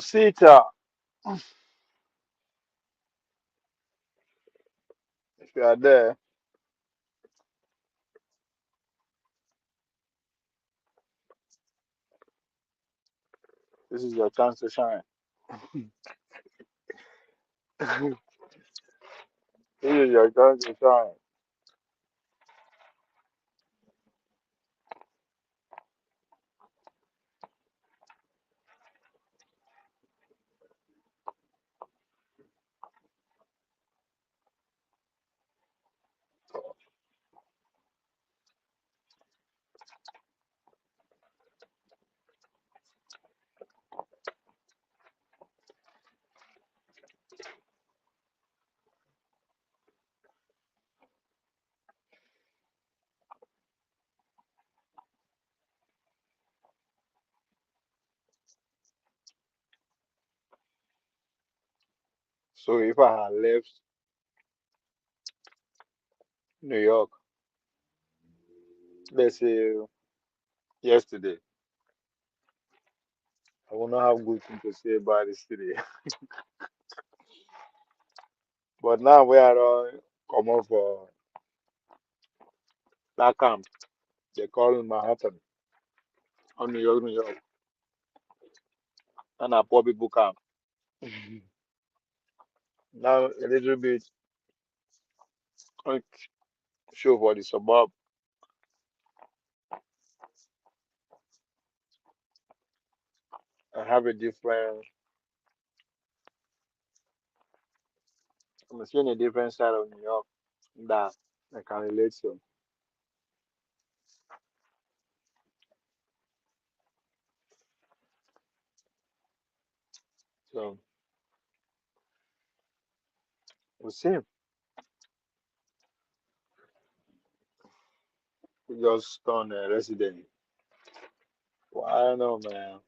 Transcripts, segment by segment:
Sita, if you are there, this is your chance to shine. This is your chance to shine. So if I had left New York, let's say yesterday, I will not have good thing to say about the city. But now we are come up for that camp. They call it Manhattan or New York, New York, and a poor people camp. Now a little bit like, show for the suburb. I have a different. I'm seeing a different side of New York that I can relate to. So we see. We just turned a resident. Well, I don't know, man.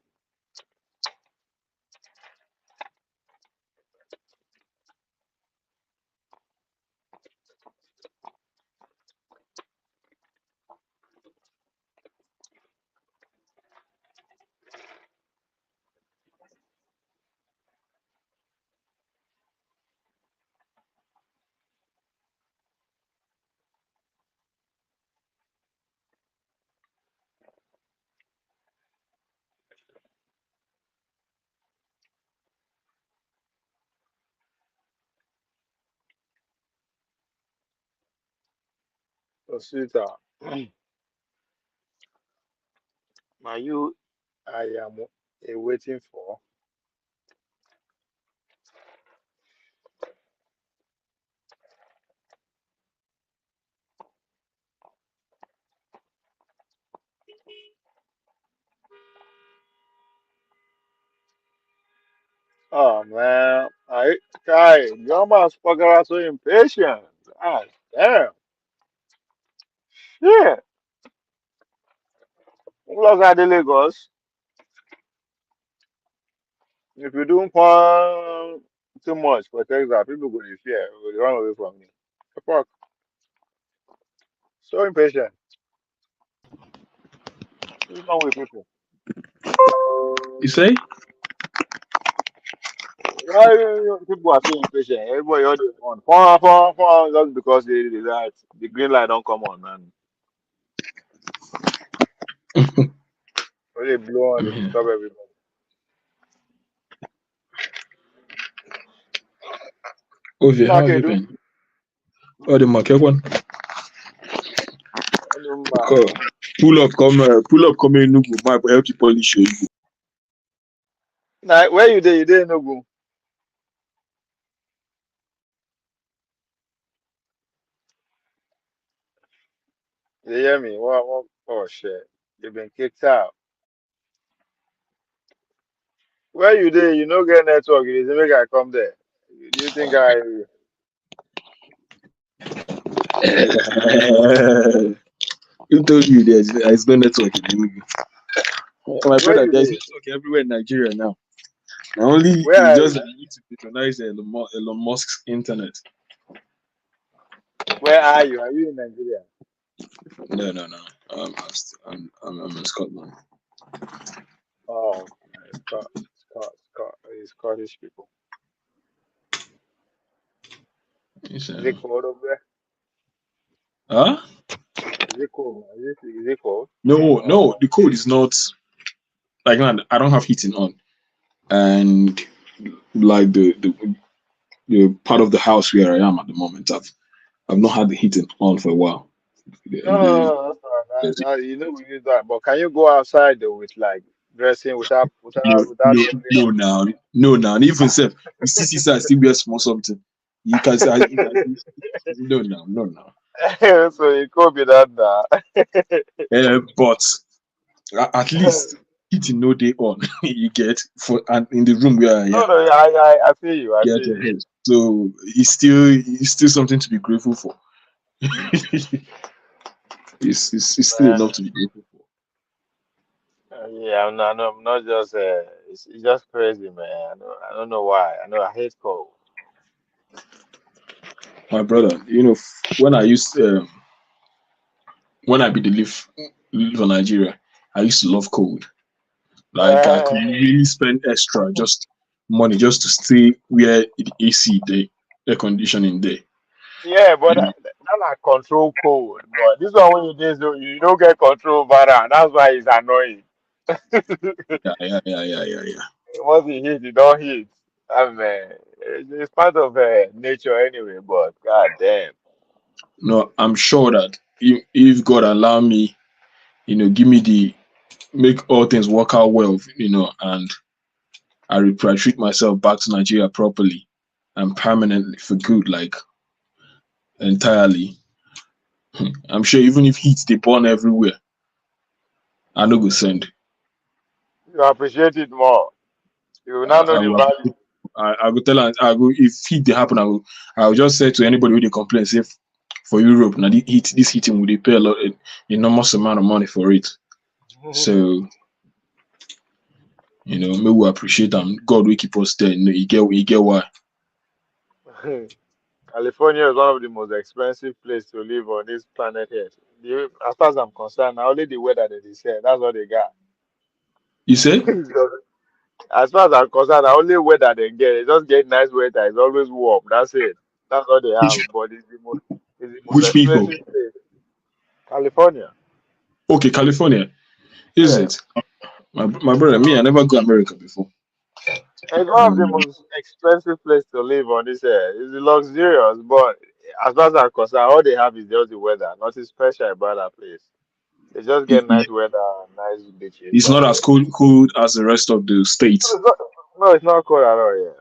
So, sweetheart, are you? I am waiting for. Oh man, I guy, your motherfucker are so impatient. Ah, damn. Yeah. Look at the Lagos. If you don't want too much for Texas, people go to fear, will run away from me. The fuck, so impatient. What's wrong with people? You say? Why people are so impatient? Everybody all they want, just because the green light don't come on, man. When they blow on, they Yeah. disturb everybody. Ovie, how have you Nakedu, been? Oh, the market one. Co- pull up, come in, Nugu. My help you polish you. now where you there? You there no go. You hear me? What? Oh shit, you been kicked out. Where you there? You no get network. You say make I come there. Do you think I? Who told you there's no network in Enugu? My Where brother, you there's there? network everywhere in Nigeria now. Now only Where it's are just you? that you need to patronize Elon Musk's internet. Where are you? Are you in Nigeria? No, no, no. I'm in Scotland. Oh, Scott, Scott, Scott. Scottish people. It's, Is it cold over there? huh? Is it cold? Is it cold? No, no, Oh, the code is not like man, I don't have heating on, and like the part of the house where I am at the moment, I've not had the heating on for a while. no, no, The, no, that's fine. the, You know we use that, but can you go outside though with like dressing no, without no, everything no, on? now, no, now, and even self, the CC side still wear small something. You can say, no, no, no, no. So it could be that But at least heating no day on. You get for and in the room where I no, am, no, I feel you. I get feel your you. head. So it's still something to be grateful for. It's still Man, enough to be grateful for. yeah, I'm not just. It's just crazy, man. I don't know why. I know I hate cold. My brother, when I used when I be the live in Nigeria, I used to love cold. Like I could really spend extra just money just to stay where the AC, the air conditioning there. Yeah, but You know, that like control cold. But this one when you do so you don't get control over that. That's why it's annoying. yeah, yeah, yeah, yeah, yeah, yeah. Once it hit, it don't hit. I mean, it's part of nature anyway. But god damn. No, I'm sure that if God allow me, give me the make all things work out well, and I repatriate myself back to Nigeria properly and permanently for good, like entirely. I'm sure even if heat they burn everywhere, I no go send. You appreciate it more. You will now know I the will value. I go tell her, I go if heat they happen, I will just say to anybody who they complain, say for Europe now this heating will they pay a lot enormous amount of money for it. So maybe we appreciate them. God will keep us there. You get why. California is one of the most expensive places to live on this planet Earth. As far as I'm concerned, now only the weather that they say, that's all they got. You say? As far as I'm concerned, the only weather they get, they just get nice weather. It's always warm. That's it. That's all they Which have. But it's the most which people? expensive place. California. Okay, California. Is Yeah. it? My brother, me, I never go America before. It's one of the Um, most expensive places to live on this earth. It's luxurious, but as far as I'm concerned, all they have is just the weather. Nothing special about that place. They just get nice weather, nice beaches. it's That's not as it. cold as the rest of the No, states. it's not cold at all. Yeah,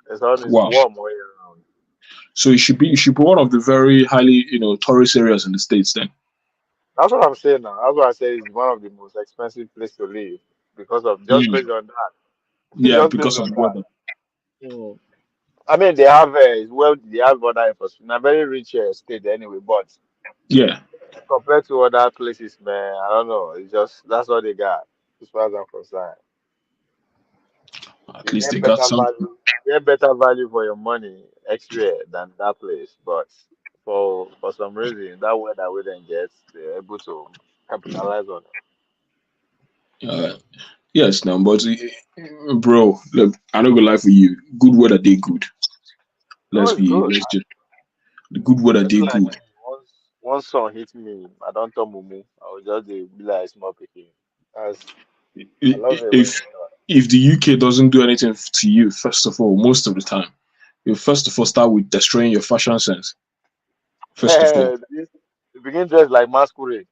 it's Wow. warm all year round. So it should be one of the very highly tourist areas in the states then. That's what I'm saying now. That's why I say it's one of the most expensive place to live because of just Mm. based on that. Yeah, Just based because of on the that. weather. Mm. I mean, they have they have other infrastructure. A very rich state anyway, but Yeah, compared to other places, man, I don't know. It's just that's all they got as far as I'm concerned. at You least they get got better some. value. You get better value for your money elsewhere than that place, but for some reason that weather we then get, they're able to capitalize on it. Uh, yes, now, but bro, look, I not gonna lie for you. Good weather, they good. No, it's good. Let's just the good weather, Maybe they like good. me, once sun hit me, I don't turn mumu. I will just be like small picking. As I love it when If it's done. if the UK doesn't do anything to you, first of all, most of the time, you first of all start with destroying your fashion sense. First of all, You begin dressed like masquerade.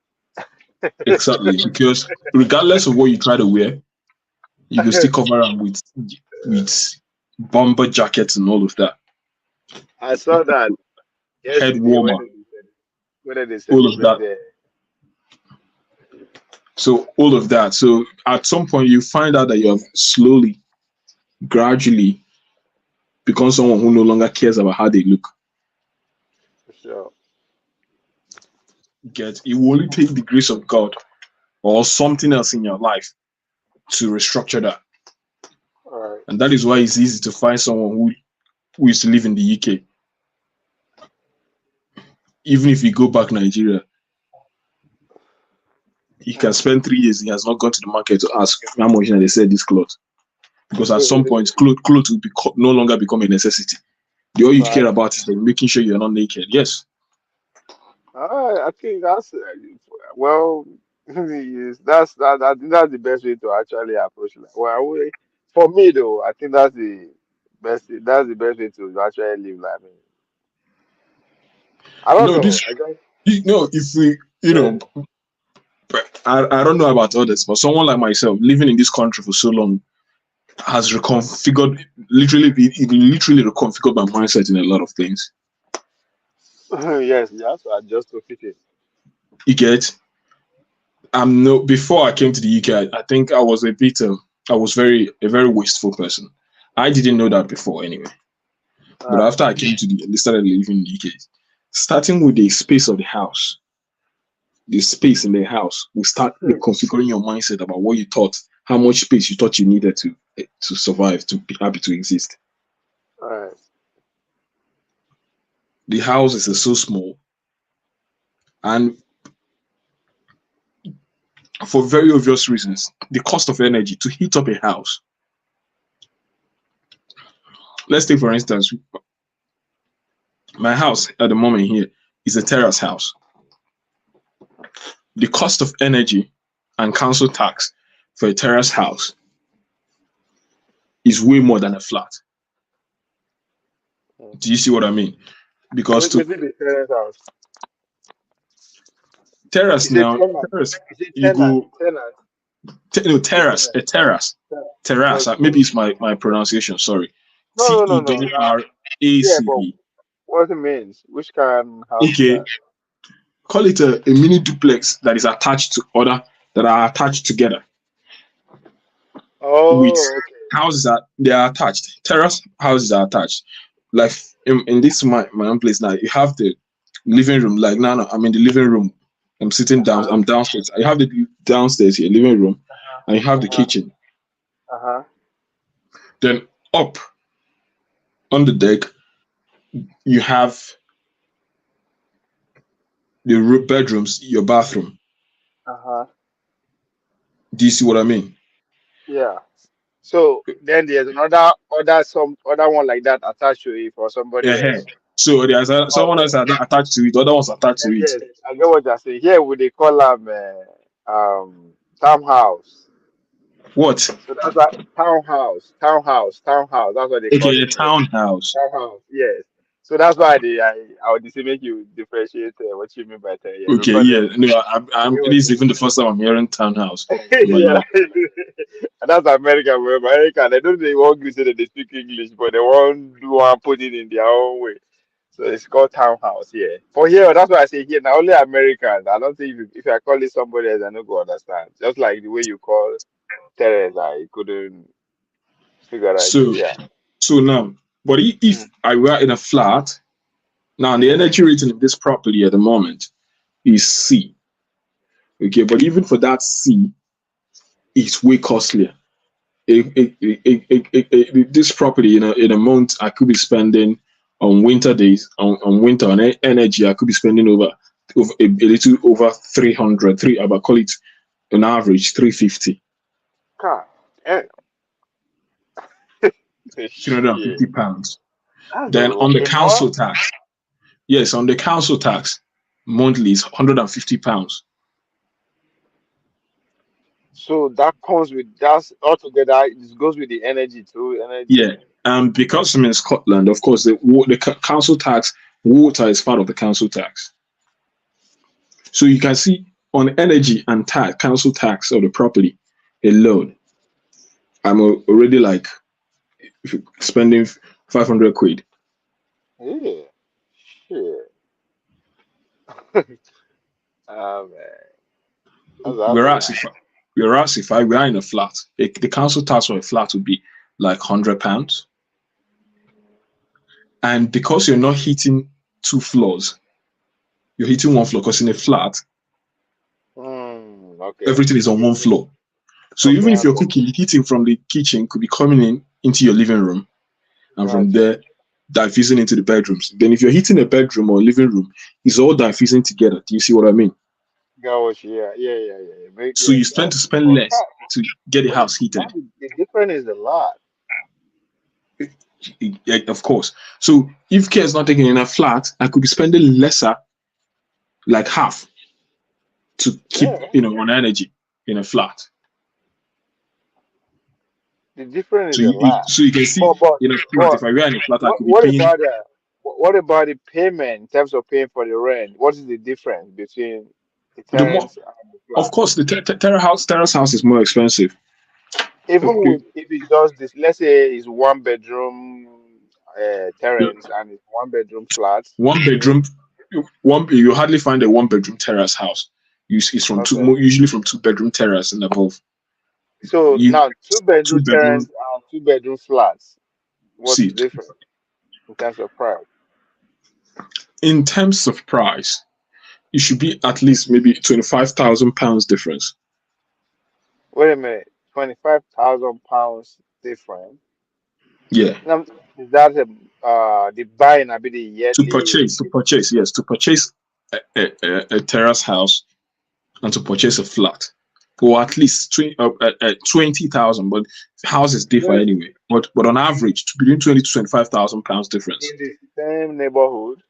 exactly, because regardless of what you try to wear, you can still cover up with bomber jackets and all of that, I saw that head yesterday warmer, when they all of celebrate that. the. So all of that. So at some point, you find out that you have slowly, gradually become someone who no longer cares about how they look. For sure. Get it will only take the grace of God or something else in your life to restructure that. All right. And that is why it's easy to find someone who used to live in the UK. Even if you go back Nigeria, he can Hmm. spend 3 years. He has not gone to the market to ask how much they sell this cloth. because at some point clothes will no longer become a necessity. The all you care about is like making sure you're not naked. Yes. I think that's well, yes, I think that's the best way to actually approach life. Well, for me though, I think that's the best way to actually live life. I mean, I don't No, know. this if we I don't know about others, but someone like myself living in this country for so long has reconfigured it literally reconfigured my mindset in a lot of things. Yes, you have to adjust to fit it. You get no before I came to the UK, I think I was I was a very wasteful person. I didn't know that before anyway. But Alright. after I came to started living in the UK, starting with the space of the space in the house will start reconfiguring your mindset about what you thought, how much space you thought you needed to survive, to be happy to exist. Alright. The houses are so small, and for very obvious reasons, the cost of energy to heat up a house. Let's take for instance, my house at the moment here is a terrace house. The cost of energy and council tax for a terrace house is way more than a flat. Do you see what I mean? Because Wait, wait, the tenant house. terrace Is it now, tenant? terrace, Is it you tenant? go Tenant. terrace, a terrace, terrace. Okay. Maybe it's my pronunciation. Sorry, No, no, no, no. Yeah, but TERRACE. what it means? Which kind of house is Okay, that? call it a mini duplex that is attached to other that are attached together with Oh, okay. houses that they are attached. Terrace houses are attached. Like in this my own place now, you have the living room. Like now, I'm in the living room. I'm sitting down. Uh-huh. I'm downstairs. I have the downstairs here, living room, and you have the Uh-huh. kitchen. Uh-huh. Then up on the deck, you have the bedrooms, your bathroom. Uh-huh. Do you see what I mean? Yeah. So then there's some other one like that attached to it for somebody Yeah. else. So there's someone else Oh, attached to it. The other one's attached to it. yes, I get what you're saying. Here would they call them townhouse. What? So that's like townhouse. That's what they call Okay, a it here. townhouse. Townhouse, yes. So that's why I would say make you differentiate what you mean by that, yeah. Okay, Because yeah. No, I I'm. get what This is even the first time I'm hearing townhouse in my yeah. life. And that's America, bro. America, they don't they want you say that they speak English, but they want do want put it in their own way. So it's called townhouse here. For here, that's why I say here. Now only Americans. I don't think if I call it somebody else, I don't go understand. Just like the way you call terrorists, I couldn't figure out. So, Yeah. so now, but if Mm. I were in a flat, now the Mm-hmm. energy rating of this property at the moment is C. Okay, but even for that C, it's way costlier. This property in a month I could be spending on winter days on winter on energy I could be spending over a little over 300 about call it on average 350 God, eh, shit. £350. That's Then on the a council month. tax, yes, on the council tax monthly is £150. So that comes with that's altogether. It goes with the energy too. Yeah, Energy. and because I'm in Scotland, of course the council tax, water is part of the council tax. So you can see on energy and tax, council tax of the property alone, I'm already like spending 500 quid. Yeah. Shit. Man. That's a Whereas lot. if I were in a flat, the council tax for a flat would be like £100. And because you're not hitting two floors, you're hitting one floor because in a flat, Okay. everything is on one floor. So Okay, even I if you're got cooking, the heating from the kitchen could be coming in into your living room, and from got you. there diffusing into the bedrooms. Then if you're heating a bedroom or living room, it's all diffusing together. Do you see what I mean? Gosh, yeah. So you spend That, to spend but less to get the but house heated. the difference is a lot. Yeah, of course. So if care is not taken in a flat, I could be spending lesser, like half, to keep Yeah, on energy in a flat. the difference So is a lot. you can see But but in a flat. but If I were in a flat, I could be what paying. about the payment in terms of paying for the rent? What is the difference between the The more, tenants and the of flat? course, the terrace house is more expensive. Even Okay. with if it's just this, let's say it's one bedroom Yeah. terrace and it's one bedroom flat. One bedroom, you hardly find a one bedroom terrace house. It's from two, Okay. usually from two bedroom terrace and above. So You now two two bedroom terrace bedroom. and two bedroom flats. What's the See, difference in terms of price? in terms of price, it should be at least maybe £25,000 difference. Wait a minute, 25,000 pounds difference. Yeah, Now, is that the buying a bit the yearly? yes, to purchase a terrace house and to purchase a flat, or at least 20,000. But houses differ Wait, anyway. But on average, between 20 to £25,000 difference. in the same neighborhood?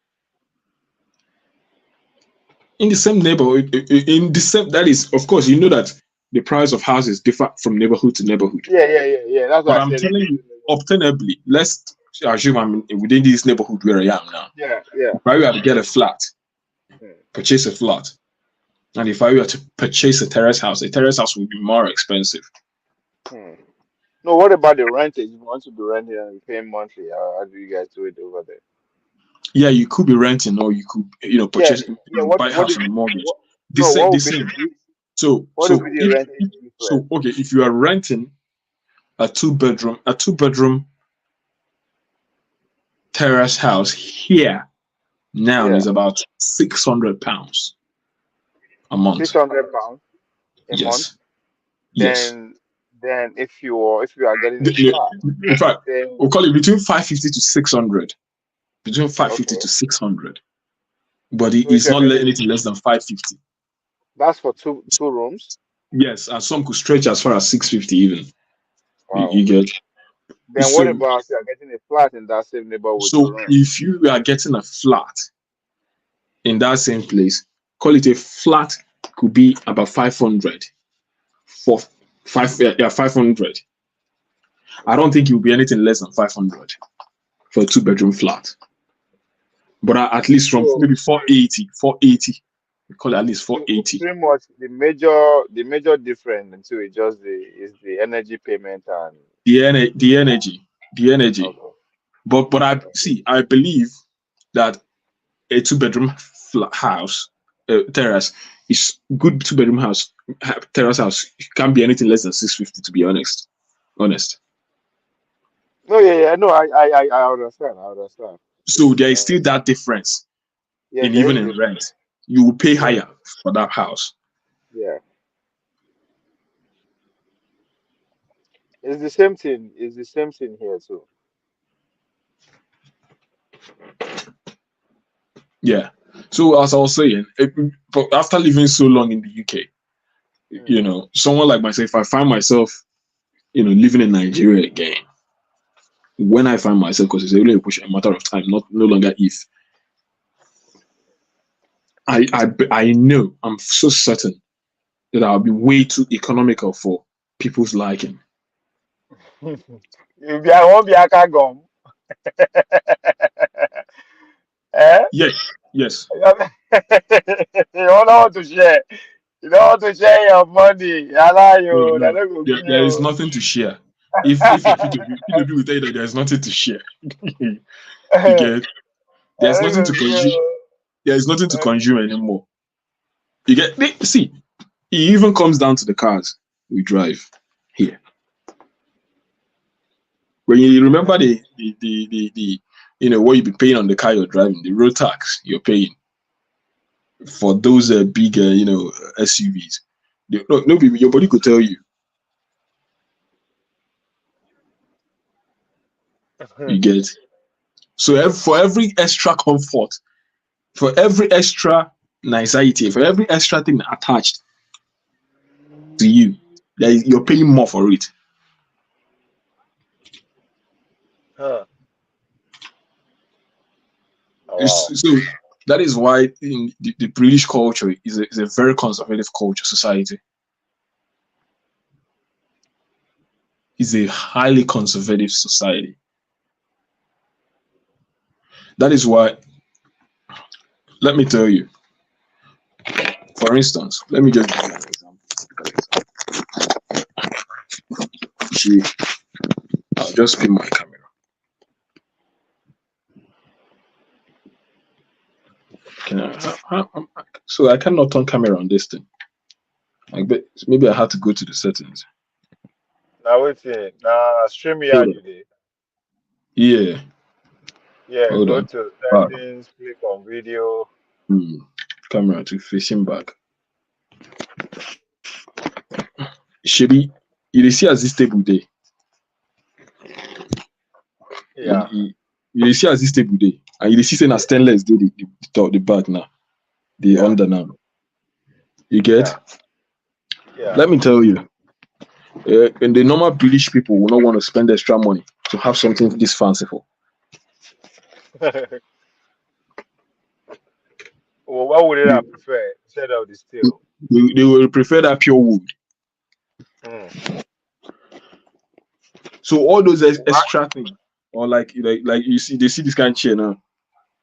In the same neighborhood, in the same, that is, of course, that the price of houses differ from neighborhood to neighborhood. Yeah. That's But why I I'm said in telling the you, same neighborhood. obtainably, let's assume I'm within this neighborhood where I am now. Yeah. If I were to get a flat, Hmm. purchase a flat, and if I were to purchase a terrace house would be more expensive. Hmm. No, what about the rentage? You want to be renting and you pay monthly? How do you guys do it over there? Yeah, you could be renting, or you could, Yeah, purchase, yeah. buy What house is on a mortgage. no? What The would be same. the So, what would be the rentage difference? okay, if you are renting a two bedroom terrace house here now Yeah, is about £600 a six month. hundred pounds a month. Yes, yes. Then if you are getting a flat, In fact, then we'll call it between 550 to 600. Between 550 okay. to 600. But So if it's you're not getting anything less than 550. that's for two rooms. Yes, and some could stretch as far as 650 even. Wow. You get. Then what So about if you are getting a flat in that same neighborhood with two so rooms? if you are getting a flat in that same place, call it a flat, could be about 500 for 500. I don't think it will be anything less than 500 for a two-bedroom flat. But at least from So maybe 480, we call it at least so 480. pretty much the major difference into it just the energy payment and The energy, the energy. okay. But I believe that a two-bedroom house, terrace, is good. Two-bedroom house, terrace house, can't be anything less than 650. To be honest, No, yeah. No, I understand. I understand. so It's there is still that difference yeah, in there even is in difference. rent. You will pay Yeah, higher for that house. yeah. It's the same thing. It's the same thing here too. Yeah. So as I was saying, but after living so long in the UK, Mm. someone like myself, if I find myself, living in Nigeria again, when I find myself, because it's only a matter of time, not no longer if. I know, I'm so certain that I'll be way too economical for people's liking. You be I won't be a gum. Eh? Yes, yes. You don't know how to share. You don't want to share your money. Allow No, you. They no. don't go give There is you. nothing to share. If a PW will tell you that there's nothing to share. You They get there's don't nothing go to give consume. you. There is nothing to consume anymore. You get see, it even comes down to the cars we drive here. When you remember what you be paying on the car you're driving, the road tax you're paying for those big SUVs. No, your body could tell you. You get. So for every extra comfort, for every extra anxiety, for every extra thing attached to you, you're paying more for it. Huh. Oh, wow. So that is why in the British culture is a very conservative culture society. It's a highly conservative society. That is why, let me tell you, for instance, let me just give you an example. I'll just pin my camera. So I cannot turn camera on this thing. Maybe I have to go to the settings. Now wait here. Now stream here today. Yeah. Yeah, Hold go on. to settings, click on video. Camera to facing back. Shebi, you see as this table day. Yeah. You see as this table day. And you see saying as stainless do the back now. The under now. You get? Yeah. Let me tell you. And the normal British people will not want to spend extra money to have something this fanciful. Well, what would they prefer instead of the steel? They will prefer that pure wood. So all those extra things, or like you see, they see this kind of chair now,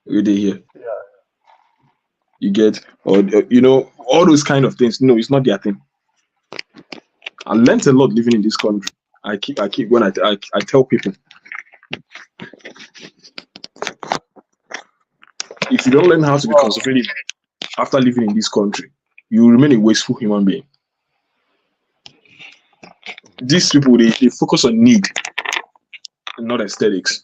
right here. Yeah. You get, or all those kind of things. No, it's not their thing. I learned a lot living in this country. I keep when I tell people, if you don't learn how to be conservative after living in this country, you will remain a wasteful human being. These people, they focus on need and not aesthetics.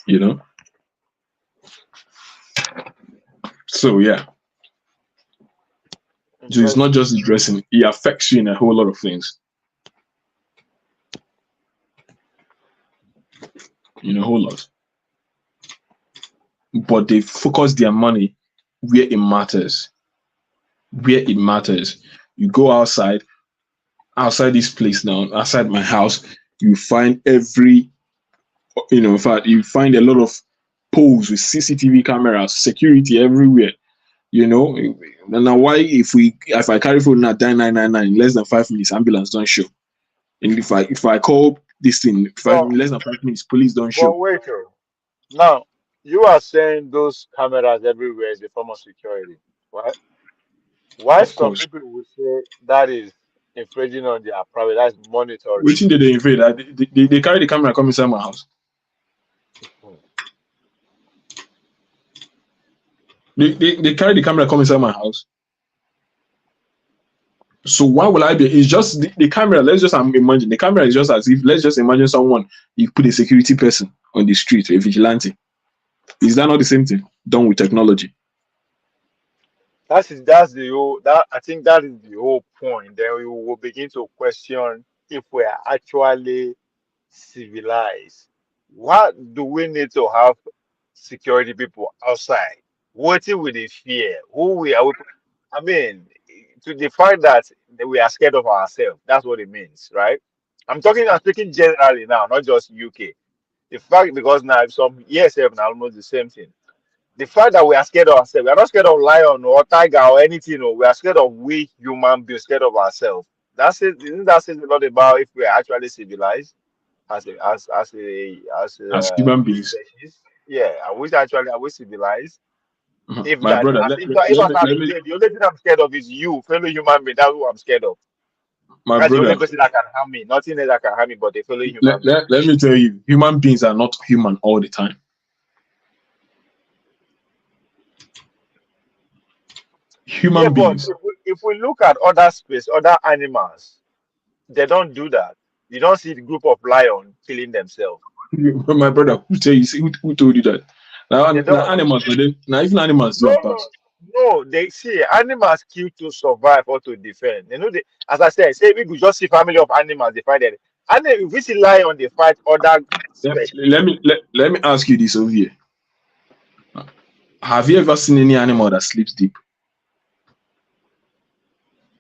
You know? So yeah. So it's not just the dressing, it affects you in a whole lot of things. In a whole lot. But they focus their money where it matters. Where it matters. You go outside this place now, outside my house, you find in fact, you find a lot of poles with CCTV cameras, security everywhere. Now why if I carry phone now, die 999 in less than 5 minutes, ambulance don't show. And if I call this thing in less than 5 minutes, police don't show. But wait, now you are saying those cameras everywhere is a form of security, right? Why some people would say that is infringing on their private, that's monitoring. Which thing did they invade? They carry the camera come inside my house. They carry the camera come inside my house. So why will I be? It's just the camera. Let's just imagine the camera is just as if, let's just imagine someone, you put a security person on the street, a vigilante. Is that not the same thing done with technology? That's the whole. I think that is the whole point. Then we will begin to question if we are actually civilized. What do we need to have security people outside waiting with the fear? I mean, to the fact that we are scared of ourselves. That's what it means, right? I'm speaking generally now, not just UK. The fact, because now some years have now almost the same thing. The fact that we are scared of ourselves, we are not scared of lion or tiger or anything. No, we are scared of we human beings, scared of ourselves. That's it. Isn't that says a lot about if we are actually civilized as human beings? Species? Yeah, are we civilized? If my that, brother, the only thing I'm scared of is you, fellow human being. That's what I'm scared of. That's the only person that can harm me. Nothing else that can harm me but a fellow human being. Let me tell you, human beings are not human all the time. Human beings. But if we look at other animals, they don't do that. You don't see the group of lions killing themselves. My brother, who told you that? Now animals, now even animals do pass. No, they see animals kill to survive or to defend. As I said, say we could just see family of animals, they fight it. And if we see lion, they fight other species. Let me ask you this over here. Have you ever seen any animal that sleeps deep?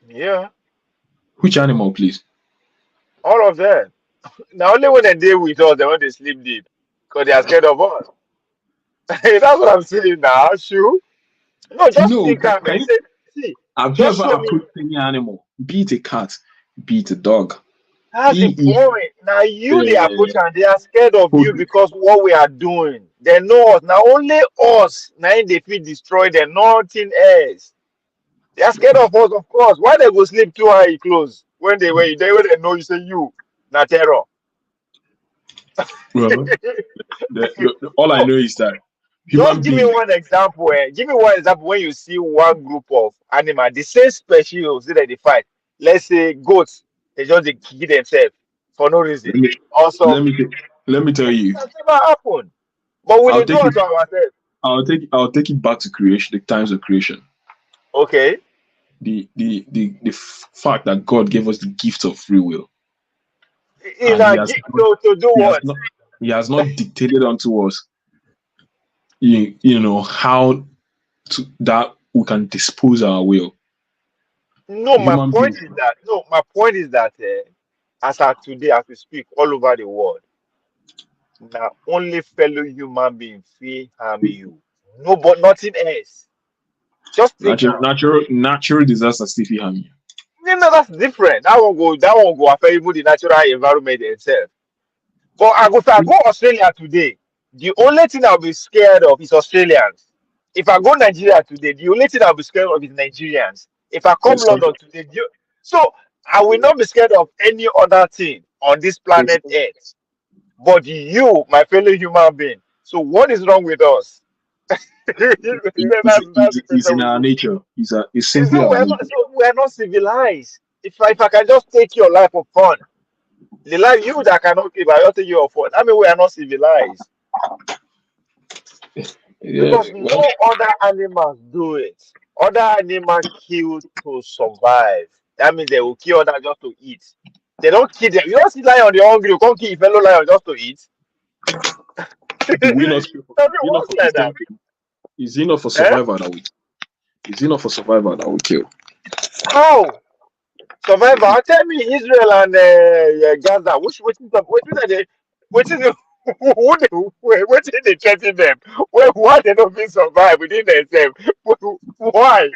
Yeah, Which animal, please? all of them. Now only when they deal with us, they want to sleep deep because they are scared of us. That's what I'm saying now. Shoo. No, just No, think calm can and you, say, see, have you just ever show me. approached any animal, be it a cat, be it a dog? That's the If point. Now you they approach uh, and they are scared of you because what we are doing. They know us. Now only us. Now they feel destroy them, nothing else. They are scared of us, of course. Why they go sleep too high close when they know you say you na terror. well, all I No, know is that just human give me being, one example. Give me one example when you see one group of animal, the same species that they fight. Let's say goats, they just they kill themselves for no reason. let me Also, let me let me tell it you, has never happened. But we I'll they do take it it to ourselves. I'll take it back to creation, the times of creation. Okay. The fact that God gave us the gift of free will, In and a to do he has what? not he has not dictated unto us, how that we can dispose our will. No, my Human point beings. is that no, my point is that as of today, as we speak all over the world, now only fellow human being feel harm you. No, but nothing else. Just think now. Natural disasters still fit harm you. No, that's different. That one go affect even the natural environment itself. But if I go Australia today, the only thing I'll be scared of is Australians. If I go Nigeria today, the only thing I'll be scared of is Nigerians. If I come Especially, London today, so I will not be scared of any other thing on this planet Earth. But you, my fellow human being. So what is wrong with us? that's the it's question in we our go. nature. It's It's simply no, our nature. we're not civilized. If I can just take your life for fun, the life you that cannot keep, I just take you for fun. I mean, we are not civilized Yeah, because well, no other animals do it. Other animals kill to survive. That means they will kill others just to eat. They don't kill them. You don't see lion, they're hungry. You can't kill a fellow lion just to eat. do we not kill I mean, you know what's for the like that? same thing? Is it not for Eh? survival that we is it not for survival that we kill? How? Survivor, tell me Israel and Gaza, which are they, which is the, who they, which is they threaten them? Why they don't fit survive within themselves? Why?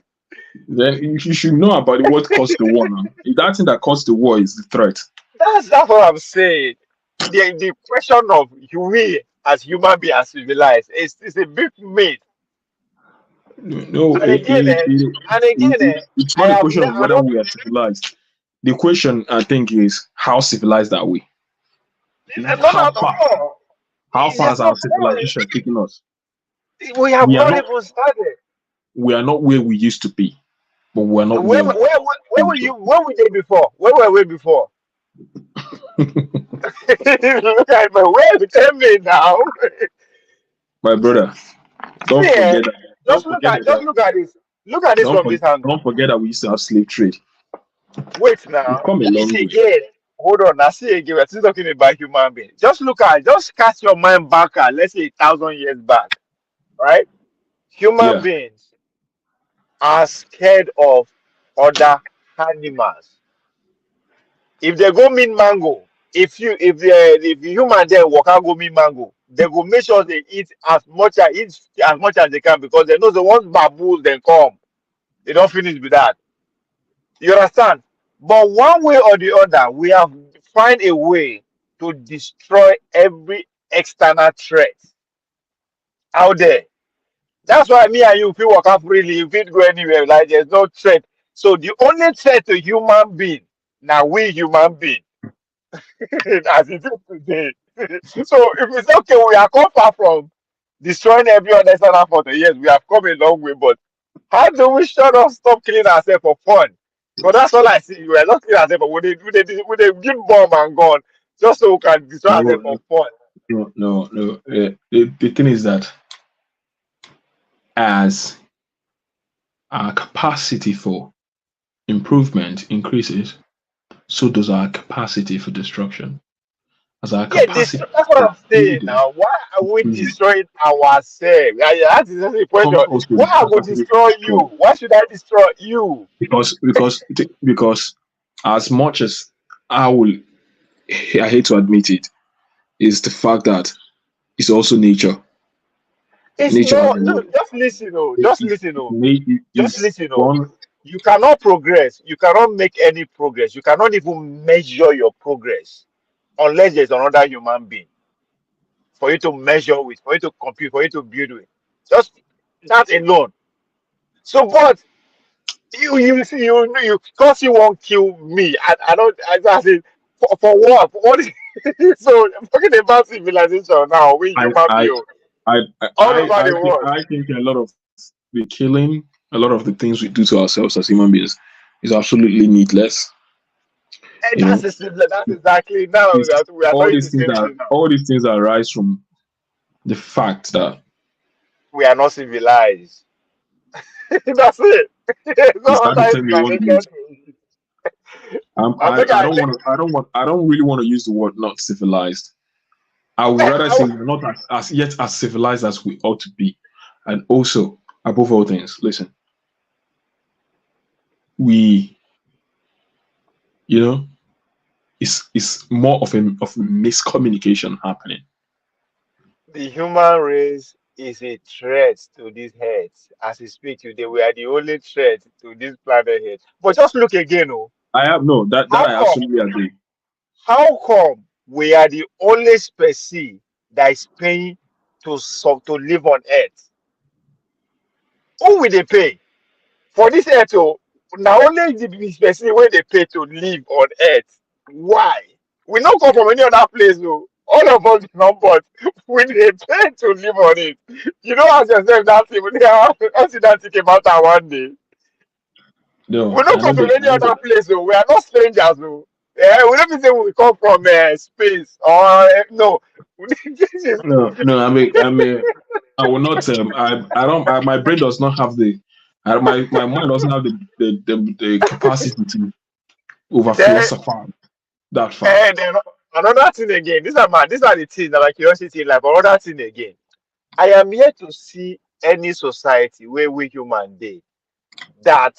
Then you should know about what caused the war now. That thing that caused the war is the threat. That's what I'm saying. The question of we as human beings are civilized is a big myth. No, And again, it's I not a have question of I whether don't we are civilized. The question, I think, is how civilized are we? not How at far? all. How far There's has no our point. civilization taken us? We have We are not not. even started. We are not where we used to be, but we are not Where, where we where, where came were you? from. Where were they before? Where were we before? Look at my way. Tell me now. My brother, See, don't forget that. Don't forget just that. look at this. Look at this Don't from for, this angle. don't forget that we used to have slave trade. Wait We've now. come a This long way. again. Hold on. Now see again. We're still talking about human beings. Just cast your mind back at let's say 1,000 years back, right? Human Yeah. beings are scared of other animals. If they go mean mango, if the human then walk out go mean mango, they go make sure they eat as much as they can because they know the once baboons then come, they don't finish with that. You understand? But one way or the other, we have find a way to destroy every external threat out there. That's why me and you feel walk out freely, you feel go anywhere, like there's no threat. So the only threat to human being, now we human being, as it is today. So if it's okay, we are come far from destroying every other external for the years. We have come a long way, but how do we shut up, stop killing ourselves for fun? Because that's all I see. We are not killing ourselves, but we they give bomb and gone just so we can destroy No, ourselves for fun. no. The thing is that as our capacity for improvement increases, so does our capacity for destruction. as our Yeah, capacity that's what of I'm saying building now. Why are we increases. destroying ourselves? Yeah, yeah, that is the question. Comes also Why with I go capacity destroy to you? destroy. Why should I destroy you? Because as much as I will, I hate to admit it, is the fact that it's also nature. It's Nature has no, a no, way. just listen, oh, It, just it, listen, it, oh, may- it just is listen, oh. one. You cannot progress. You cannot make any progress. You cannot even measure your progress unless there's another human being for you to measure with, for you to compute, for you to build with. Just that alone. So, but you see, you because you won't kill me. I don't. I said for what? What is so I'm talking about civilization now? We I human I being I all over the world. I think a lot of the killing, a lot of the things we do to ourselves as human beings, is absolutely needless. And You know, that's exactly now it's, we are talking the same thing now. all these things arise from the fact that We are not civilized. That's it. It's is not that the other term you want to explanation use? to it. I think I don't want to. I don't really want to use the word not civilized. I would rather say we're not as yet as civilized as we ought to be, and also above all things, listen, we, you know, it's more of miscommunication happening. the human race is a threat to this earth. As we speak today, we are the only threat to this planet Earth. But just look again, oh, I have no that how I come? absolutely agree. How come we are the only species that is paying to live on Earth? Who will they pay for this Earth? Oh, now only the species where they pay to live on Earth. Why? We not come from any other place, though. All of us not, but we dey pay to live on it. You know, ask yourself that thing. Ask you that think about that one day. We No, don't come from any other place, though. We are not strangers, though. Yeah, we don't say we come from space or no. This is no. I will not. I don't. My brain does not have the. My mind doesn't have the capacity to over then, philosophize that far. then another thing again. These are the things that my curiosity in life. Another thing again. I am here to see any society where we human dey that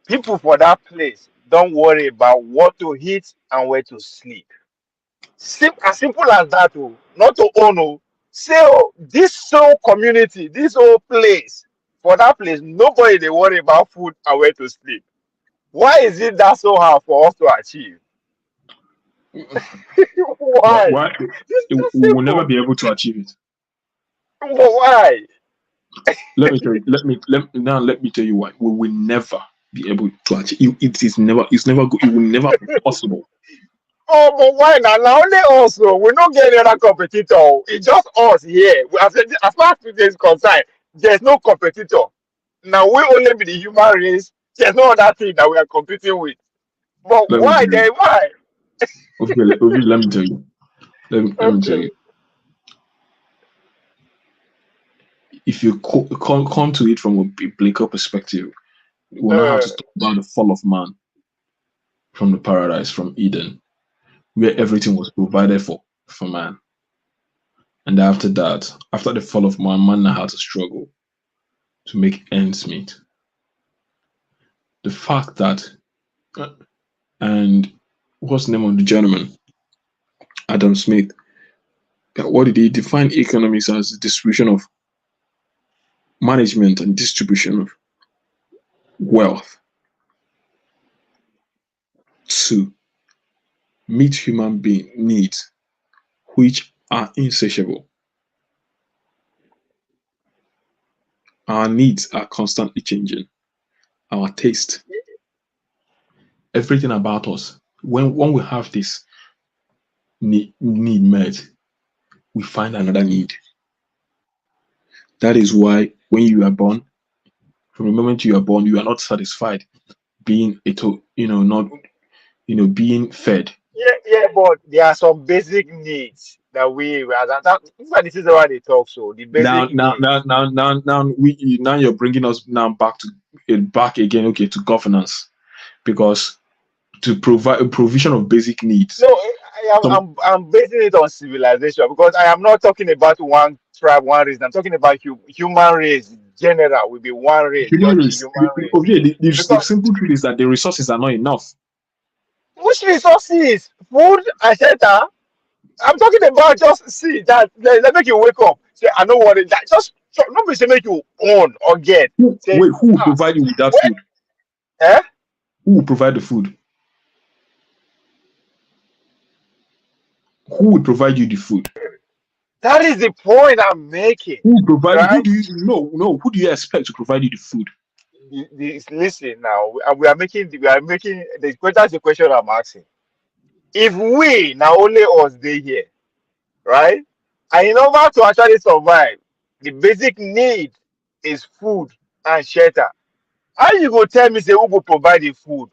people for that place don't worry about what to eat and where to sleep. As simple as that, oh, not to own. Oh. Say, oh, this whole community, this whole place, for that place, nobody they worry about food and where to sleep. Why is it that so hard for us to achieve? Why? Why It's too we will never simple. be able to achieve it. But why? Let me tell you. Let me tell you why. We will never be able to achieve. It is never. It's never. It will never be possible. Oh, but why not? Now only us, oh, we don't get any other competitor. Oh. It's just us here. As far as today is concerned, there's no competitor. Now we only be the human race. There's no other thing that we are competing with. But Let me why tell you. then? Why? Okay, let me tell you. Let me tell Okay. you. If you come to it from a biblical perspective, we now have Uh, to talk about the fall of man from the paradise, from Eden, where everything was provided for man. And after that, after the fall of man, man now had to struggle to make ends meet. The fact that, and what's the name of the gentleman? Adam Smith. What did he define economics as? The distribution of management and distribution of wealth to meet human being needs, which are insatiable. Our needs are constantly changing. Our taste, everything about us. When we have this need met, we find another need. That is why when you are born, from the moment you are born, you are not satisfied being not being fed. yeah, yeah, but there are some basic needs that this is why they talk so. The Now, basic needs. now you're bringing us now back to back again, okay, to governance, because to provide a provision of basic needs. No, Some I'm basing it on civilization because I am not talking about one tribe, one race. I'm talking about human race in general. Will be one race, human just the race. human race. Okay, the Because simple truth is that the resources are not enough. which resources, food and shelter. I'm talking about just see that they make you wake up. Say I know what it that just not be say make you own or get. Say Wait, who will ah provide you with that wait food? eh Who will provide the food? Who will provide you the food? that is the point I'm making, Who will provide? Who right? do you no? Who do you expect to provide you the food? Listen now, we are making the question. That's the question I'm asking. If we now only us they here, right? And in order to actually survive, the basic need is food and shelter. How you go tell me say who go provide the food,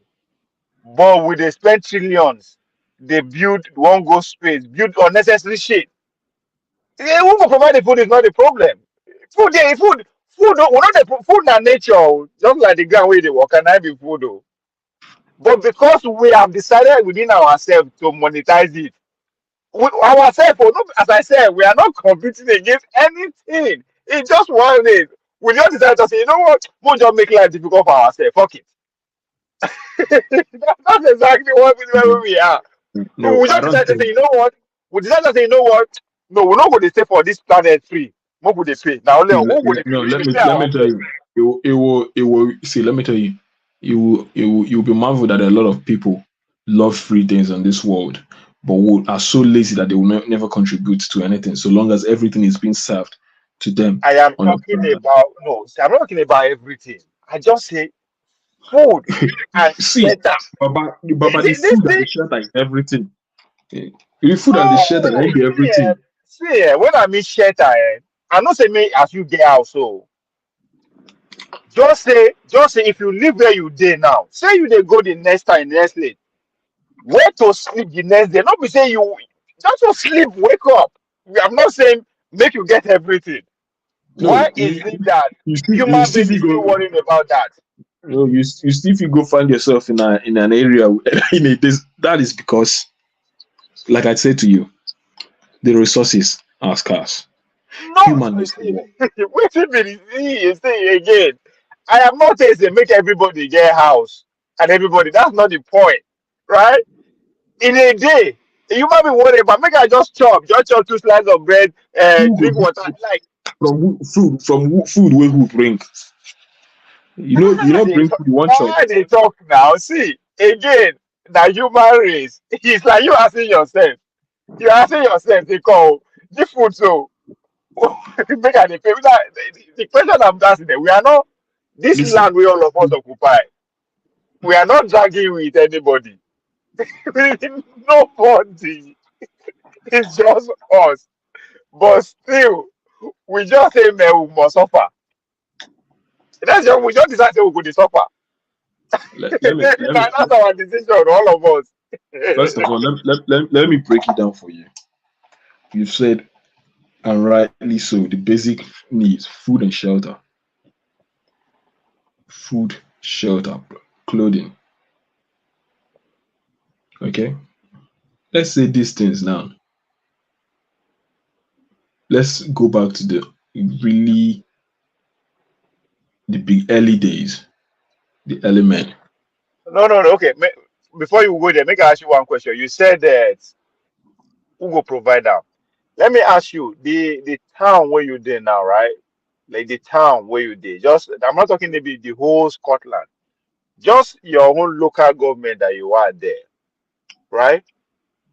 but we dey spend trillions, they build one go space, build unnecessary shit. Who go provide the food is not the problem. Food dey food we no dey food na nature o, just like the ground wey dey work and na be food o. But because we have decided within ourselves to monetize it, we ourselves, oh, no, as I said, we are not competing against anything. It's just one thing. We just decided to say, you know what? We'll just make life difficult for ourselves. Fuck it. That's exactly what where we are. No, We I just don't decided to say, think. you know what? We decided to say, you know what? No, we're not going to stay for this planet free. What would they pay? Now, only See, what would they pay? no, We will pay let me tell ourselves. you. It will see. Let me tell you. You'll be marveled that a lot of people love free things in this world, but are so lazy that they will never contribute to anything. So long as everything is being served to them I am on a talking about, no, see, I'm not talking about everything. I just say food and see, shelter. Baba, the This food and thing, the shelter is everything. Eh, The food and the shelter no, ain't be everything. when I mean shelter, I not say me as you get out. So just say if you live where you day now, say you dey go the next time, next day, where to sleep the next day. Not be say you just to sleep, wake up. I'm not saying make you get everything. No, Why is it that you human still being is fit still go. worrying about that? No, you still fit go find yourself in an area in a that is because, like I said to you, the resources are scarce. No, Human needs to see, work. waiting be see again. I am not saying say make everybody get house and everybody. That's not the point, right? In a day, a human being worry about make I just chop two slices of bread, Who go drink water. Like food where who bring? You how know they bring talk, food one chop. how they talk now. See again, the human race. It's like you asking yourself. You asking yourself, they call the food so. Make I dey pay. The question I'm asking them, we are not this Listen, land we all of us occupy. We are not dragging with anybody. Nobody. It's just us. But still, we just say man, we must suffer. That's just we just decide say we go dey suffer. That's our decision, all of us. first of all, let me break it down for you. You've said, and rightly so, the basic needs: food and shelter, food, shelter, clothing. Okay, let's say these things now. Let's go back to the really the big early days, the early men. No. Okay, before you go there, make I ask you one question. You said that who go provide that? Let me ask you, the town where you there now, right? Like the town where you there. Just I'm not talking maybe the whole Scotland. Just your own local government that you are there, right?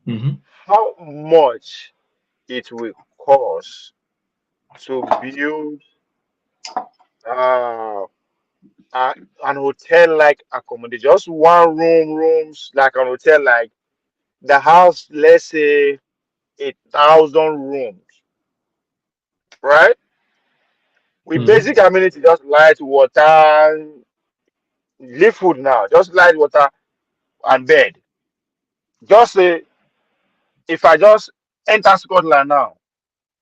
Mhm. How much it will cost to build uh, uh an hotel like accommodation, just one rooms like an hotel like the house, let's say 1,000 rooms, right? With Mhm. basic amenity, just light, water, leave food now, just light, water, and bed. Just say if I just enter Scotland now,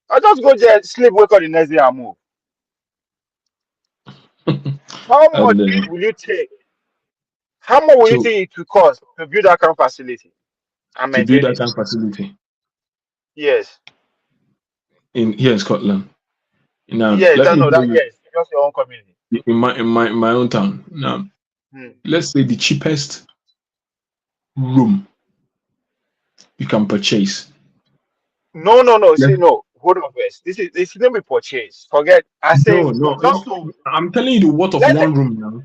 I just go there, sleep, wake up the next day and move. How much And will you take? How much will you so think it will cost to build that kind of facility? and to build maintain that it. kind of facility Yes. here in Scotland. Now, Yes, let I me know tell that. you Yes, just your own community. in my own town. Now, Hmm. let's say the cheapest room you can purchase. No. Yes. See, no. Hold on first. This is not be purchase. Forget. I say No, no, just to I'm telling you the worth of let's say. one room now.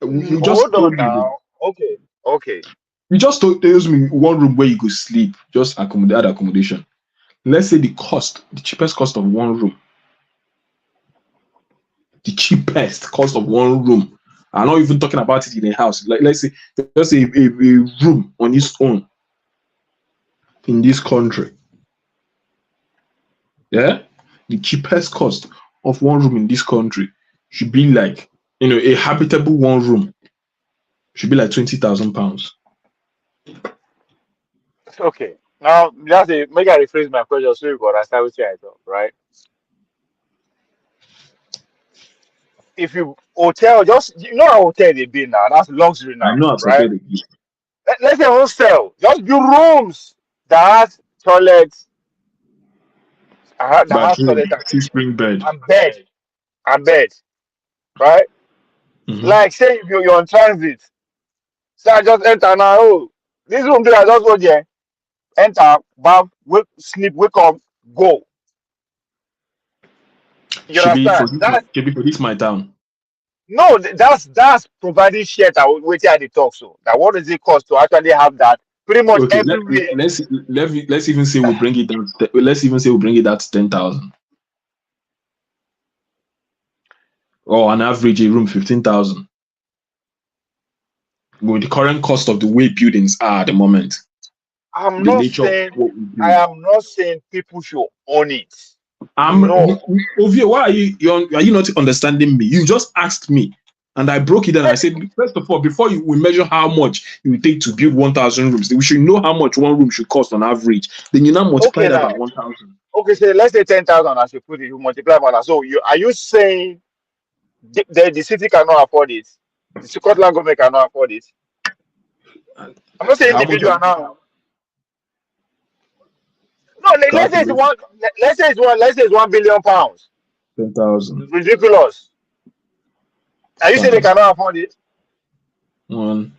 You just Hold on told me. now. Okay. Okay. You just tells me one room where you could sleep, just accommodate accommodation. Let's say the cheapest cost of one room, the cheapest cost of one room. I'm not even talking about it in a house. Like let's say just a room on its own in this country. Yeah, the cheapest cost of one room in this country should be like a habitable one room should be like £20,000. Okay. Now just make I rephrase my question so you can understand what I thought, right? If you hotel, just how hotel they be now, that's luxury I now, know I've right? said it. Let's say hostel, just build rooms that has toilets, that has Bathroom, toilet two spring bed. and bed and bed, right? Mhm. Like say if you're on transit, so I just enter now. Oh, this room there, I just go there, enter, bath, wake, sleep, wake up, go. You understand? That's Should be for this my town. no, that's providing shelter. Wait till they talk so. That what does it cost to actually have that? Pretty much Okay, everywhere. let's even say we bring it down. Let's even say we bring it down to 10,000, or on average a room 15,000. With the current cost of the way buildings are at the moment, I'm the not nature of saying what we I build. am not saying people should own it. I'm No. Ovie, why are you not understanding me? You just asked me, and I broke it down. I said, first of all, before we measure how much it will take to build 1,000 rooms, we should know how much one room should cost on average. Then you now multiply Okay that by now. 1,000. Okay, so let's say 10,000 as you put it, you multiply by that. So are you saying the city cannot afford it? The Scotland government cannot afford it? I'm not saying How much? individual now. No, let's say it's Calculate one. Let's say it's one. Let's say it's £1 billion. 10,000 It's ridiculous. Are you saying they times cannot afford it? one.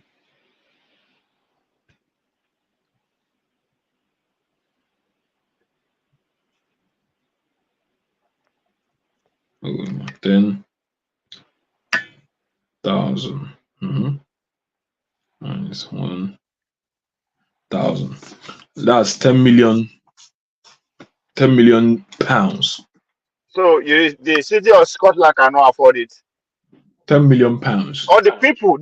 Oh, 10,000 minus 1,000. That's 10 million pounds. So the city of Scotland cannot afford it. 10 million pounds. Or the people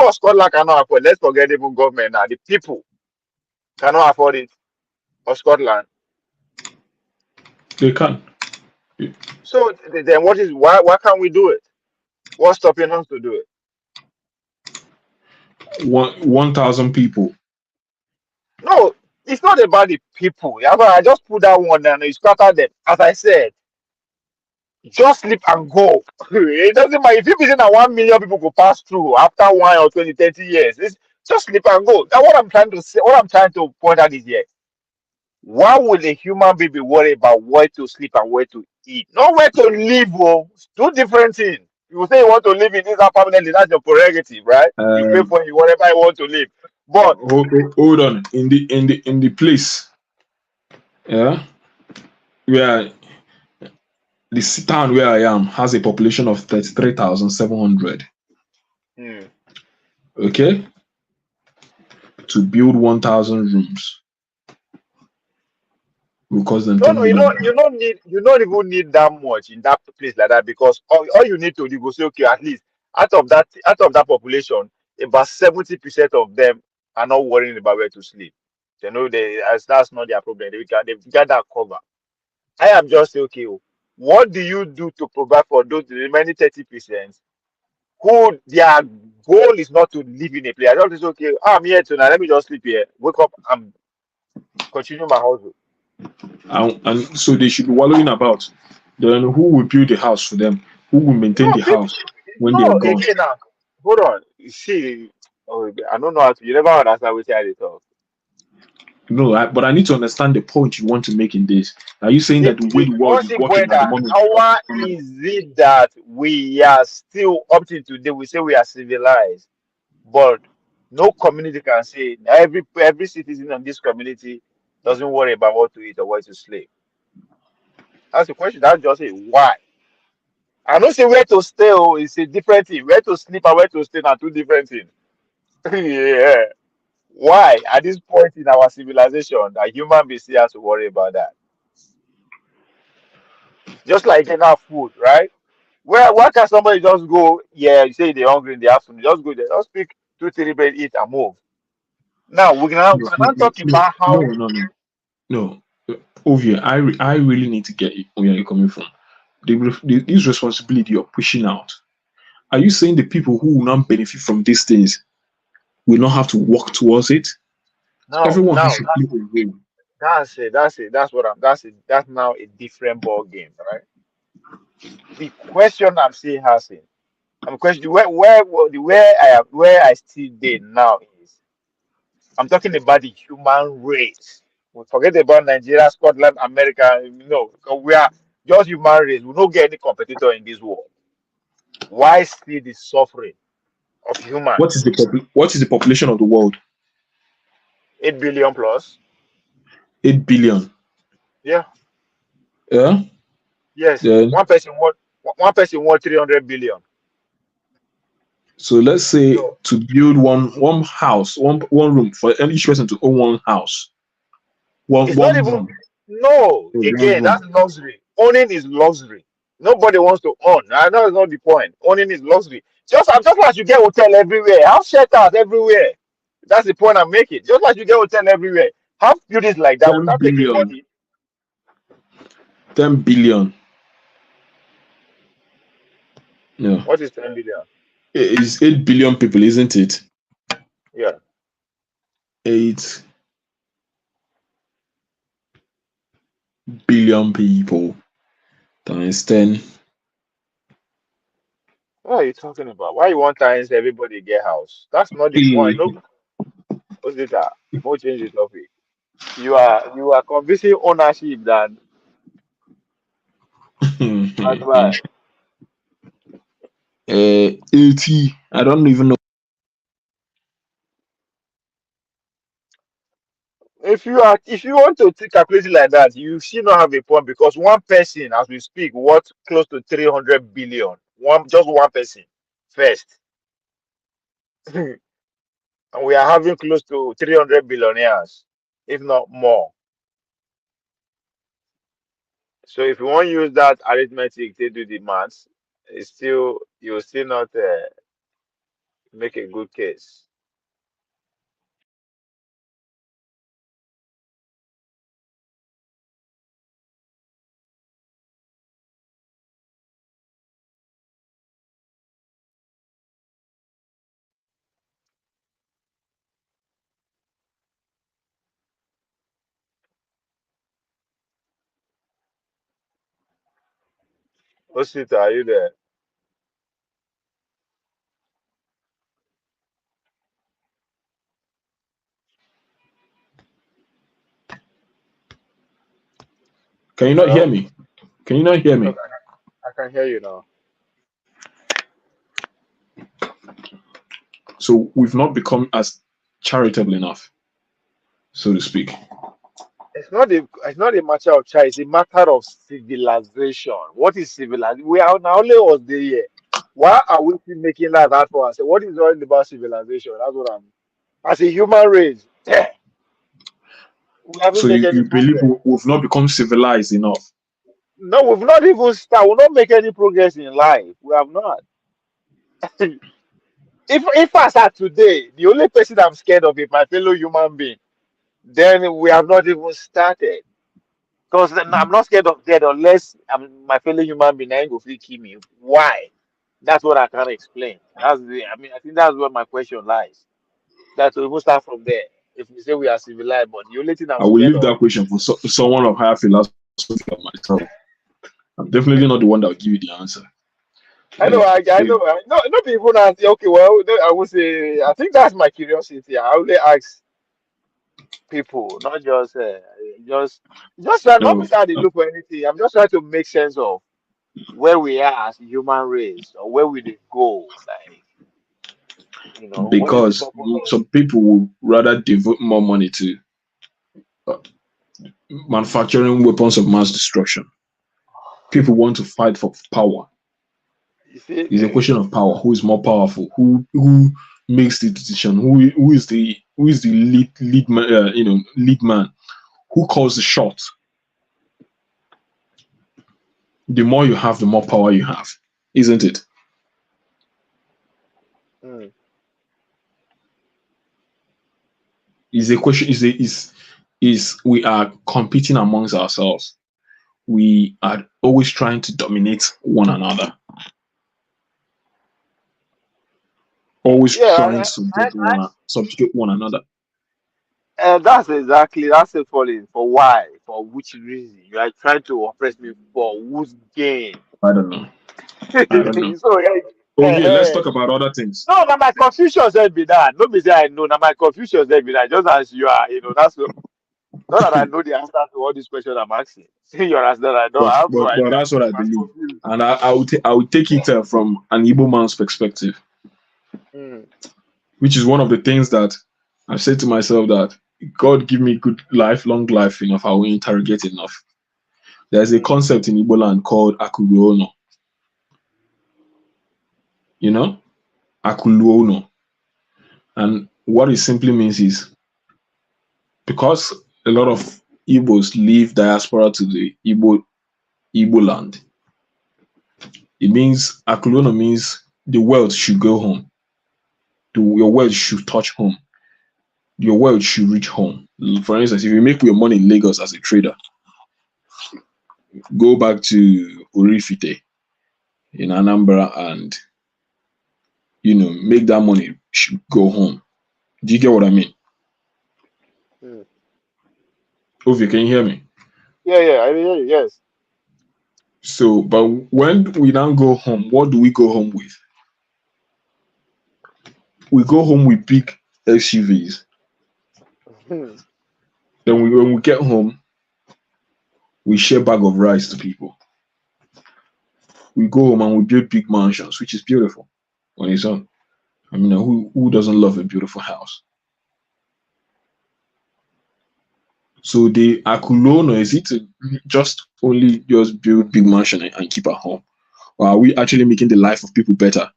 of Scotland cannot afford. Let's forget even government now. The people cannot afford it. Of Scotland. They can. So then why can't we do it? What's stopping us to do it? 1,000 people. No, it's not about the people. Yeah, but I just put that one and you scatter them. As I said, just sleep and go. It doesn't matter if you visit that 1 million people go pass through after 1 or 20, 30 years. It's just sleep and go. That's what I'm trying to say. What I'm trying to point out is here. Why would a human being be worried about where to sleep and where to eat? Not where to live. Oh, two different things. You say you want to live in this permanently, that's your prerogative, right? You pay for it, whatever you want to live. But Hold on. In the place, yeah, where the town where I am has a population of 33,700. hmm. Okay, to build 1,000 rooms will cost them No, 10 no, million. you don't even need that much in that place like that because all you need to do is say, okay, at least out of that population, about 70% of them are not worrying about where to sleep. They know as that's not their problem. They've got that cover. I am just saying, okay, what do you do to provide for those remaining 30% who their goal is not to live in a place? I don't say, okay, I'm here tonight. Let me just sleep here, wake up, and continue my hustle. And so they should be wallowing about. Then who will build the house for them? Who will maintain No, the people, house when they are no, gone? again now. Hold on. You see, oh, I don't know how to. You never understand what I talk. No, but I need to understand the point you want to make in this. Are you saying that the way the world is working at the moment? How is it that we are still up to today? We say we are civilized, but no community can say every citizen in this community doesn't worry about what to eat or where to sleep. That's the question. That's just it. Why? I don't say where to stay. Oh, it's a different thing. Where to sleep and where to stay are two different things. Yeah. Why, at this point in our civilization, that human beings still have to worry about that? Just like general food, right? Why can somebody just go, yeah, you say they're hungry in the afternoon, just go there, just pick two, three bread, eat and move. Now No, can no, I talk no, about no, how no, no, no. Ovia, I really need to get where you're coming from. This responsibility you're pushing out. Are you saying the people who will not benefit from these things will not have to work towards it? now Everyone has now to play a role. that's what I'm that's it. That's now a different ball game, right? The question I'm still asking, I'm questioning where I still did now is I'm talking about the human race. We forget about Nigeria, Scotland, America. No, because we are just human race. We don't get any competitor in this world. Why still the suffering of What is humans? the population of the world? 8 billion plus. 8 billion. Yeah. Yeah. Yes. Then One person want 300 billion. so let's say So to build one house, one room for each person to own one house, one it's not one even room. no. So one Again, room. that's luxury. Owning is luxury. Nobody wants to own. I know it's not the point. Owning is luxury. Just like you get hotel everywhere, have shelters everywhere. That's the point I'm making. Just like you get hotel everywhere, have buildings like that 10 without taking billion. money. 10 billion. No, What is 10 billion? it's 8 billion people, isn't it? Yeah. 8 billion people times 10. What are you talking about? Why you want times everybody get house? That's not the point. Eh. No, what's it that? No change the topic. You are convincing ownership that that's why. 80. I don't even know. If you want to calculate it like that, you still not have a point because one person, as we speak, worth close to 300 billion. Just one person first, and we are having close to 300 billionaires, if not more. So if you want to use that arithmetic to do the maths, it's still you'll still not make a good case. Osita, are you there? Can you not hear Hello? me? Can you not hear me? Okay, I can hear you now. So we've not become as charitable enough, so to speak. It's not a matter of choice, it's a matter of civilization. What is civilization? We are now only was the year. Why are we still making that hard for us? What is all about civilization? That's what I'm as a human race. We haven't So made any you believe progress. we've not become civilized enough? No, we've not even started. We've not make any progress in life. We have not. If I start today, the only person I'm scared of is my fellow human being. Then we have not even started. Because I'm not scared of death unless my fellow human being ain't go fit kill me. Why? That's what I can't explain. I think that's where my question lies. That we will start from there. If we say we are civilized, but the only thing I'm I will scared leave of. that question for someone of higher philosophy like myself. I'm definitely not the one that will give you the answer. I know, Like, I know. Not people now say, okay, well, no, I would say, I think that's my curiosity. I only ask people, not just just try not No, make out the look for anything. I'm just trying to make sense of where we are as a human race or where we dey go. Like, what is the because purpose of some people would rather devote more money to uh, manufacturing weapons of mass destruction. People want to fight for power. you see? It's a question of power. Who is more powerful? Who makes the decision? Who is the lead man? Lead man. Who calls the shots? The more you have, the more power you have, isn't it? Mm. Is a question. Is we are competing amongst ourselves. We are always trying to dominate one another. Always trying Yeah, to subjugate one another. that's it falling for why, for which reason you are trying to oppress me for whose gain? I don't know. I don't know. So Oh yeah, let's eh. talk about other things. No, now my confusion said be that. No, be say I know. Now my confusion said be that. Just as you are, that's not that I know the answer to all these questions I'm asking. You understand? I don't. I have no But idea. that's what I I'm believe, confused. and I would take it from an Igbo man's perspective, Mm, which is one of the things that I've said to myself that God give me good life, long life enough. I will interrogate enough. There's a mm, concept in Igbo land called akuluono. You know, akuluono, and what it simply means is because a lot of Igbos leave diaspora to the Igbo land. It means akuluono means the wealth should go home. Your wealth should touch home. Your wealth should reach home. For instance, if you make your money in Lagos as a trader, go back to Orifite in Anambra and make that money go home. Do you get what I mean? mm. Ovi, can you hear me? Yeah, I hear you. Yes. So, but when we now go home, what do we go home with? We go home with big SUVs. Mm, Then when we get home, we share bag of rice to people. We go home and we build big mansions, which is beautiful on its own. I mean, who doesn't love a beautiful house? So the akulono, is it to just only just build big mansion and keep at home, or are we actually making the life of people better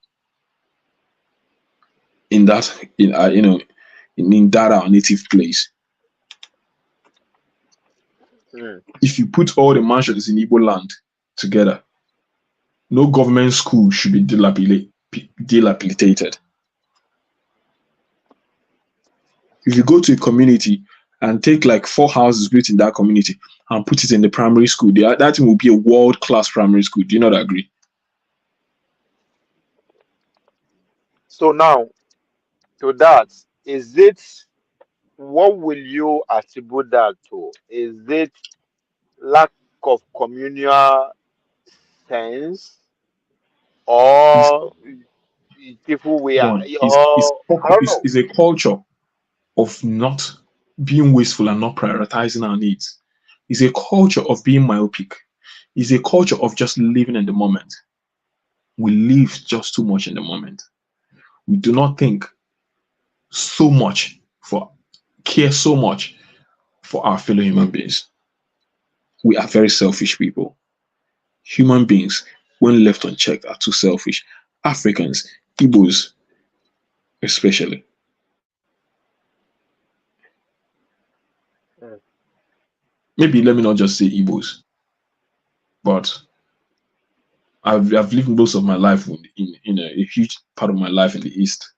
in that in that our native place? mm. If you put all the mansions in Igbo land together, no government school should be dilapidated. If you go to a community and take like 4 houses built in that community and put it in the primary school, that thing will be a world-class primary school. Do you not agree? So now to that, is it? What will you attribute that to? Is it lack of communal sense, It's or people we are, one. or I don't know. Is a culture of not being wasteful and not prioritizing our needs. It's a culture of being myopic. It's a culture of just living in the moment. We live just too much in the moment. We do not think so much care so much for our fellow human beings. We are very selfish people. Human beings, when left unchecked, are too selfish. Africans, Igbos especially. Mm. Maybe let me not just say Igbos, but I've lived most of my life in a huge part of my life in the East.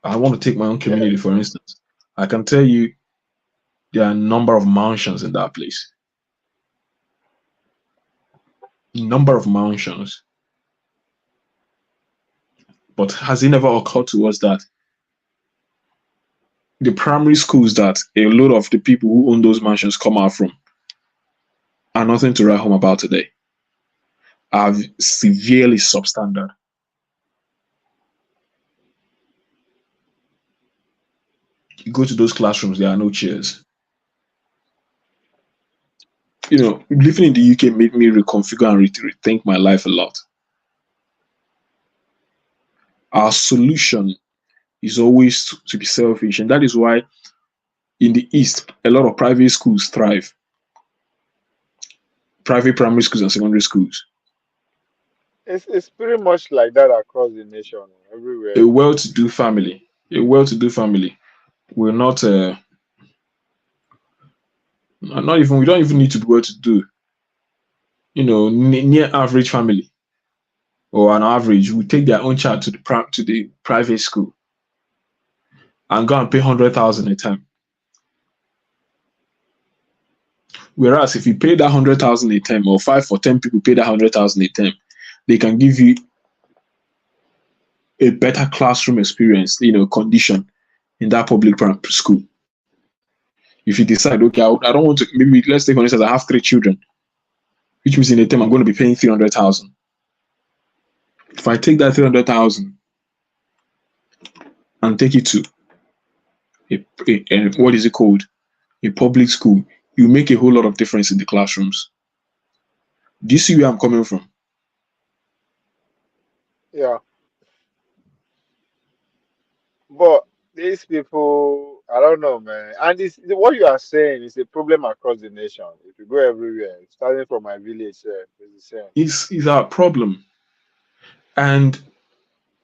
I want to take my own Yeah. community, for instance. I can tell you there are a number of mansions in that place. Number of mansions. But has it never occurred to us that the primary schools that a lot of the people who own those mansions come out from are nothing to write home about today? Are severely substandard. You go to those classrooms, there are no chairs. You know, living in the UK made me reconfigure and rethink my life a lot. Our solution is always to be selfish, and that is why in the East, a lot of private schools thrive. Private primary schools and secondary schools. It's pretty much like that across the nation, everywhere. A well-to-do family, will not, not even, we don't even need to be well-to-do. You know, near average family or an average will take their own child to the private school and go and pay 100,000 a term. Whereas if you pay that 100,000 a term, or 5 or 10 people pay that 100,000 a term, they can give you a better classroom experience, you know, condition in that public primary school. If you decide, okay, I don't want to, maybe let's take for instance, I have 3 children, which means in a term I'm going to be paying 300,000. If I take that 300,000 and take it to what is it called? A public school, you make a whole lot of difference in the classrooms. Do you see where I'm coming from? Yeah. But these people, I don't know, man. And what you are saying is a problem across the nation. If you go everywhere, starting from my village, it's the same. Is our problem. And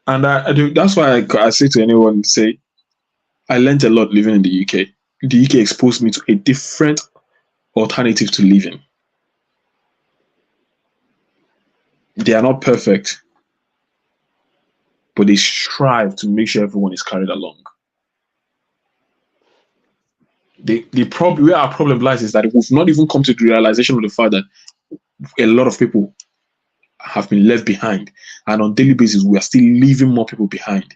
I do, that's why I say to anyone, say, I learned a lot living in the UK. The UK exposed me to a different alternative to living. They are not perfect, but they strive to make sure everyone is carried along. The problem, where our problem lies, is that we've not even come to the realization of the fact that a lot of people have been left behind, and on a daily basis we are still leaving more people behind.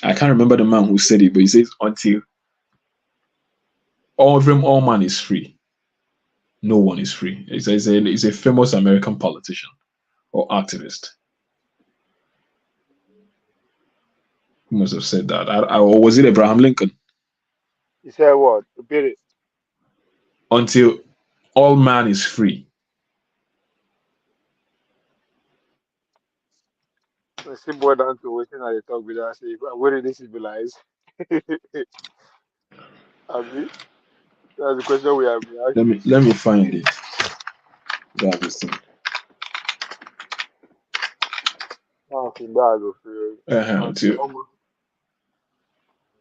I can't remember the man who said it, but he says, until all man is free, no one is free. It's a famous American politician or activist who must have said that. Or was it Abraham Lincoln? He said what? Repeat it. Until all man is free. I see boy down to waiting at the talk with us. Say, where did this civilize? Abi, that's the question we have been asking. Let me find it. That is thing. Ah, in bag of you. Until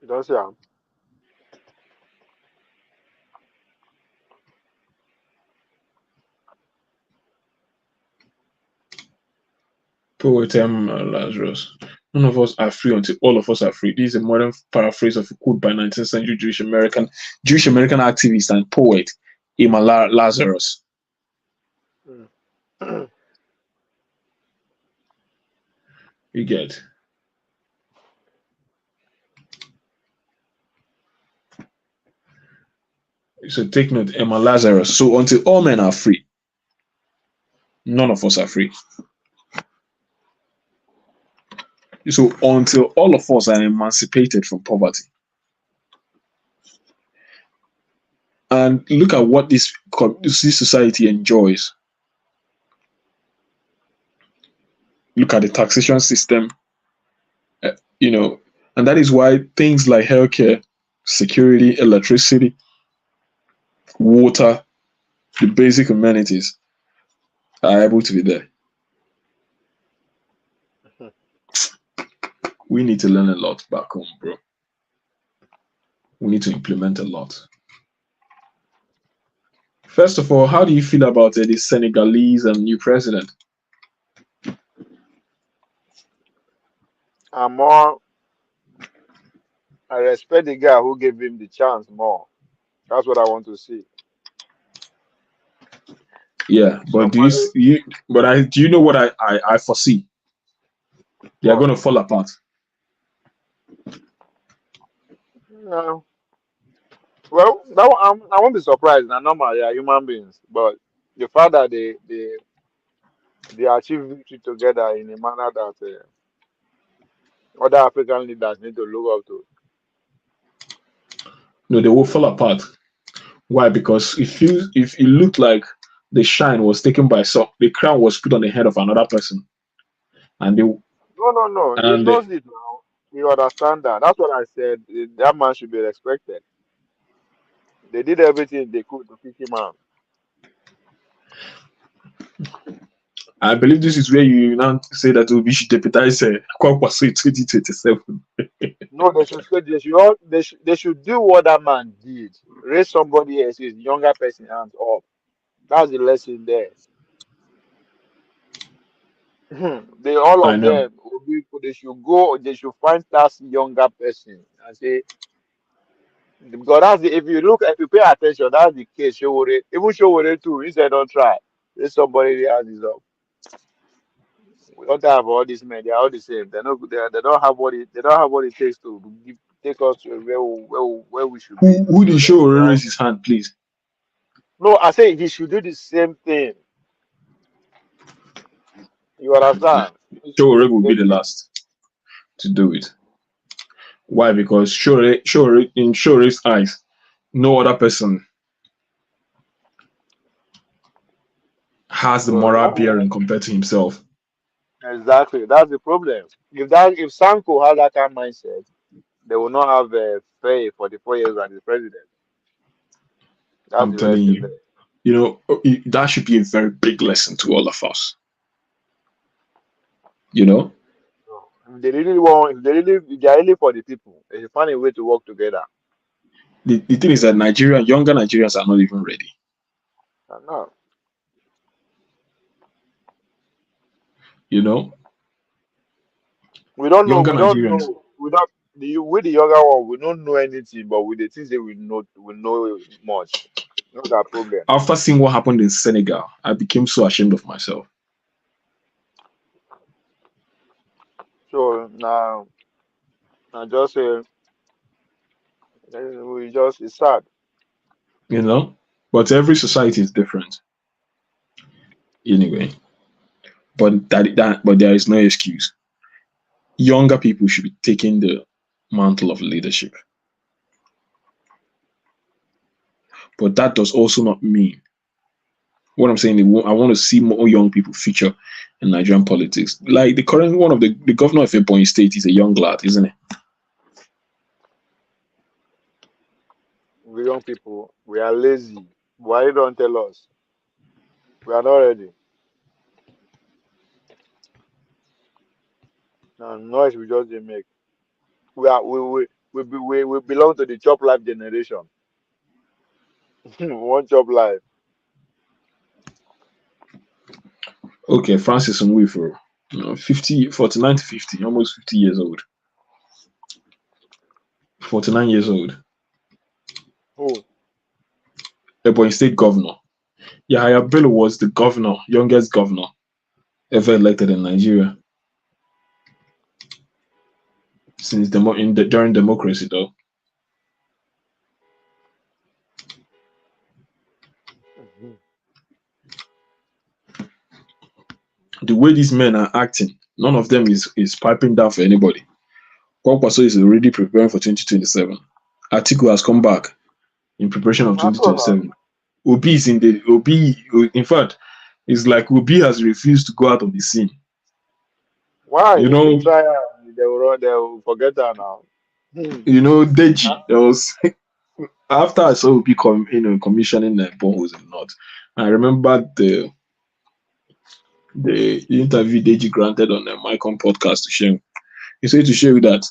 You don't say am. poet Lazarus. None of us are free until all of us are free. This is a modern paraphrase of a quote by 19th century Jewish American activist and poet Emma Lazarus. You get. So take note, Emma Lazarus. So until all men are free, none of us are free. So until all of us are emancipated from poverty. And look at what this society enjoys. Look at the taxation system, you know, and that is why things like healthcare, security, electricity, water, the basic amenities are able to be there. We need to learn a lot back home, bro. We need to implement a lot. First of all, how do you feel about the Senegalese new president? I'm more. I respect the guy who gave him the chance more. That's what I want to see. Yeah, but do you know what I foresee? They are going to fall apart. No. Well, I won't be surprised. Now, normal, they are human beings, but the fact that they they achieve victory together in a manner that other African leaders need to look up to. No, they will fall apart. Why? Because if it looked like the shine was taken by some, the crown was put on the head of another person, and they No, no, no. He and they, knows it now. You understand that. That's what I said. That man should be respected. They did everything they could to kick him out. I believe this is where you now say that we should deputize Kwankwaso in 2027. No, they should say they should do what that man did. Raise somebody else's younger person hands up. That's the lesson there. They all I of know. them they should go, they should find that younger person and say because if you look if you pay attention, that's the case. Showore, even Showore too, he said don't try. There's somebody that has his up. We don't have all these men, they are all the same. They don't have they don't have what it takes to take us to where we should be. Who So did show raise his hand, please? no, I say he should do the same thing. You understand? Show will be the last to do it. Why? Because in Shore's eyes, no other person has the So moral bearing compared to himself. exactly, that's the problem. If Sanko had that kind of mindset, they will not have Faye for the 4 years as the president. That's I'm the telling lesson you. there. You know, that should be a very big lesson to all of us. You know, So, if they really want, if they are really for the people, they should find a way to work together. the thing is that younger Nigerians are not even ready. No, You know, we don't know. younger We don't Nigerians. know. We don't. With the younger one, we don't know anything, but with the things that we know much. Not that problem. After seeing what happened in Senegal, I became so ashamed of myself. So now, I just say, we just it's sad. You know, but every society is different. Anyway, but there is no excuse. Younger people should be taking the mantle of leadership. But that does also not mean what I'm saying. I want to see more young people feature in Nigerian politics. Like the current one of the governor of Ebonyi State is a young lad, isn't it? We young people, we are lazy. Why you don't tell us? We are not ready. Now noise we just dey make. We are we belong to the chop life generation. One chop life. Okay, Francis Nwifuru, 49 to 50, almost 50 years old. 49 years old. Who? Ebonyi State governor. Yahaya Bello was the governor, youngest governor ever elected in Nigeria since during democracy, though. Mhm. The way these men are acting, none of them is piping down for anybody. Kwankwaso is already preparing for 2027. Atiku has come back in preparation of That's all. 2027. Obi is in the Obi. In fact, it's like Obi has refused to go out of the scene. Why? You If you know, try, they will forget her now. Hmm. Deji. There was after I saw Obi commissioning boreholes in the north. I remember the interview Deji granted on the Mycom podcast to share. He said to show you that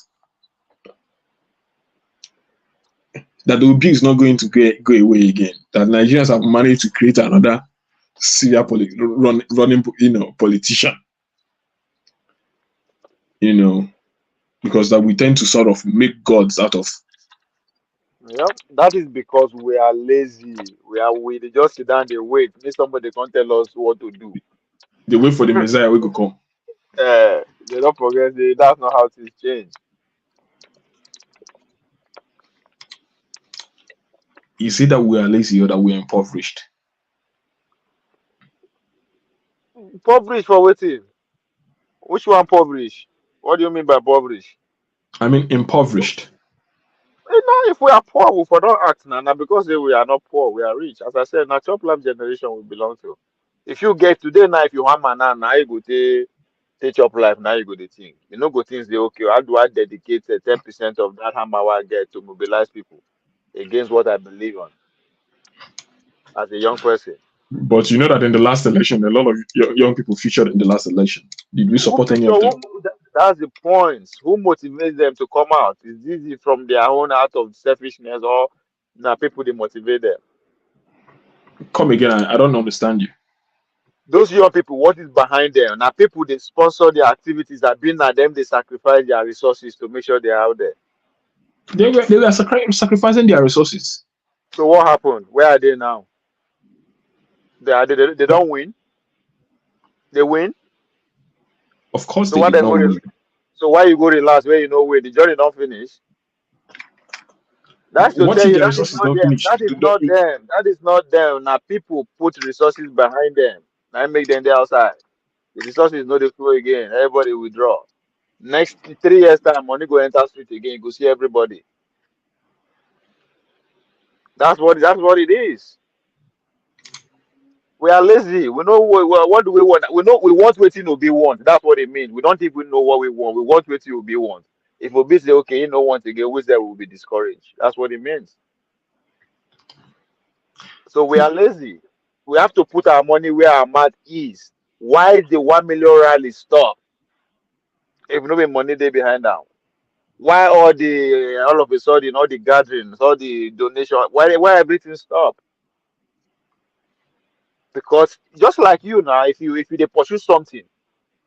Obi is not going to go away again. That Nigerians have managed to create another Syria running politician. Because that we tend to sort of make gods out of. Yep. That is because we are lazy. We dey just sit down, they wait. Make somebody can tell us what to do. They wait for the Messiah we go come. They don't forget that's not how things change. You see that we are lazy or that we are impoverished. Impoverished for waiting. Which one impoverished? What do you mean by impoverished? I mean impoverished. Now, if we are poor, we for don't act now. Now, because we are not poor, we are rich. As I said, now top life generation we belong to. If you get today now, if you want man now you go take up life now you go to think. You know go things they okay. How do I dedicate 10% of that hammer I get to mobilize people against what I believe on as a young person? But you know that in the last election, a lot of young people featured in the last election. Did we Who support any picture? of them? That's the point. Who motivates them to come out? Is this from their own out of selfishness or now people they motivate them? Come again, I don't understand you. Those young people, what is behind them? Now people they sponsor their activities that being at them they sacrifice their resources to make sure they're out there. They were sacrificing their resources. So what happened? Where are they now? They don't win. They win. Of course, So they what did they not go? win. So why you go relax where you know win? The journey not finish. That's to What tell if you their that is resources not don't them. finish? That is not them. That is not them. Now people put resources behind them. Now make them there outside. The resources no dey flow again. Everybody withdraw. Next 3 years time, money go enter street again. You go see everybody. That's what it is. We are lazy. We know what do we want. We know we want waiting Obi want. That's what it means. We don't even know what we want. We want waiting Obi want. If Obi say okay, you know want again, which there will be discouraged. That's what it means. So we are lazy. We have to put our money where our mouth is. Why the 1 million rally stop? If no be money they behind now. Why all of a sudden all the gatherings, all the donation, why everything stop? Because just like you now, if you dey pursue something,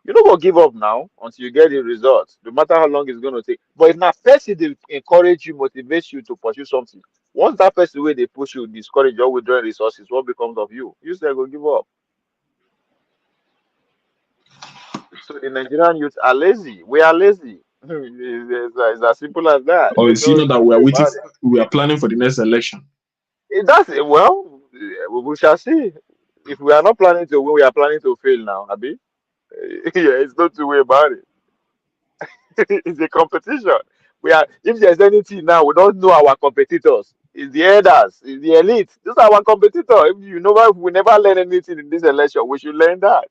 you don't go give up now until you get the results, no matter how long it's gonna take. But if na person they encourage you, motivate you to pursue something, once that person way they push you, discourage you or withdraw resources, what becomes of you? You still go give up. So the Nigerian youth are lazy. We are lazy. It's as simple as that. Or There's is you no know that two we are way waiting, about it. we are planning for the next election? That's it. Well, we shall see. If we are not planning to win, we are planning to fail now, Abi. Yeah, it's not two way about it. It's a competition. We are. If there's anything now, we don't know our competitors. It's the elders, it's the elite. These are our competitors. If we never learn anything in this election, we should learn that.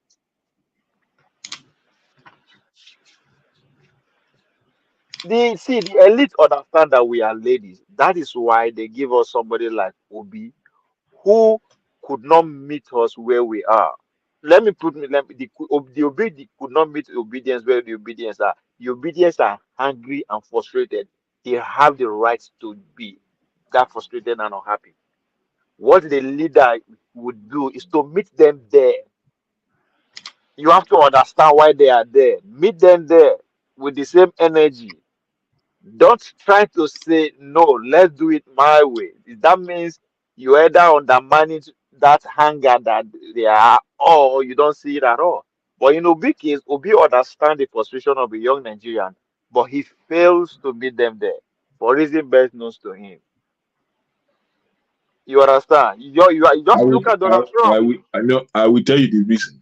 The elite understand that we are ladies. That is why they give us somebody like Obi, who could not meet us where we are. The Obi could not meet obedience where the obedience are. The obedience are hungry and frustrated. They have the right to be that frustrated and unhappy. What the leader would do is to meet them there. You have to understand why they are there. Meet them there with the same energy. Don't try to say no, let's do it my way. That means you either undermining that hunger that they are, or you don't see it at all. But in Obi case, Obi understand the frustration of a young Nigerian, but he fails to meet them there for reason best known to him. You understand? You I just will, look at Donald Trump. I will tell you the reason.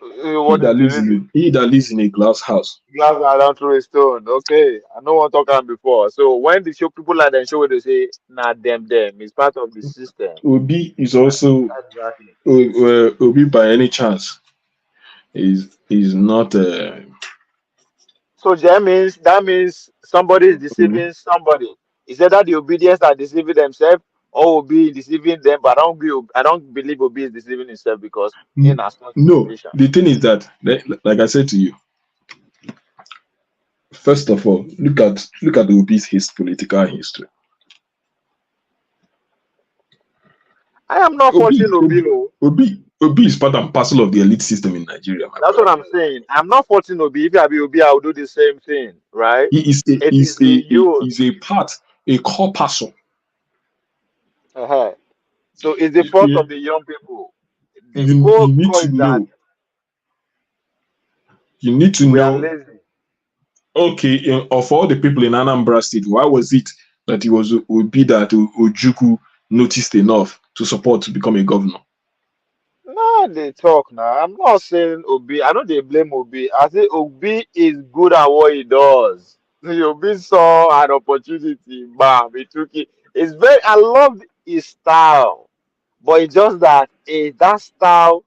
What is the reason? He that lives in a glass house. Glass are down through a stone. Okay, I know what talking before. So when the show people like them show where they say, nah, them, it's part of the system. Obi is also Exactly. Obi by any chance is not So that means somebody is deceiving somebody. Is that the obedience are deceiving themselves or Obi deceiving them? But I don't believe Obi is deceiving himself because in as much no. situation. The thing is that, like I said to you, first of all, look at Obi's political history. I am not faulting Obi. Obi is part and parcel of the elite system in Nigeria. That's what I'm saying. I'm not faulting Obi. If I be Obi, I will do the same thing, right? He is It is the youth. a core person. Uh-huh. So it's the fault of the young people. The You whole need core to is that know. You need to we are know. lazy. Okay, of all the people in Anambra State, why was it that it was Obi that Ojukwu noticed enough to support to become a governor? No, Why they talk now? I'm not saying Obi. I know they blame Obi. I say Obi is good at what he does. Obi saw an opportunity, bam, he took it. It's very. I love his style, but it's just that that style.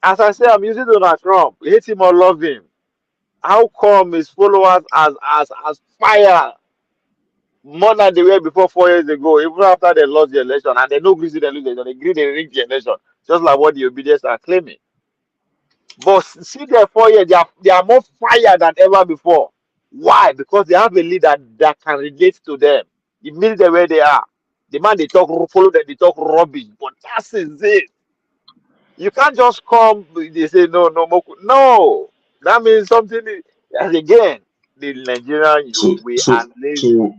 As I say, I'm using Donald Trump. Hate him or love him. How come his followers as fire more than they were before 4 years ago, even after they lost the election, and they no agree they lose the election, they agree they rig the election, just like what the obedience are claiming. But see their 4 years, they are more fire than ever before. Why? Because they have a leader that can relate to them. He meets them where they are. The man they talk follow them, they talk rubbish. But that is it. You can't just come, they say no. That means something as again, the Nigerian So youth, we so are lazy. so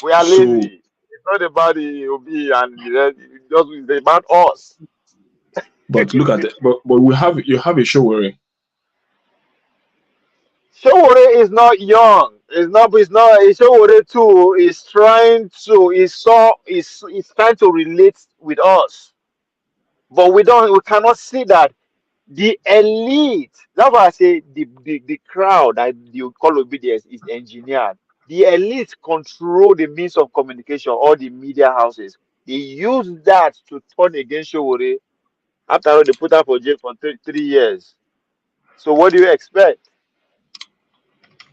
We are so lazy. It's not about the Obi and the rest. It's about us. but look at it. But you have a show where Showore is not young. It's not. Showore too is trying to. Is trying to relate with us, but we don't. We cannot see that the elite. That's why I say the crowd that you call obedience is engineered. The elite control the means of communication, all the media houses. They use that to turn against Showore. After all, they put her for jail for 3 years. So what do you expect?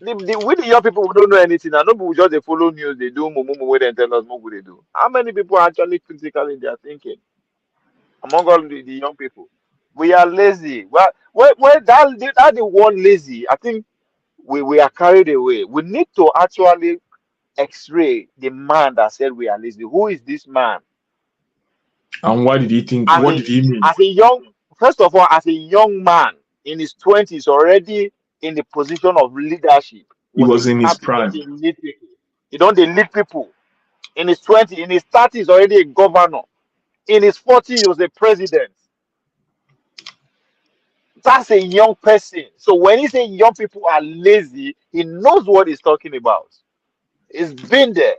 We the young people who don't know anything, and nobody just they follow news, they do mumu where they tell us what they do. How many people are actually critical in their thinking among all the young people? We are lazy. Well, that the word lazy, I think we are carried away. We need to actually x-ray the man that said we are lazy. Who is this man? and why did he think? As What a did he mean? as a young First of all, as a young man in his 20s, already in the position of leadership, He was a was in his captain, prime. he lead people. He don't they lead people. In his 20s, in his 30s, already a governor. In his 40s, he was a president. That's a young person. So when he say young people are lazy, he knows what he's talking about. He's been there.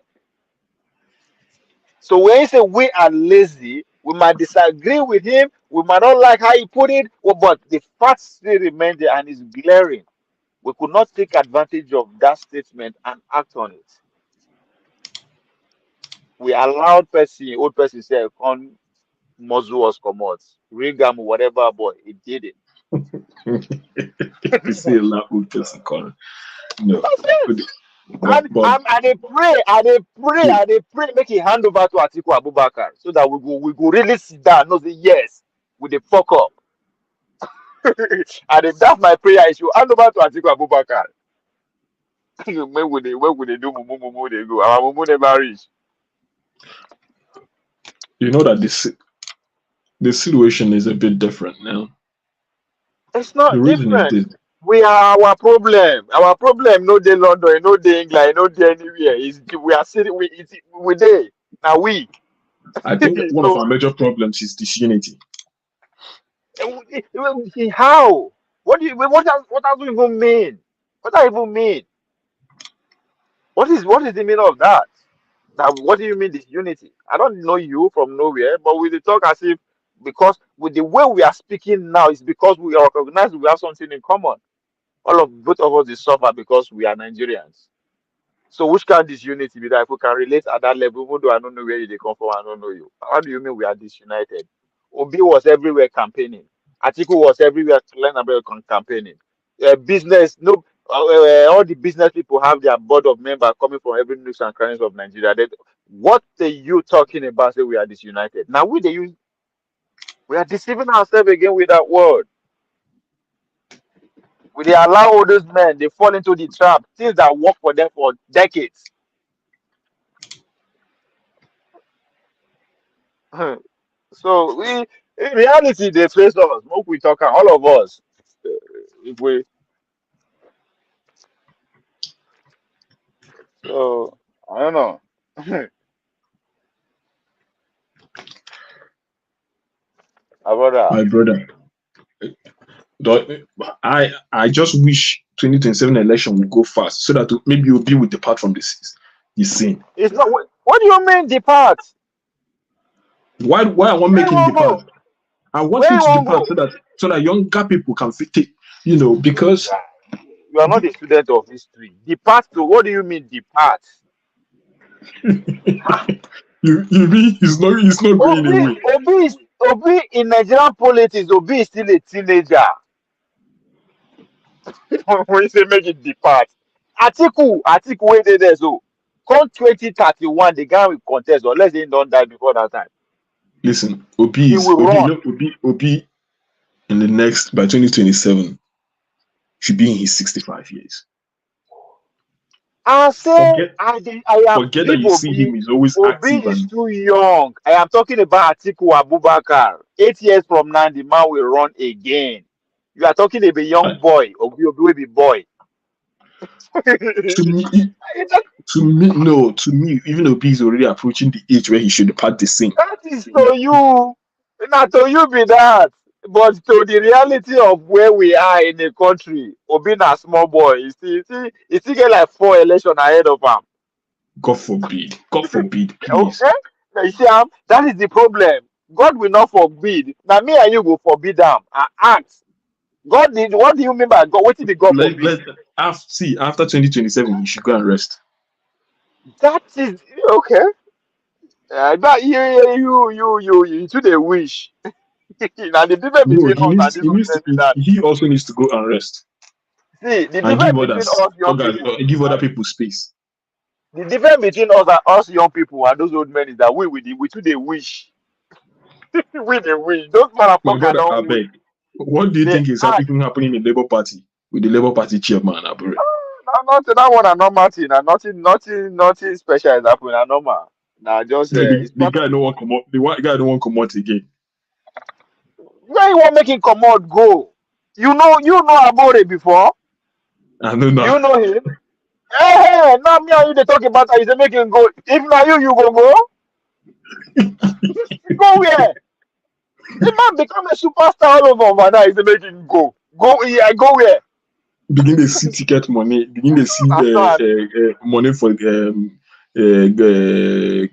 So when he say we are lazy, we might disagree with him. We might not like how he put it, but the fact still remains there and is glaring. We could not take advantage of that statement and act on it. We allowed old person say, on muzzle was commot, Rigam, whatever, boy, he did it. You see a lot good person calling. No, That's it. but but And they pray, make a hand over to Atiku Abubakar so that we go really sit down and say yes, with the fuck up. And if that's my prayer, is you hand over to Atiku Abubakar. When would they do mumu they go? Our mumu never reach. you know that the situation is a bit different now. It's The not reason is different. this. We are our problem. Our problem no dey London, no dey England, no dey anywhere. We are sitting we dey. Now we. I think one of So our major problems is disunity. how? What does it even mean? What does it even mean? What is the meaning of that? Now, what do you mean this unity? I don't know you from nowhere, but we dey talk as if because with the way we are speaking now is because we recognize we have something in common. Both of us is suffer because we are Nigerians. So which kind of disunity be that if we can relate at that level, even though I don't know where you they come from, I don't know you. How do you mean we are disunited? Obi was everywhere campaigning. Atiku was everywhere to learn about campaigning. Business, no, all the business people have their board of members coming from every nooks and crannies of Nigeria. What are you talking about? Say we are disunited. Now we are deceiving ourselves again with that word. We they allow all those men they fall into the trap, things that work for them for decades. So in reality, they face us. Smoke we talk all of us. If we so I don't know. About that. My brother, I just wish 2027 election would go fast so that maybe Obi will depart from the scene. It's not what do you mean depart? Why I want to Say make him Robo. depart? I want Where him you to want depart go? so that younger people can fit it, Oh, because guy, you are not a student of history. Depart to what do you mean depart? you mean he's not going Obi, away. Obi in Nigerian politics, Obi is still a teenager. When you say make it depart, Atiku wey dey there so. Come 2031, the guy will contest unless he don't die before that time. Listen, Obi He is will Obi, run. no, Obi in the next by 2027 should be in his 65 years. I say Forget I am forget that leave you see Obi. him, he's always Obi active is and too young. I am talking about Atiku Abubakar. 8 years from now, the man will run again. You are talking about a young uh, boy. Obi will be boy. to me to me, even Obi is already approaching the age where he should depart the scene. That is to you. Not to you be that. But to the reality of where we are in the country, Obi na small boy. You still get like 4 elections ahead of him. God forbid, please. Okay? Now, you see, that is the problem. God will not forbid. Now, me and you will forbid them and ask. God did. What do you mean by God? What did the God forbid? After 2027 he should go and rest. That is okay. That you to the wish. Now the difference No, between us and this one is that he also needs to go and rest see the and difference between us young people give other and people space. the difference between us and us young people and those old men is that we to the wish. We the wish. Those My motherfuckers brother, I don't wish. beg. What do you They think is act. happening in the Labour Party with the Labour Party chairman, Abure? Not that one and normal thing. And nothing special is happening. And normal. Now just The, it's the part of guy don't want come out. The guy don't want come out again. where you want make him come out go. You know about it before. I don't know. You know him. Hey, now me and you they talk about how you say make him go. If now you go go. Go where? The man become a superstar all over now. He say make him go. Go here. Go where? Begin to see ticket money. Begin to see That's not. money for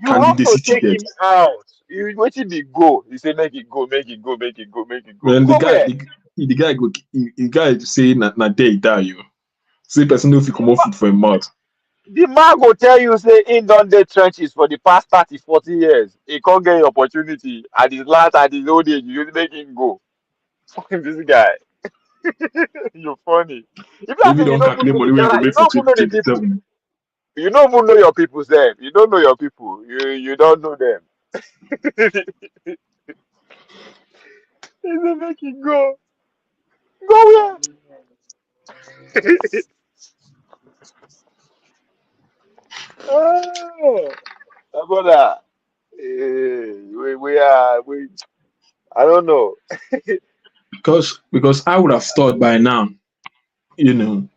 You have to candidacy take ticket. him out. You waiting the go. He say make it go, make it go, make it go, make it go. Man, Go where? the guy go, the guy say na there he die you. Say person no fit The comot food for him mouth. the man go tell you say in done the trenches for the past 30, 40 years. He can't get an opportunity at his old age. You make him go. Fucking this guy. You're funny. If I Maybe say you don't don't even calculate know money the where you go guy, you make for don't even know the people. 2027. You don't even know your people, Sam. You don't know your people. You don't know them. He say make him go. Go where? Oh, my brother. We I don't know. Because I would have thought by now, you know,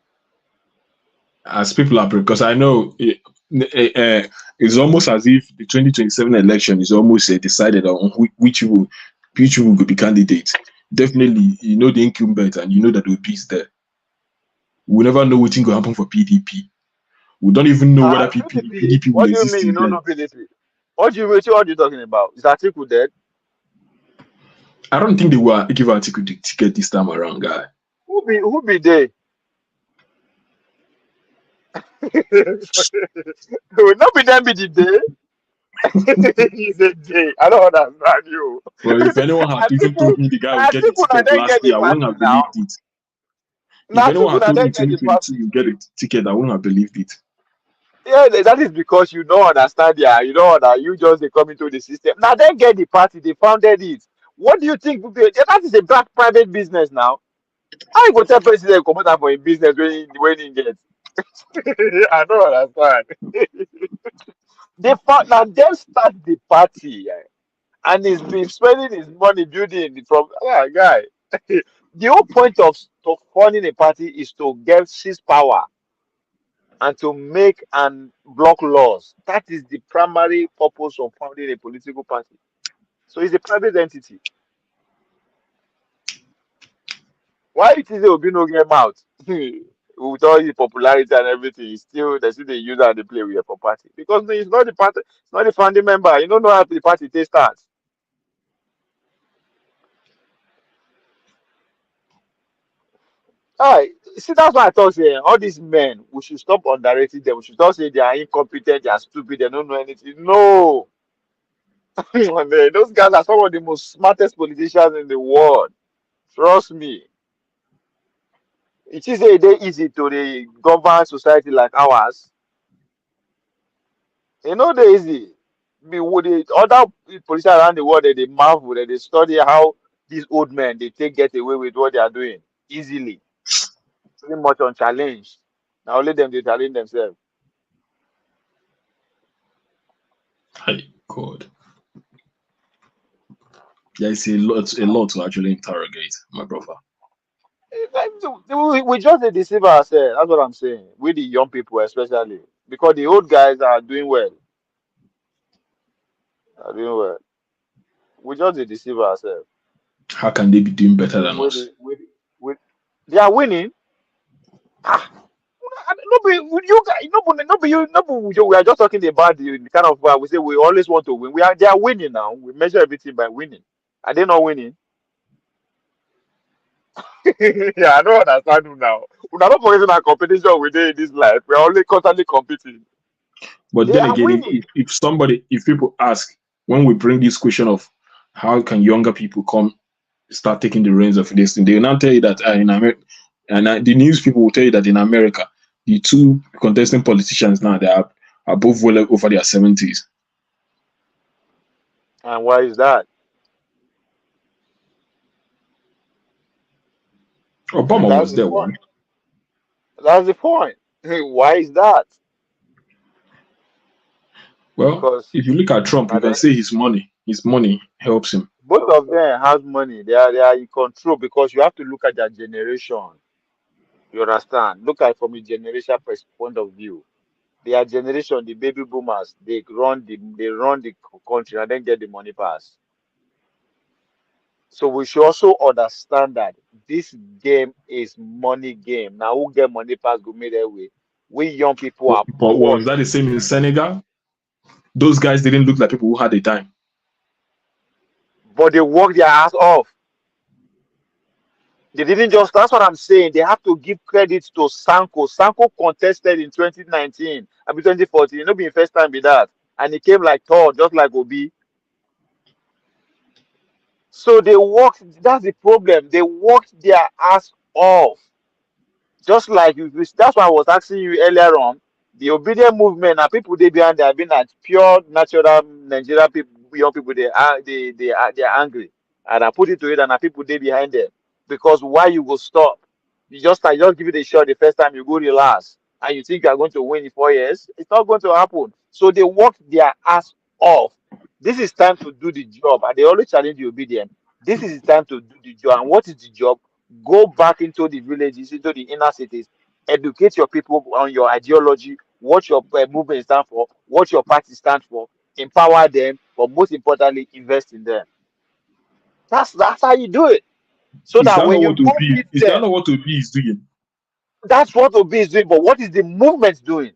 as people are, because I know it's almost as if the 2027 election is almost decided on which will be candidate. Definitely, you know the incumbent and you know that Obi is there. We never know what will happen for PDP. We don't even know whether PDP. PDP will What do you exist mean you till don't then. know PDP? What are you talking about? Is Atiku dead? I don't think they will give Atiku the ticket this time around, guy. Who be they? Will not be them be the day. He's a day. I don't understand you. But if anyone had even Atiku, told me the guy would get the Atiku now ticket then last get the year, I wouldn't party have now. believed it. If Now anyone Atiku had now told me then get the 2022 party. you get a ticket, I wouldn't have believed it. Yeah, that is because you don't understand. Yeah, you don't that you just they come into the system. Now then get the party. They founded it. What do you think? That is a black private business now. How you go tell president come out for a business when he gets? I don't understand. They found now them start the party, and he's been spending his money building it from guy. The whole point of funding a party is to get seize power and to make and block laws. That is the primary purpose of founding a political party. So it's a private entity. Why it is Obi no get mouth? With all his popularity and everything, it's still they still they use and they play with for party. Because no, it's not the party, it's not the founding member. You don't know how the party takes starts. Alright, see, that's why I thought saying all these men, we should stop underrating them. We should not say they are incompetent, they are stupid, they don't know anything. No, man, those guys are some of the most smartest politicians in the world. Trust me. It is a day easy to the govern society like ours. You know, they easy. With the other politicians around the world, they marvel, they study how these old men they take get away with what they are doing easily, pretty much unchallenged. Now only them they challenge themselves. Hey, God. There's a lot to actually interrogate, my brother. We just dey deceive ourselves. That's what I'm saying. We the young people especially, because the old guys are doing well. Are doing well. We just dey deceive ourselves. How can they be doing better than We, us? the- we, the- we, they are winning. Ah, no be you guys. No be you. No be you. We are just talking about the kind of we say we always want to win. They are winning now. We measure everything by winning. Are they not winning? Yeah, I don't understand you now. We are not forgetting our competition we dey in this life. We are only constantly competing. But They then are again, winning. if people ask, when we bring this question of how can younger people come start taking the reins of this thing, they will now tell you that in America, and the news people will tell you that in America, the two contesting politicians now are both well over their 70s. And why is that? Obama That's was the there point. one. That's the point. Why is that? Well, Because if you look at Trump, you at can the, say his money helps him. both of them have money. They are in control because you have to look at their generation. You understand? Look at it from a generation point of view. Their generation, the baby boomers, they run the country and then get the money pass. So we should also understand that this game is money game. Now who get money pass go make their way. We young people are But poor was that the same in Senegal? Those guys didn't look like people who had a time. but they work their ass off. They didn't just, that's what I'm saying. They have to give credit to Sanko. Sanko contested in 2019, I mean 2014. No be first time with that. And he came like Thor, just like Obi. So they worked, that's the problem. They worked their ass off. Just like that's why I was asking you earlier on. The obedient movement and people they behind they have been at pure natural Nigerian people, young people they are angry. And I put it to it and people they behind them. Because why you go stop? You just give it a shot the first time you go relax and you think you are going to win in 4 years. It's not going to happen. So they work their ass off. This is time to do the job. And they always challenge the obedient. This is the time to do the job. And what is the job? Go back into the villages, into the inner cities, educate your people on your ideology, what your movement stand for, what your party stands for, empower them, but most importantly, invest in them. That's how you do it. So Is that that when not you what go Obi? beat Is that them, not what Obi is doing? that's what Obi is doing. But what is the movement doing?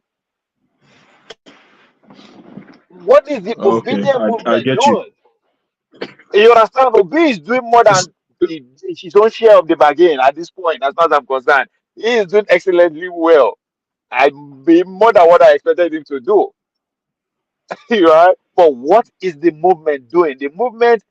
What is the Okay, obedient I movement get you. doing? You understand? Obi is doing more S- than his own share of the bargain at this point, as far as I'm concerned. He is doing excellently well. I be more than what I expected him to do. Right? But what is the movement doing? The movement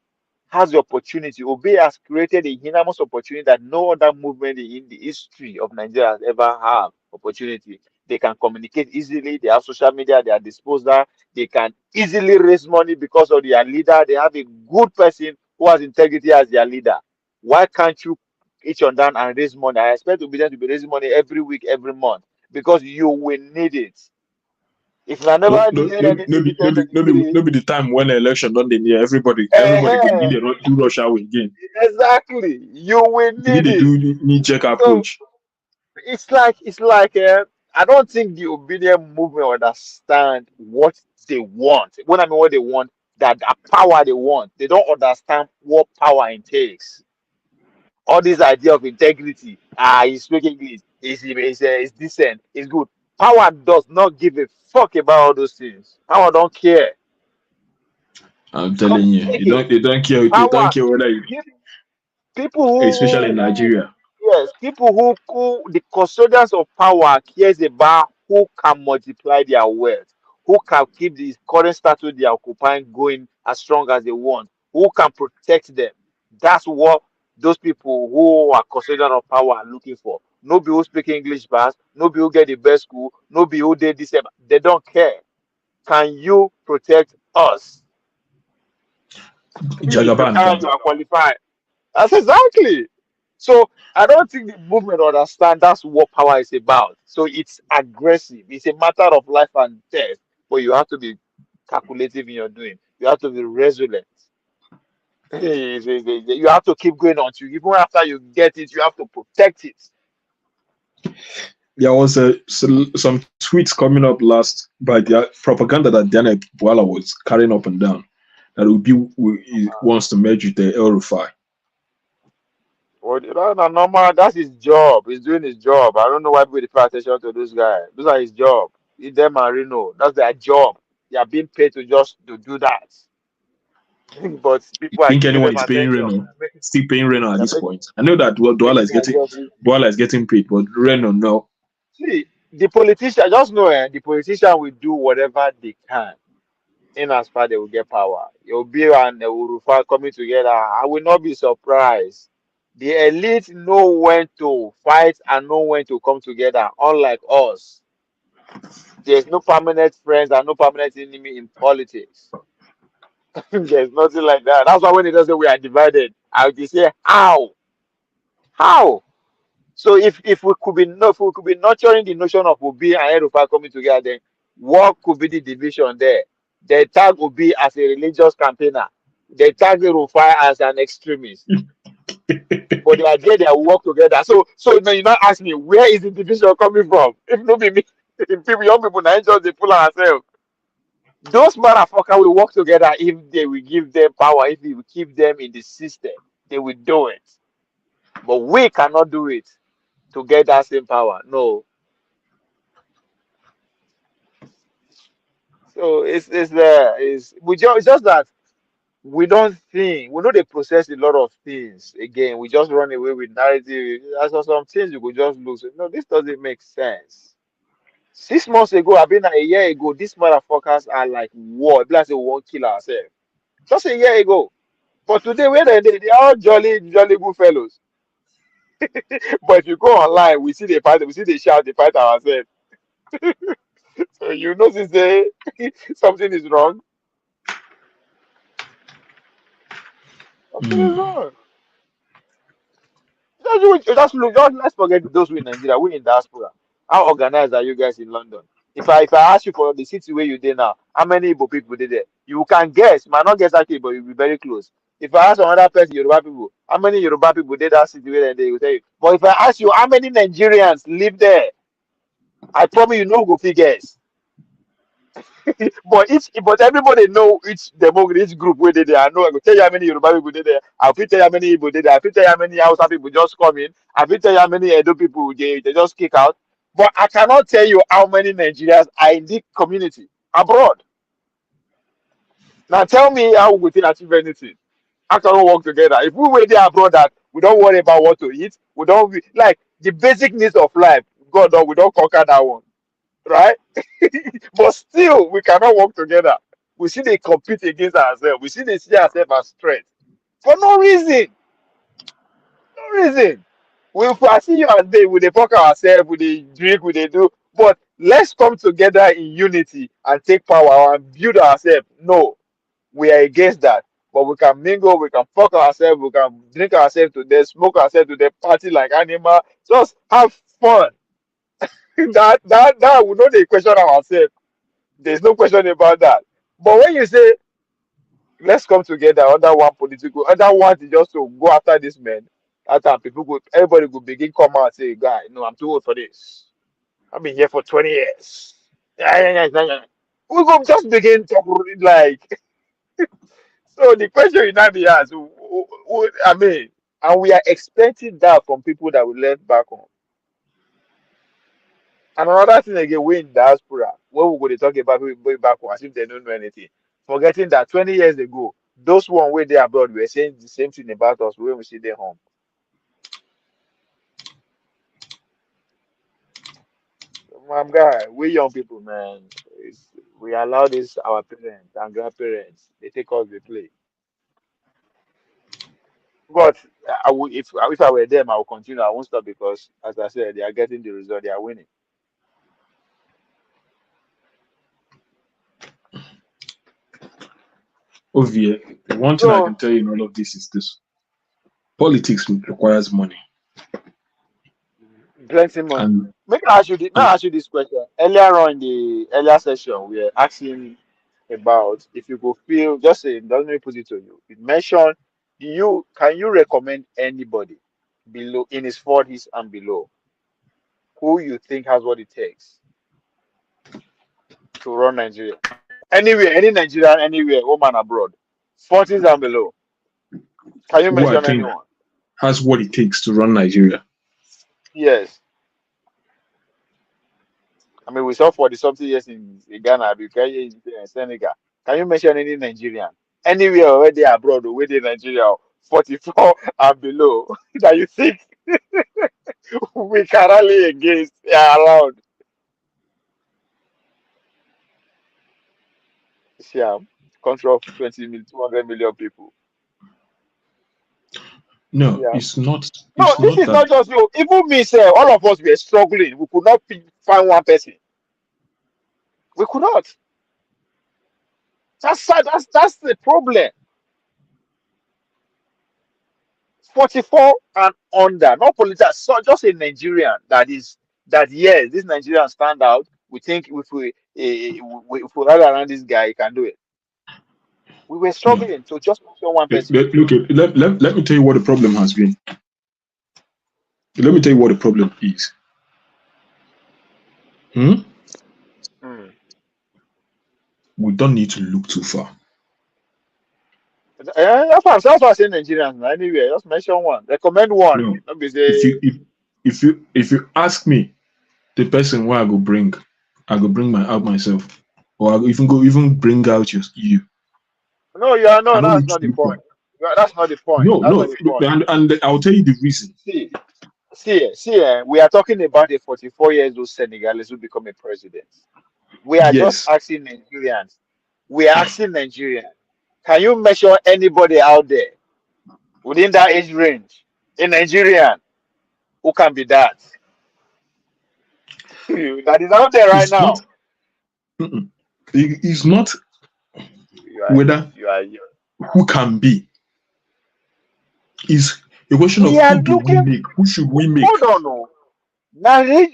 has the opportunity. Obi has created a enormous opportunity that no other movement in the history of Nigeria has ever had opportunity. They can communicate easily. They have social media at their disposal. They can easily raise money because of their leader. They have a good person who has integrity as their leader. Why can't you each on down and raise money? I expect Obedient to be raising money every week, every month because you will need it. If I No, never no, needed no, anything in no 2023, be the time when the election done dey near. Everybody go begin dey do rush hour again. exactly, you will Begin need dey it. do knee check So approach. it's like I don't think the obedient movement understand what they want. When I mean what they want, that power they want, they don't understand what power entails. All this idea of integrity, he's speaking English, is decent, is good. Power does not give a fuck about all those things. Power don't care. I'm Come telling you, take it. they don't care. They don't Power. care whether you, Give people especially in who Nigeria. Yes, people who the custodians of power cares about who can multiply their wealth, who can keep the current status they are occupying going as strong as they want, who can protect them. That's what those people who are custodians of power are looking for. No be who speak English best, no be who get the best school, no be who did this. They don't care. Can you protect us? If you Jagaban can, you can. are qualified. That's exactly. So I don't think the movement understand that's what power is about. So it's aggressive. It's a matter of life and death. But you have to be calculative in your doing. You have to be resilient. You have to keep going on to even after you get it, you have to protect it. There was some tweets coming up last by the propaganda that Daniel Bwala was carrying up and down that he wants to merge with the El Rufai. Well, that's normal. That's his job. He's doing his job. I don't know why people pay attention to this guy. Those are his job. He them Marino. That's their job. They are being paid to just to do that. But You people are think giving anyone them is paying attention. Reno? Still paying Reno at They're this making, point? I know that making their job. Bwala is getting paid, but Reno no. See, the politician just know the politician will do whatever they can in as far they will get power. Obi and Urufa coming together. I will not be surprised. The elite know when to fight and know when to come together, unlike us. There's no permanent friends and no permanent enemy in politics. There's nothing like that. That's why when it does say we are divided, I would say how? How? So if we could be no, if we could be nurturing the notion of Obi and Erufa coming together, then what could be the division there? They tag Obi as a religious campaigner. They tag Erufa as an extremist. But they are there, they are work together. So now you now ask me, where is the division coming from? If no be me, if people, young people now just they pull ourselves. Those motherfuckers will work together if they will give them power, if we will keep them in the system, they will do it. But we cannot do it to get that same power. No. So it's there. It's just that we don't think we know they process a lot of things. Again, we just run away with narrative. As for some things you could just lose. No, this doesn't make sense. 6 months ago, I've been a year ago, these motherfuckers are like war. It's like they won't kill ourselves. Just a year ago. But today, where they are all jolly, jolly good fellows. But if you go online, we see the fight, we see the shout, they fight ourselves. So you notice that something is wrong. Something is Hmm. wrong. Just look, just let's forget those we in Nigeria, we in diaspora. How organized are you guys in London? If I ask you for the city where you there now, how many Igbo people did there? You can guess, you might not guess actually, but you'll be very close. If I ask another person, Yoruba people, how many Yoruba people did that city where they will tell you. But if I ask you how many Nigerians live there, I promise you no go figures. But everybody know each each group where they are. I know I will tell you how many Yoruba people did there. I'll tell you how many Igbo did there. I'll tell you how many Hausa people just come in. I'll tell you how many Edo people they just kick out. But I cannot tell you how many Nigerians are in the community abroad. Now tell me how we can achieve anything. How can we work together? If we were there abroad that we don't worry about what to eat, we don't like the basic needs of life. God, no, we don't conquer that one, right? But still, we cannot work together. We see they compete against ourselves. We see they see ourselves as strength for no reason. No reason. We if I see you and they we they fuck ourselves, we they drink, we they do. But let's come together in unity and take power and build ourselves. No, we are against that. But we can mingle, we can fuck ourselves, we can drink ourselves to death, smoke ourselves to death, party like animal. Just have fun. That we know they question ourselves. There's no question about that. But when you say let's come together under one political, under one is just to go after this man, that time people go, everybody will begin come out and say, "Guy, no, I'm too old for this. I've been here for 20 years." Yeah, yeah, yeah, yeah, yeah. We go just begin talk like so. The question you now be asked, I mean, and we are expecting that from people that we left back home. And another thing again, we in diaspora, when we go to talk about people going back home as if they don't know anything, forgetting that 20 years ago, those one way there abroad were saying the same thing about us when we see them home. My guy, we young people, man, we allow this our parents and grandparents. They take us, they play. But if I were them, I would continue. I won't stop because, as I said, they are getting the result. They are winning. Ovie, one thing I So, can tell you in all of this is this: politics requires money, plenty money. and May I ask you this question. Earlier on in the earlier session, we were asking about if you could feel, just say, doesn't really put it to you. It mentioned, can you recommend anybody below in his 40s and below who you think has what it takes to run Nigeria? Anywhere, any Nigerian, anywhere, home and abroad, 40s and below. Can you who I mention think anyone? has what it takes to run Nigeria. Yes. I mean, we saw 40 something years in Ghana, in Senegal. Can you mention any Nigerian? Anywhere where they are abroad or where they Nigeria, 44 and below, that you think we can rally against around? Siam, country of 20 million, 200 million people. No, Yeah. it's not. No, It's this not is that. not just you. Even me, sir, all of us were struggling. We could not find one person. We could not. That's the problem. 44 and under, not political, so just a Nigerian that yes, this Nigerian stand out. We think if we rally around this guy, he can do it. We were No. struggling to just mention one person. Look, let me tell you what the problem has been. Let me tell you what the problem is. Hmm? Hmm. We don't need to look too far. That's why I say Nigerians. Anyway, just mention one. Recommend one. No. Don't be If say you if you ask me the person where I go bring my out myself. Or I go even bring out you. no. You are no. I don't That's need to not the look far. point. That's not the point. No, That's no, not the point. and I'll tell you the reason. See, we are talking about a 44 years old Senegalese who become a president. We are just Yes. asking Nigerians. We are asking Nigerians. Can you measure anybody out there within that age range, a Nigerian, who can be that? That is out there right It's not now. it's not You are, whether you who can be. Is a question of We are who do we looking. make? Who should we make? Hold on, no. Now, we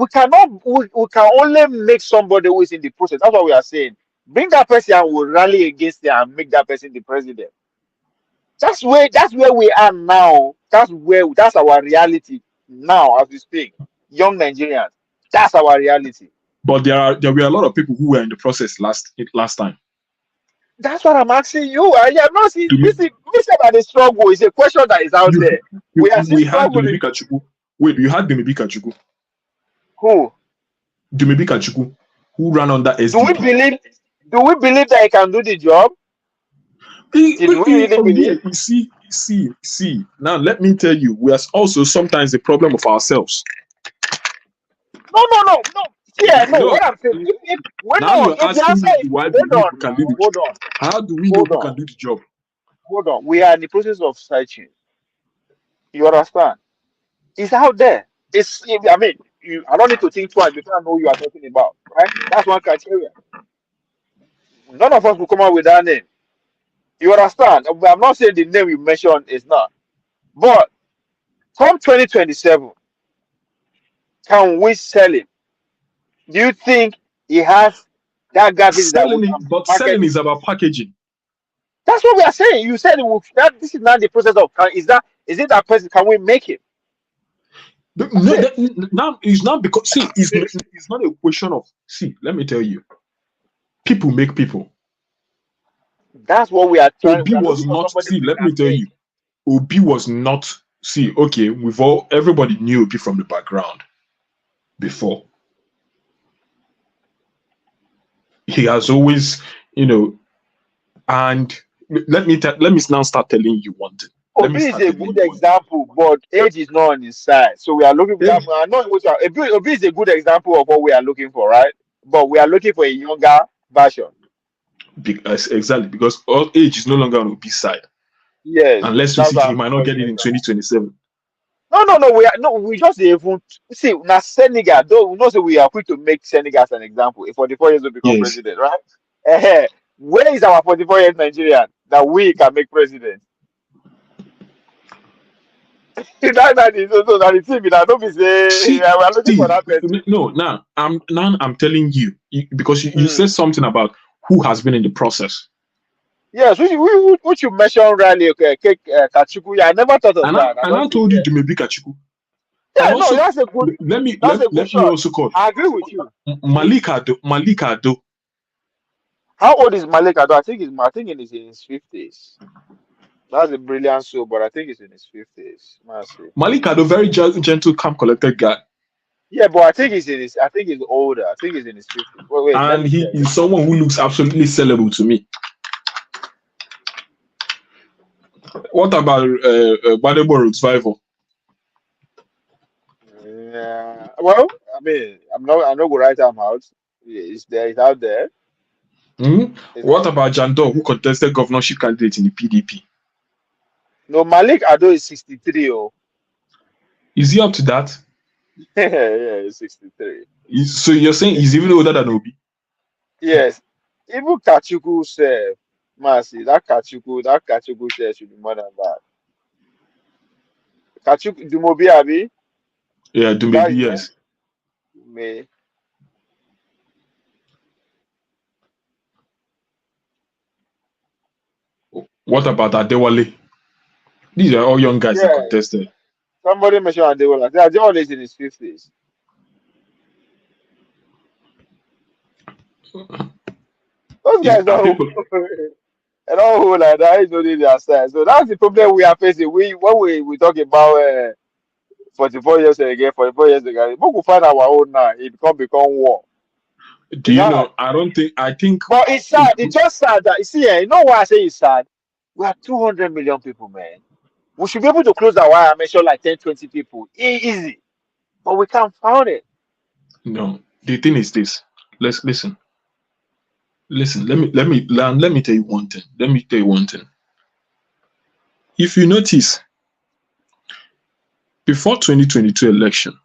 cannot, we can only make somebody who is in the process. That's what we are saying. Bring that person and we'll rally against them and make that person the president. That's where we are now. That's our reality now as we speak. Young Nigerians. That's our reality. But there were a lot of people who were in the process last time. That's what I'm asking you. I have not seen To me, this. We said that the struggle is a question that is out there. We are still we had struggling. Dumebi Kachuku. Wait, you had Dumebi Kachuku. Who? Dumebi Kachuku, who ran under Do we SDP. believe? Do we believe that he can do the job? Did we really believe? See. Now, let me tell you, we are also sometimes the problem of ourselves. No. Yeah, no. No, What I'm saying, if we now know, you're if the asking answer me, is do I hold believe we on can do now, the job? How do we know hold who on, can do the job? hold on. We are in the process of searching. You understand? It's out there. I mean, I don't need to think twice before I know who you are talking about, right? That's one criteria. None of us will come out with that name. You understand? I'm not saying the name you mentioned is not, but come 2027, can we sell him? Do you think he has that garbage that we can market Selling him? is about packaging. That's what we are saying. You said that this is not the process of is it that person? Can we make it? That's No, it. now it's not because it's not a question of let me tell you, people make people. That's what we are trying. Obi We are was looking for not somebody we let me can tell make. you, Obi was not okay, everybody knew Obi from the background before. He has always, and let me now start telling you one thing. Let me Obi is start a again. good example, but age is not on his side. So we are looking. Eh, I know Obi is a good example of what we are looking for, right? But we are looking for a younger version. exactly, because all age is no longer on Obi's side. Yes, And let's face that's it, what he I'm might not calling get an it in example. 2027. No. We are no. We just even see now Senegal. Though we know, so we are quick to make Senegal as an example. If 44 years will become Yes. president, right? Where is our 44 years Nigerian that we can make president? That is also that the thing that don't be say we See, are looking for see, that person. no, now I'm telling you, because you Mm. said something about who has been in the process. Yes, which you mentioned really, okay, Kachuku. Yeah, I never thought of And I that. I and don't I think. told you Yeah, Dumebi Kachiku. And yeah, no, also, that's a good. let me That's a good let me shot. also call I agree with you. Malik Ado. How old is Malik Ado? I think he's in his 50s. That's a brilliant show, but I think he's in his 50s. Mercy. Malik Ado, very gentle, calm, collected guy. Yeah, but I think he's older. I think he's in his 50s. Wait, let And me he check. is someone who looks absolutely sellable to me. What about Badebo Revival? Yeah. Well, I mean, I'm not gonna write him out. It's there, it's out there. Hmm? It's What out about Jandor, who contested governorship candidate in the PDP? No, Malik Ado is 63. Oh. Is he up to that? Yeah, he's 63. So you're saying he's even older than Obi? Yes. Even Kachuku said, Mercy, that Kachuku said should be more than that. Kachuku Dumobi Abi, Yeah, is that Dumebi, his name? yes. May. What about Adewale? These are all young guys that Yeah, contested. somebody mentioned Adewola. Adewola is in his 50s. Those guys Are don't people? they don't hold like that. It's only their style. So that's the problem we are facing. We talk about 44 years again, 44 years ago, we will find our own now. It become war. Do It's you not like, know? I don't think. I think. but it's sad. It's just sad that you see, you know why I say it's sad? We have 200 million people, man. We should be able to close our wire and mention like 10, 20 people. Easy. But we can't find it. No. The thing is this. Let's listen. Listen. Let me tell you one thing. Let me tell you one thing. If you notice, before 2022 election,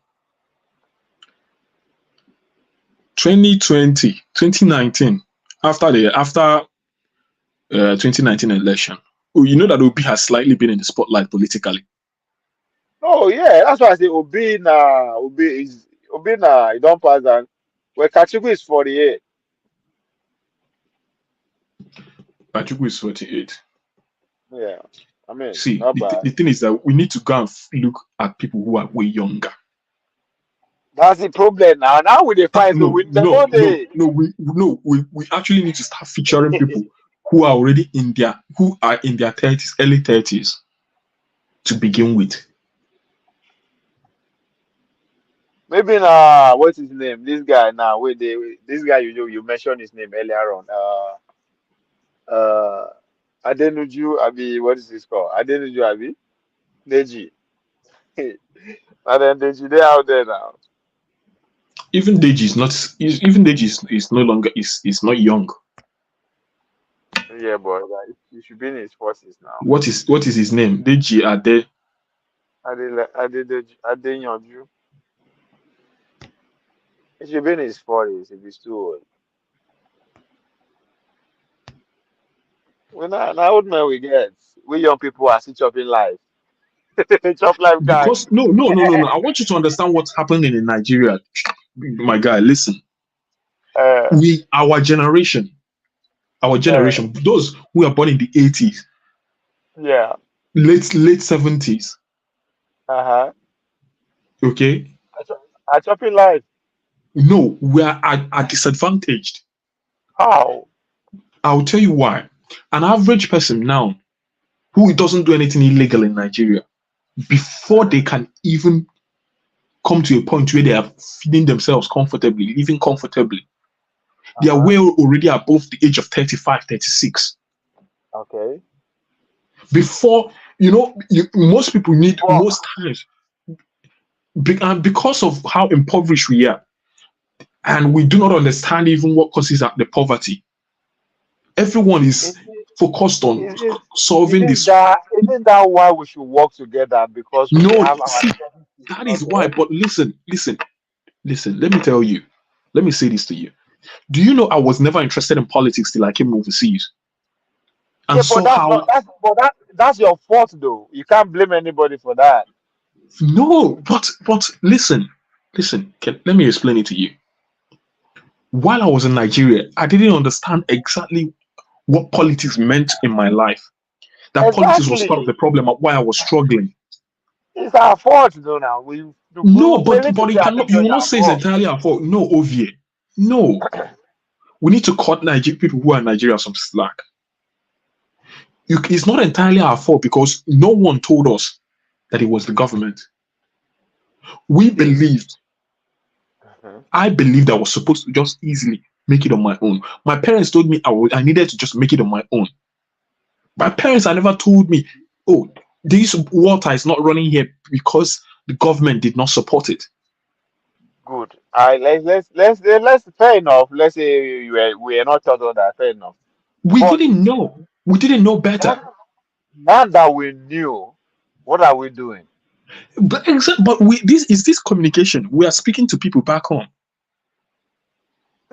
2020, 2019, after 2019 election, you know that Obi has slightly been in the spotlight politically. Oh yeah, that's why I say Obi na he don't pass that. Where Kachuku is 48. Pachuku is 48. Yeah. I mean, See, not bad. the thing is that we need to go and look at people who are way younger. That's the problem now. Now we dey fight, so we they know they We actually need to start featuring people who are already who are in their 30s, early 30s to begin with. maybe now what's his name? This guy now this guy you mentioned his name earlier on. Uh Adenuju Abi, what is this called? Adenuju Abi? Deji. And then Deji they out there now. Even Deji is not even Deji is no longer is not young. Yeah, boy, like, he should be in his forces now. What is his name? Deji Ade. Adeyanju. He should be in his 40s if he's too old. Now old man we get. We young people are still chopping life. Chop life guy. Because no. I want you to understand what's happening in Nigeria. My guy, listen. Uh, Our generation, those who are born in the 80s, yeah. late 70s, Uh-huh. okay? I chopping life. No, we are disadvantaged. How? I'll tell you why. An average person now who doesn't do anything illegal in Nigeria, before they can even come to a point where they are feeding themselves comfortably, living comfortably, they are well already above the age of 35, 36. Okay. Before most people need But most times, and because of how impoverished we are, and we do not understand even what causes the poverty. Everyone is is focused on is it solving this. isn't that why we should work together? Because we No, have our see, services that not is why. there. But listen. Let me tell you. Let me say this to you. Do you know I was never interested in politics till I came overseas Yeah, and but saw how. that's your fault though. You can't blame anybody for that. No, but listen. Let me explain it to you. While I was in Nigeria, I didn't understand exactly what politics meant in my life. That politics was part of Exactly. the problem of why I was struggling. It's our fault though now. No, We need to but pay it cannot. You attention will to not our say it's fault. entirely our fault. No, Ovie. No, we need to cut Nigeria people who are in Nigeria some slack. It's not entirely our fault because no one told us that it was the government. We See? believed. Mhm. I believed I was supposed to just easily make it on my own. My parents told me I needed to just make it on my own. My parents had never told me, oh, this water is not running here because the government did not support it. Good. Let's fair enough. Let's say we are not taught all that. Fair enough. We But didn't know. We didn't know better. now, now that we knew, what are we doing? But this is this communication. We are speaking to people back home.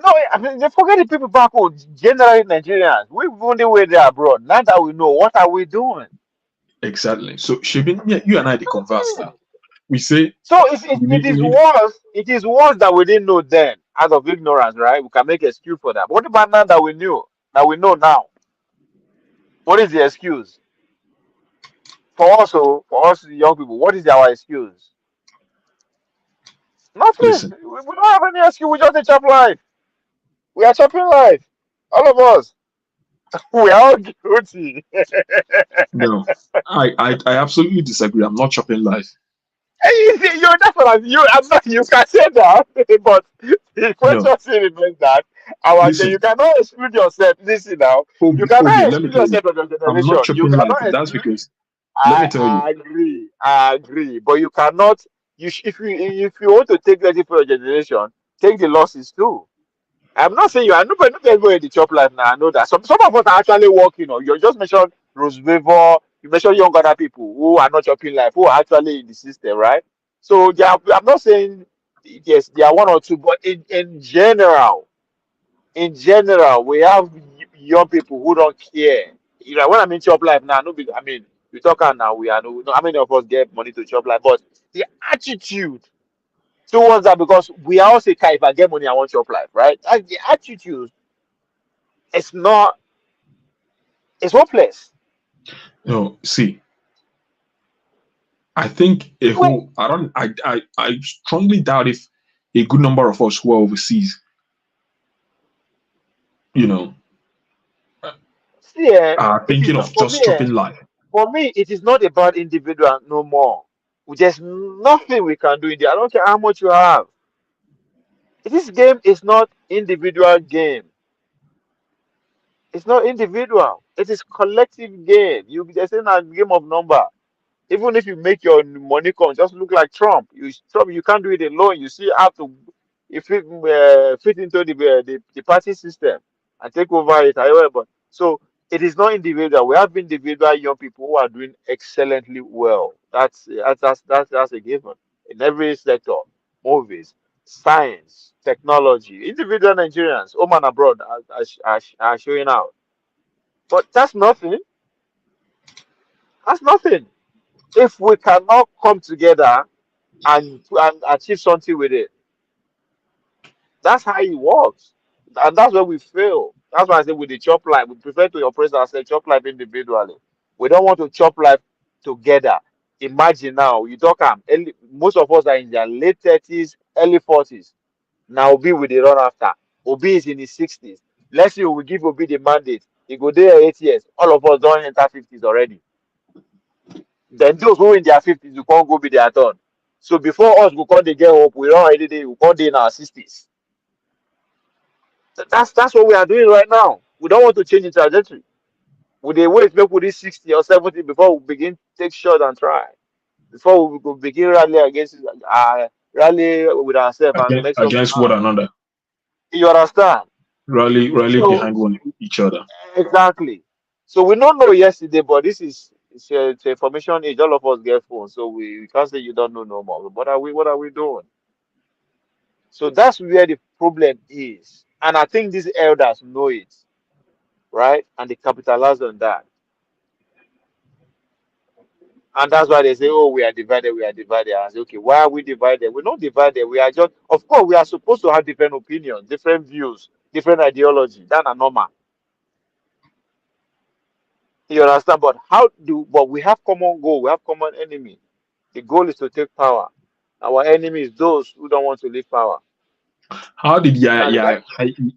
No, I mean, they forget the people back home, generally Nigerians. We only way there abroad. Now that we know, what are we doing? Exactly. So Shibin, yeah, you and I they converse now. We say So it is we need worse. It is worse that we didn't know then, out of ignorance, right? We can make excuse for that. But what about now that we knew? That we know now? What is the excuse for us? Oh, for us young people, what is our excuse? Nothing. listen. We don't have any excuse. We just a chop life. We are chopping life. All of us. We are all guilty. No, I absolutely disagree. I'm not chopping life. You see, that's what I'm not, you can say that, but the No, question still remains that you listen. cannot exclude yourself. Listen now, you cannot Let me exclude tell you. yourself from your I'm generation. not You chopping life. cannot That's exclude. because let me tell I you. agree. I agree. But you cannot. If you want to take credit for your generation, take the losses too. I'm not saying you are nobody everybody in the chop life now. I know that some of us are actually working. Or you just mentioned Rose River, you mentioned young other people who are not chopping life, who are actually in the system, right? So I'm not saying yes, there are one or two, but in general, we have young people who don't care. You know, when I mean chop life now, no, I mean we talk about now. We are no, how many of us get money to chop life? But the attitude towards that, because we are all say, "Kai, if I get money, I want chop life," right? And the attitude, it's not, it's hopeless. No, see, I think a Wait, whole. I don't. I strongly doubt if a good number of us who are overseas, you know, see, are it is thinking not of for just me. chopping life. For me, it is not about individual no more. There's nothing we can do in there. I don't care how much you have. This game is not individual game. It's not individual. It is collective game. They're saying a game of number. Even if you make your money come, just look like Trump. Trump, you can't do it alone. You see, have to if it fit into the party system and take over it. However, so it is not individual. We have individual young people who are doing excellently well. That's a given in every sector, movies, science, technology. Individual Nigerians, home and abroad, are showing out. But that's nothing. That's nothing. If we cannot come together and achieve something with it. That's how it works. And that's where we fail. That's why I say with the chop life, we prefer to operate ourselves, chop life individually. We don't want to chop life together. Imagine now, you talk most of us are in their late 30s, early 40s. Now Obi will they run after. Obi is in his 60s. Let's say we give Obi the mandate. He go there 8 years. All of us don't enter 50s already. Then those who in their 50s will can't go be their turn. So before us we can't they get hope, we don't already we can't dey in our 60s. That's what we are doing right now. We don't want to change the trajectory. We dey wait make we reach 60 or 70 before we begin take shot and try before we go begin rally against rally with ourselves and make some. Against one another. You understand? Rally So behind each other. exactly. So we don't know yesterday, but this is it's a information age. All of us get phones, so we can't say you don't know no more. What are we doing? So that's where the problem is, and I think these elders know it, right? And they capitalize on that. And that's why they say, oh, we are divided, we are divided. I say, okay, why are we divided? We're not divided. We are just, of course, we are supposed to have different opinions, different views, different ideology. That's normal. You understand? But we have common goal, we have common enemy. The goal is to take power. Our enemy is those who don't want to leave power. How did Now,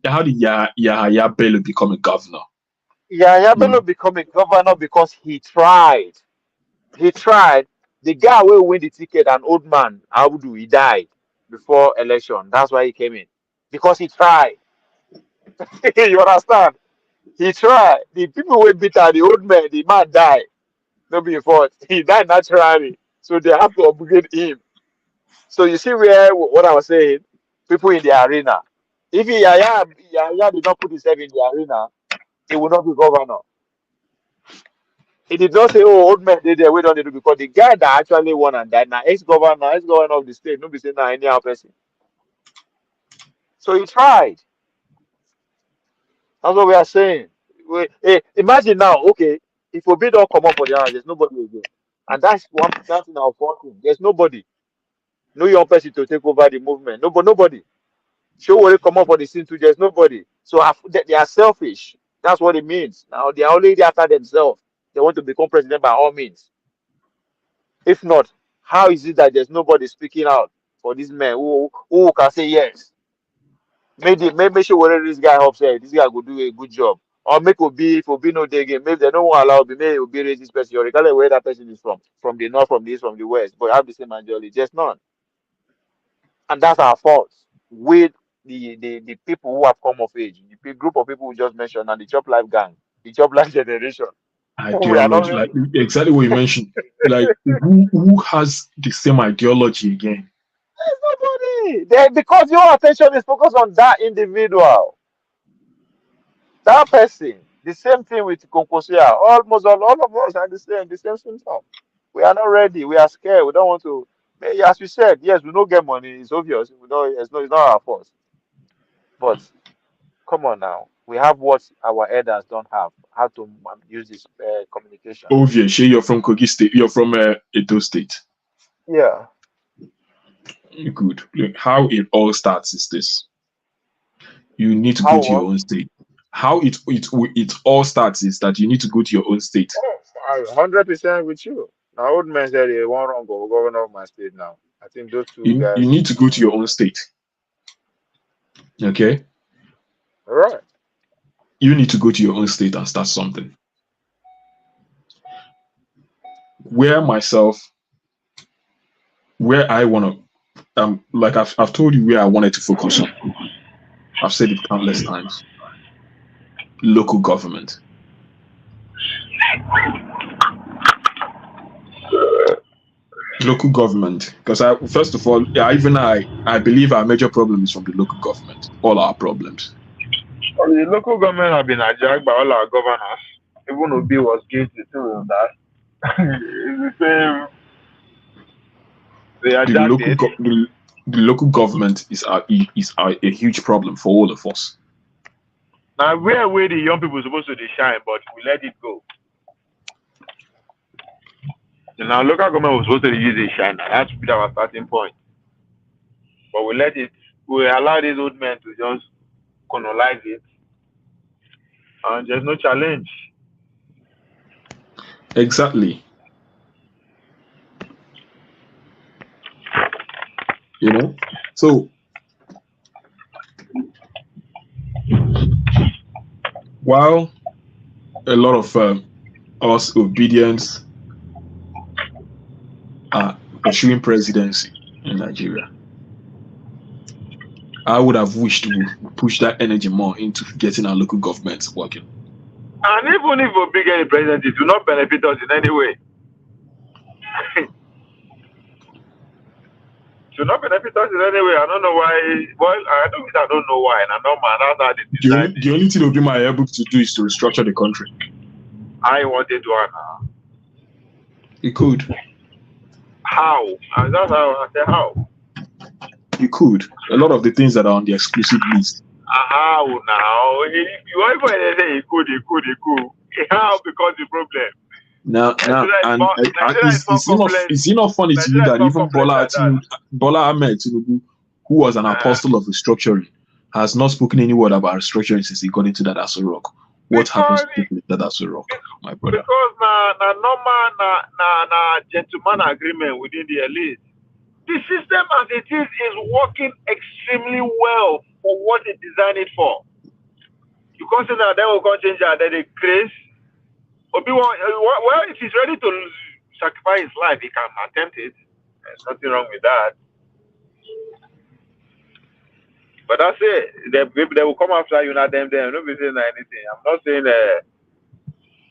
Yahaya Bello become a governor? Yahaya Bello become a governor because he tried. He tried. The guy who win the ticket, an old man, Abdu, he died before election. That's why he came in. Because he tried. You understand? He tried. The people were bitter, the old man, the man died. No be fault. He died naturally. So they have to upgrade him. So you see what I was saying? People in the arena. If Yahaya did not put himself in the arena, he would not be governor. He did not say, oh, old men did there, we don't need to, because the guy that actually won and died now, ex-governor of the state, no be saying now any other person. So he tried. That's what we are saying. Imagine now, okay, if Obi don't come up for the house, there's nobody again. And that's in our fortune. There's nobody. No young person to take over the movement. Nobody. Show will come up for the scene too. There's nobody. So they are selfish. That's what it means. Now they are already after themselves. They want to become president by all means. If not, how is it that there's nobody speaking out for these men who can say yes? Maybe sure whatever this guy hopes this guy will do a good job. Or make Obi, if Obi no day again, maybe they don't want to allow Obi, maybe Obi raise this person, or regardless of where that person is from the north, from the east, from the west, but have the same ideology, just none. And that's our fault with the people who have come of age, the group of people we just mentioned, and the Chop Life gang, the Chop Life generation. Ideology, like exactly what you mentioned. Like who has the same ideology again? There's nobody. Because your attention is focused on that individual, that person. The same thing with Konkosia. Almost all of us are the same symptom. We are not ready. We are scared. We don't want to. As we said, yes, we don't get money. It's obvious. We don't. It's not our fault. But come on now. We have what our elders don't have. How to use this communication. Obvious. You're from Kogi State. You're from Edo State. Yeah. Good. Look, how it all starts is this. You need to go to your own state. How it all starts is that you need to go to your own state. 100% with you. Now, old man said he won't run governor of my state now. I think those two guys. You need to go to your own state. Okay? All right. You need to go to your own state and start something. Where I want to, like I've told you where I wanted to focus on. I've said it countless times. Local government. Local government, because first of all, I believe our major problem is from the local government. All our problems. Well, the local government have been hijacked by all our governors. Even Obi was guilty too of that. It's the same. The local government is a huge problem for all of us. Now, where the young people supposed to shine, but we let it go. Now, local government was supposed to use a shine. That should be our starting point. But we allow these old men to just colonize it. And there's no challenge. Exactly. You know? So, while a lot of us obedience are pursuing presidency in Nigeria, I would have wished to push that energy more into getting our local governments working. And even if we get a presidency, it will not benefit us in any way. Should not benefit us in any way. I don't know why. Well, I don't know why. And I know, man, that's how they The design only, the only thing Obama are able to do is to restructure the country. I wanted to now. He could. How? And that's how I say how. He could. A lot of the things that are on the exclusive list. How now? You want to say he could. How becomes the problem? Now, Nigeria is more complex. is it not funny to you Nigeria is that more even complex than Bola Ahmed Tinubu, who was an apostle of restructuring, has not spoken any word about restructuring since he got into that Aso Rock? What happens to people in that Aso Rock, my brother? Because na normal na gentleman agreement within the elite. The system as it is working extremely well for what they designed it for. You consider that they will come change that they grace. Well, if he's ready to sacrifice his life, he can attempt it. There's nothing wrong with that. But that's it. They will come after you, not them. Don't be saying anything. I'm not saying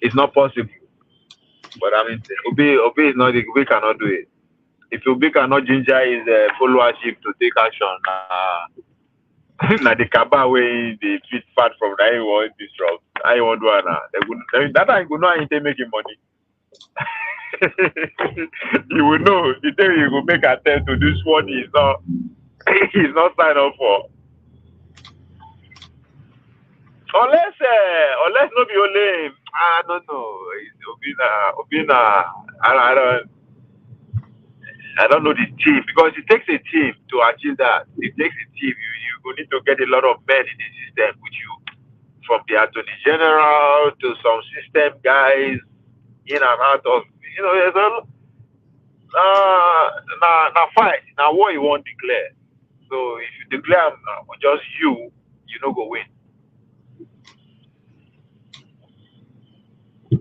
it's not possible. But I mean, Obi is not. Obi cannot do it. If Obi cannot ginger his followership to take action, na the kaba way the fit fat from that he want disrupt. I want do now. That time you know I ain't making money. You will know the day you go make attempt to do what he's not signed up for. Unless no be only I don't know. Obina. I don't know the team because it takes a team to achieve that. It takes a team. You go need to get a lot of men in the system with you, from the attorney general to some system guys in and out of. There's a fight. Now what you want to declare. So if you declare just you no go win. You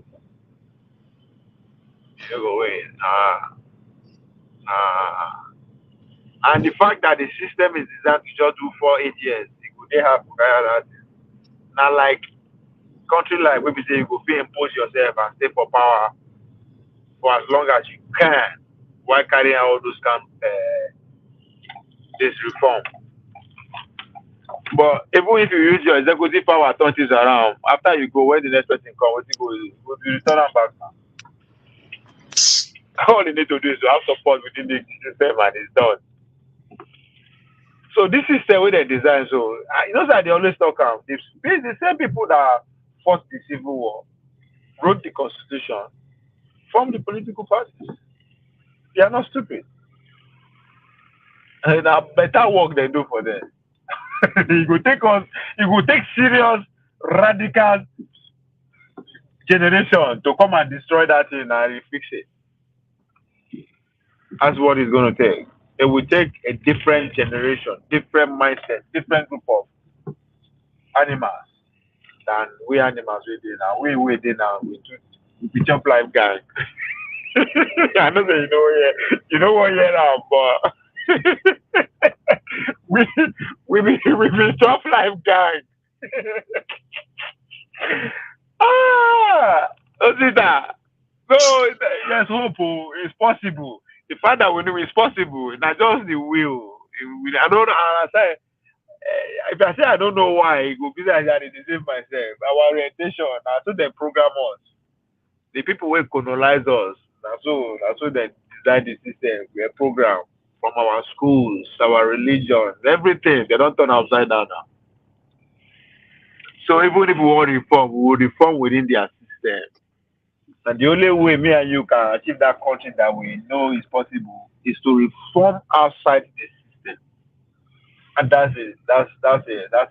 no go win. And the fact that the system is designed to just do 4-8 years, they have that. Not like country like where we say you go impose yourself and stay for power for as long as you can while carrying out all those kind this reform. But even if you use your executive power, turn things around. After you go, when the next person comes, what you go return them back now. All you need to do is to have support within the system and it's done. So this system where they design, so that they always talk about the same people that fought the Civil War, wrote the Constitution, formed the political parties. They are not stupid. And better work they do for them. It will take serious radical generation to come and destroy that thing and refix it. That's what it's going to take. It will take a different generation, different mindset, different group of animals than we animals we did now. We did now. We jump life gang. I know that you know what year now, but we be jump life gang. Don't see that. No, there's hope. It's possible. The fact that we know it's possible, not just the will. I don't know. I say, if I say I don't know why, it will be like that. It is myself. Our orientation, that's what they program us. The people will colonize us. That's so they design the system. We are programmed from our schools, our religion, everything. They don't turn upside down now. So even if we want to reform, we will reform within their system. And the only way me and you can achieve that country that we know is possible is to reform outside the system. And that's it. That's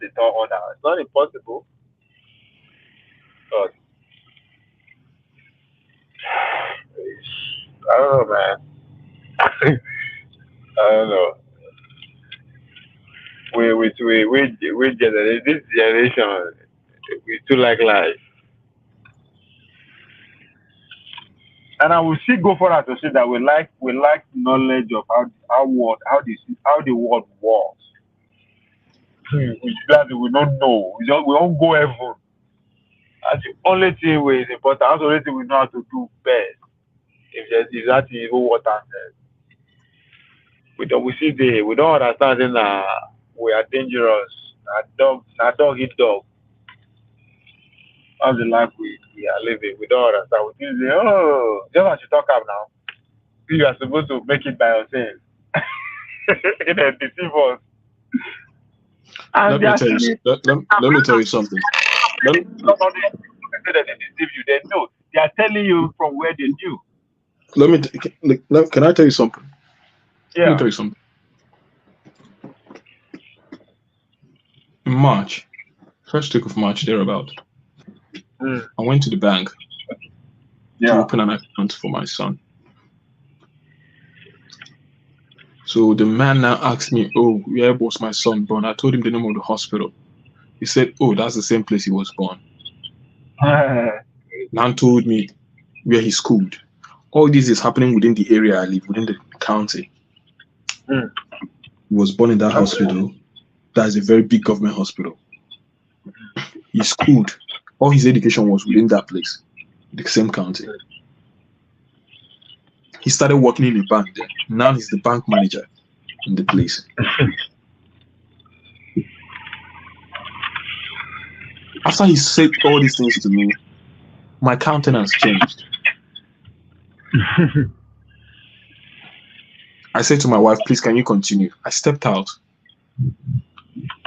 a tall order. It's not impossible. But I don't know, man. I don't know. This generation, we too like life. And I will still go further to say that we like knowledge of how the world works. We don't know. We don't go heaven. That's the only thing is important. That's the only thing we know how to do best. If that even water, we see we don't understand that we are dangerous. Our dog eat dog. That's the life we are living. We don't understand. We think, oh, just as you talk up now, you are supposed to make it by yourself. They deceive us. And Let they me are tell you. still Let me tell you something. Let, not only say that they deceive you, they know. They are telling you from where they knew. let me. Can I tell you something? Let me Yeah. tell you something. In March, first week of March, thereabout, Mm. I went to the bank to Yeah. open an account for my son. So the man now asked me, "Oh, where was my son born?" I told him the name of the hospital. He said, "Oh, that's the same place he was born." Now told me where he schooled. All this is happening within the area I live, within the county. Mm. He was born in that hospital. That is a very big government hospital. He schooled. All his education was within that place, the same county. He started working in a bank there. Now he's the bank manager in the place. After he said all these things to me, my countenance changed. I said to my wife, "Please, can you continue?" I stepped out.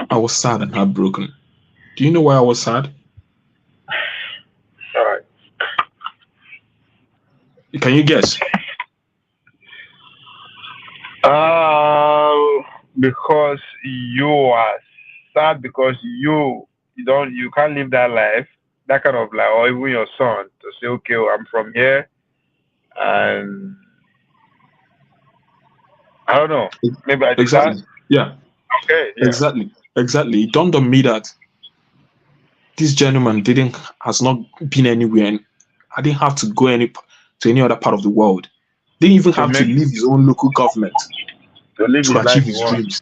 I was sad and heartbroken. Do you know why I was sad? All right. Can you guess? Because you are sad because you can't live that life, that kind of life, or even your son to say, okay, well, I'm from here, and I don't know, maybe I just Exactly. Yeah, okay, yeah, exactly. Exactly. It dawned on me that this gentleman has not been anywhere, and I didn't have to go to any other part of the world. Didn't even to have to make leave his own local government to live to his life achieve he his wants. dreams.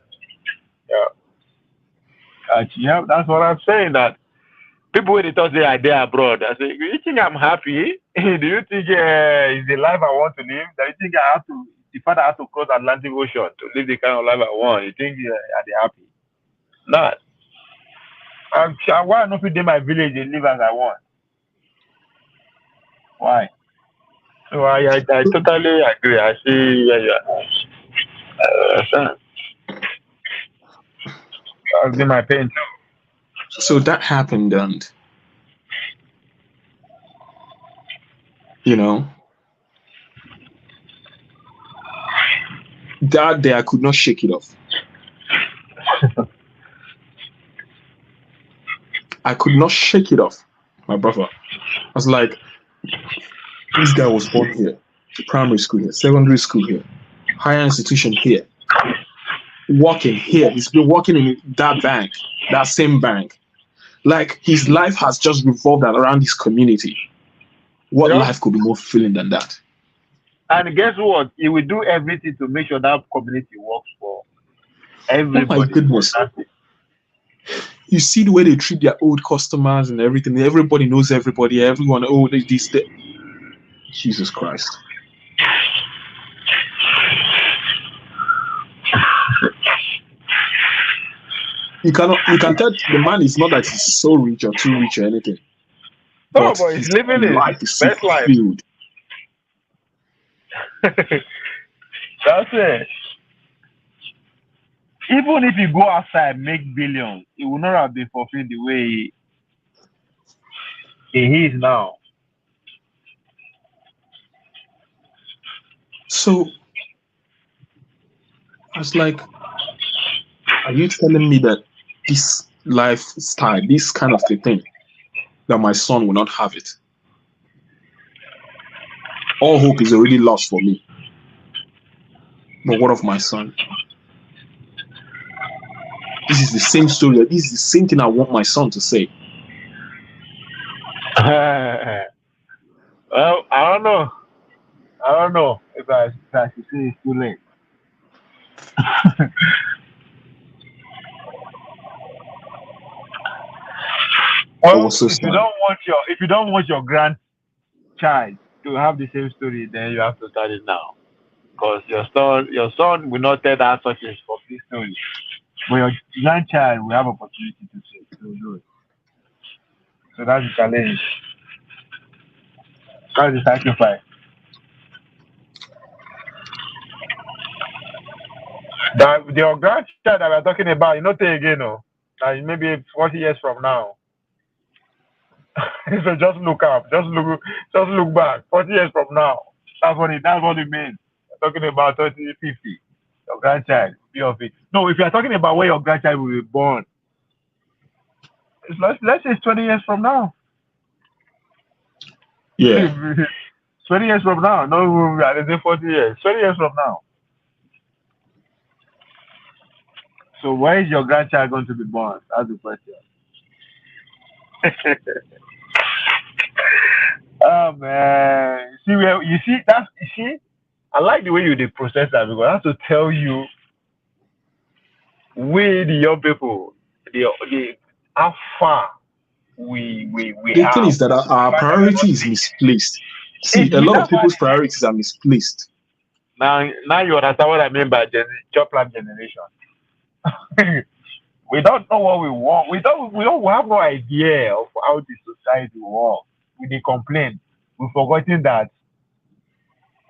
Yeah, yeah, that's what I'm saying. That people when they talk say I dare abroad, I say, you think I'm happy? Do you think is the life I want to live? Do you think I have to? If I have to cross Atlantic Ocean to live the kind of life I want, you think are they happy? Not. Why not fit dey my village and live as I want? Why? So I totally agree. I see where you are. That's been my pain too. So that happened, and you know, that day I could not shake it off. I could not shake it off, my brother. I was like, this guy was born here, primary school here, secondary school here, higher institution here, working here. He's been working in that bank, that same bank. Like his life has just revolved around his community. What Yeah. life could be more fulfilling than that? And guess what? He will do everything to make sure that community works for Oh my everybody. goodness. You see the way they treat their old customers and everything. Everybody knows everybody. Everyone, oh, this. Jesus Christ. You can tell the man is not that he's so rich or too rich or anything, Oh, but but he's his living his life is so best life. fulfilled. That's it. Even if you go outside make billions, it will not have been fulfilled the way he is now. So I was like, are you telling me that this lifestyle, this kind of thing, that my son will not have it? All hope is already lost for me. But what of my son? This is the same story. This is the same thing I want my son to say. Well, I don't know. I don't know if I should say it's too late. I Well, was so if you sad. don't want your grandchild to have the same story, then you have to start it now. Because your son will not tell that such a complete story. But your grandchild will have opportunity to say to do it. So that's the challenge. That's the sacrifice. That your grandchild that we're talking about, you know, take again, no. Maybe 40 years from now. So just look up, just look back. 40 years from now. That's what it means. We're talking about 30, 50. Your grandchild will be of it. No, if you're talking about where your grandchild will be born, let's say it's 20 years from now. Yeah. 20 years from now. No, let's say 40 years. 20 years from now. So where is your grandchild going to be born? That's the question. Oh man. See where you see that's you see, I like the way you did process that because I have to tell you we the young people, the how far we The thing have. is that our priority is misplaced. See, a lot of That's why people's priorities are misplaced. now you understand what I mean by job plan generation. We don't know what we want. We don't have no idea of how the society works. We dey complain. We've forgotten that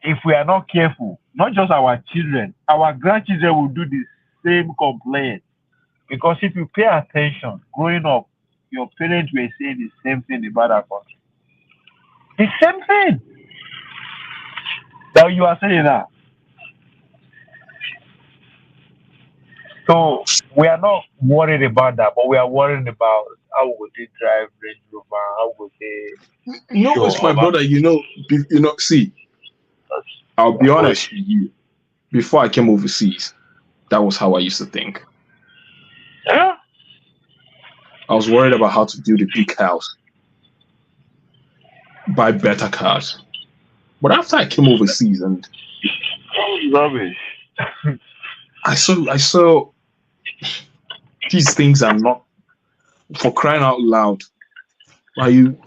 if we are not careful, not just our children, our grandchildren will do the same complaint. Because if you pay attention, growing up, your parents were saying the same thing about our country. The same thing that you are saying now. So we are not worried about that, but we are worried about how would they drive Range Rover, how would they No, show it's my off. brother. See, I'll be honest with you. Before I came overseas, that was how I used to think. Yeah, I was worried about how to build a big house, buy better cars. But after I came overseas and rubbish. I saw these things are not, for crying out loud. Why you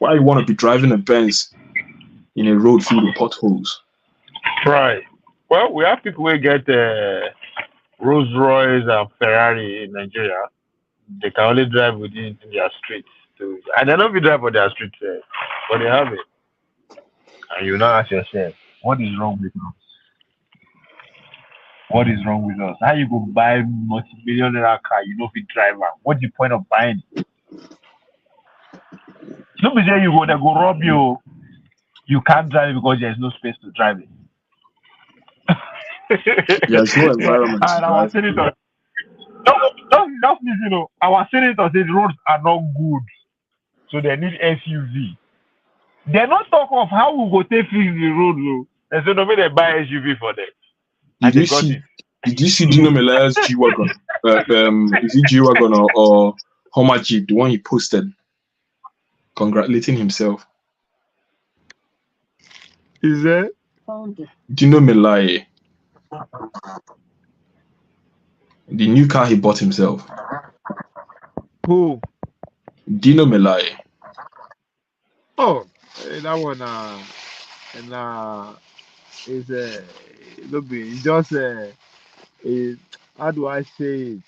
want to be driving a Benz in a road filled with potholes? Right. Well, we have people who get Rolls Royce and Ferrari in Nigeria. They can only drive within their streets. And they don't be drive on their streets, but they have it. And you now ask yourself, what is wrong with us? What is wrong with us? How you go buy multi-million dollar car, you know if you drive am? What's the point of buying it? No be say they go rob you. You can't drive it because there's no space to drive it. There's no environment to And our drive. senator, just listen, our senator said roads are not good, so they need SUV. They not talk of how we go take fix the road, though. They say no, make they buy SUV for them. And they got it. Did you see Dino Melaya's G-Wagon? Is it G-Wagon or Hummer Jeep, the one he posted, congratulating himself? Is it? Dino Melaya, the new car he bought himself. Who? Dino Melaya. Oh, that one is it's just how do I say it?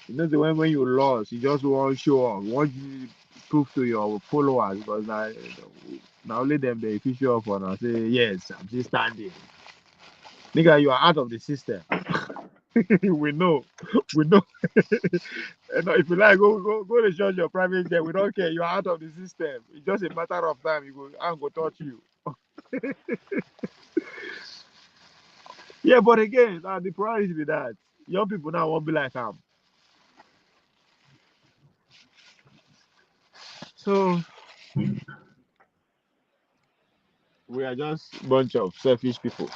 You know the when you lost, you just want to show off. Want you prove to your followers because now only them they fish you off and say yes, I'm still standing. Nigga, you are out of the system. we know. And if you like, go to church your private jet. We don't care. You are out of the system. It's just a matter of time. I'm gonna touch you. Yeah, but again, the priority be that young people now won't be like So we are just a bunch of selfish people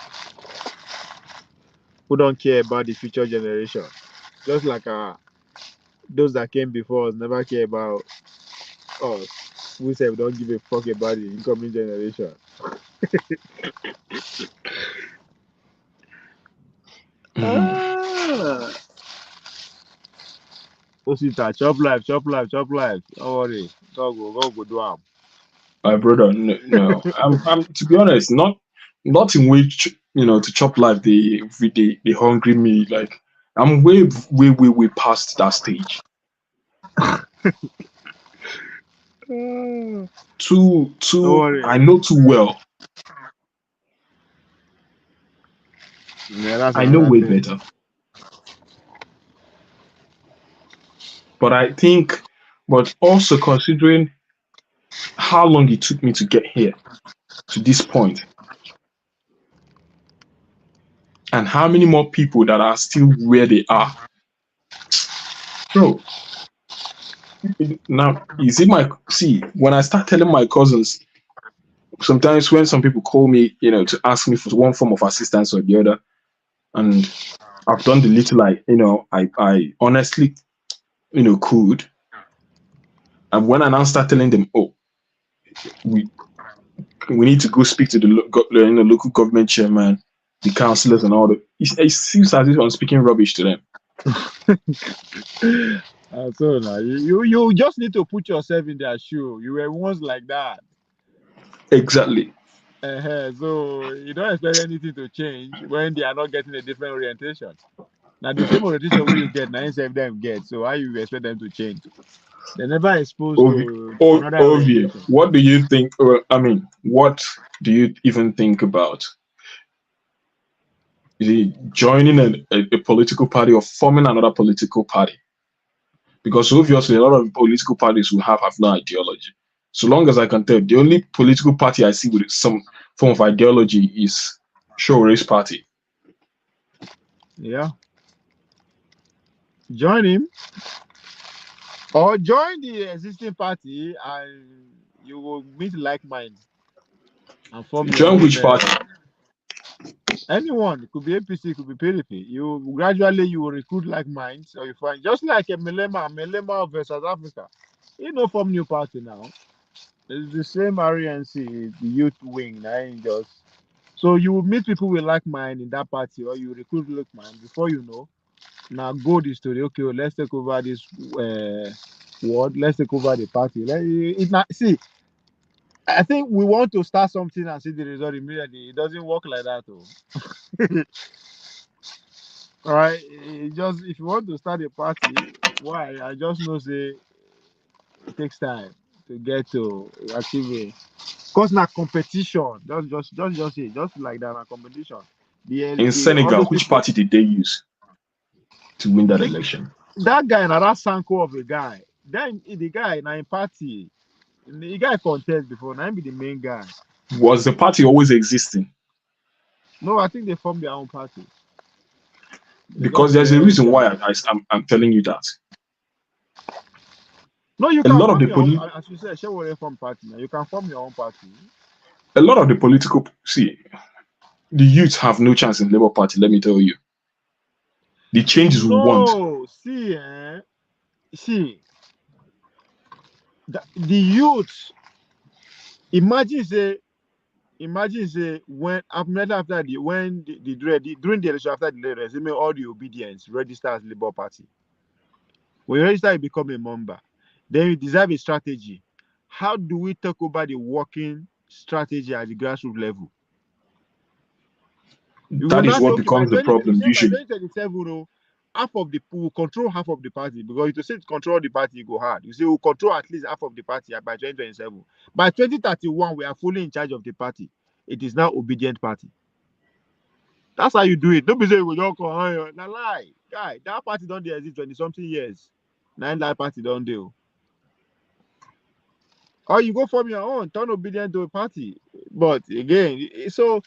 who don't care about the future generation. Just like those that came before us never care about us. We say we don't give a fuck about the incoming generation. Osita, chop life. Don't worry. God go do am. My brother, no. I'm to be honest, not in which to chop life the hungry me. Like I'm way past that stage. Don't Too I worry. know too well. Yeah, that's I know another way thing. better. But I think, but also considering how long it took me to get here to this point, and how many more people that are still where they are, bro. Now you see my see when I start telling my cousins, sometimes when some people call me, to ask me for one form of assistance or the other, and I've done the little I honestly could, and when I now start telling them, oh, we we need to go speak to the local government chairman, the councillors, and all that. It seems as if I'm speaking rubbish to them. So now you just need to put yourself in their shoe. You were once like that. Exactly. So you don't expect anything to change when they are not getting a different orientation. Now the same orientation where you get, now instead them get. So how you expect them to change? They're never exposed to another Ovie, orientation. what do you think? I mean, what do you even think about joining a political party or forming another political party? Because obviously, a lot of political parties will have no ideology. So long as I can tell, the only political party I see with some form of ideology is Show Race Party. Yeah. Join him or join the existing party and you will meet like minds and form your Join own. which party? Anyone, it could be APC, it could be PDP. You gradually you will recruit like minds, or you find just like a Melema of South Africa. You know, form new party now. It's the same RNC, the youth wing. Just so you will meet people with like mind in that party, or you recruit like mind. Before you know, now go the story. Okay, well, let's take over this ward. Let's take over the party. See, I think we want to start something and see the result immediately. It doesn't work like that, though. All right, it just if you want to start a party, why? I just know say it takes time to get to achieve it. Cause na competition, just say just like that, na competition. In All Senegal, those which people, party did they use to win that election? that guy na that Sanko of a guy. Then the guy na in party, the guy contest before, na him be the main guy. Was the party always existing? No, I think they formed their own party. They Because just there's a reason why I'm telling you that. no, you A can lot of form the your own. poli- As you said, share what form party now. You can form your own party. a lot of the political see the youth have no chance in Labour Party. Let me tell you, the changes we want. No, see, the youth. Imagine say, when after the when during the election after the election, all the obedience register as Labour Party. When you register, you become a member. Then you deserve a strategy. How do we talk about the working strategy at the grassroots level? We will That is not say, what okay, by becomes the 20, you problem say by usually. 2027, half of the will control half of the party because if you say to control the party, you go hard. You say we'll control at least half of the party by 2027. By 2031, we are fully in charge of the party. It is now obedient party. That's how you do it. Don't be saying we don't call na lie. Guy, that party don't exist 20 something years. Now that party don't do. Or you go from your own, turn obedient to a party. But again, so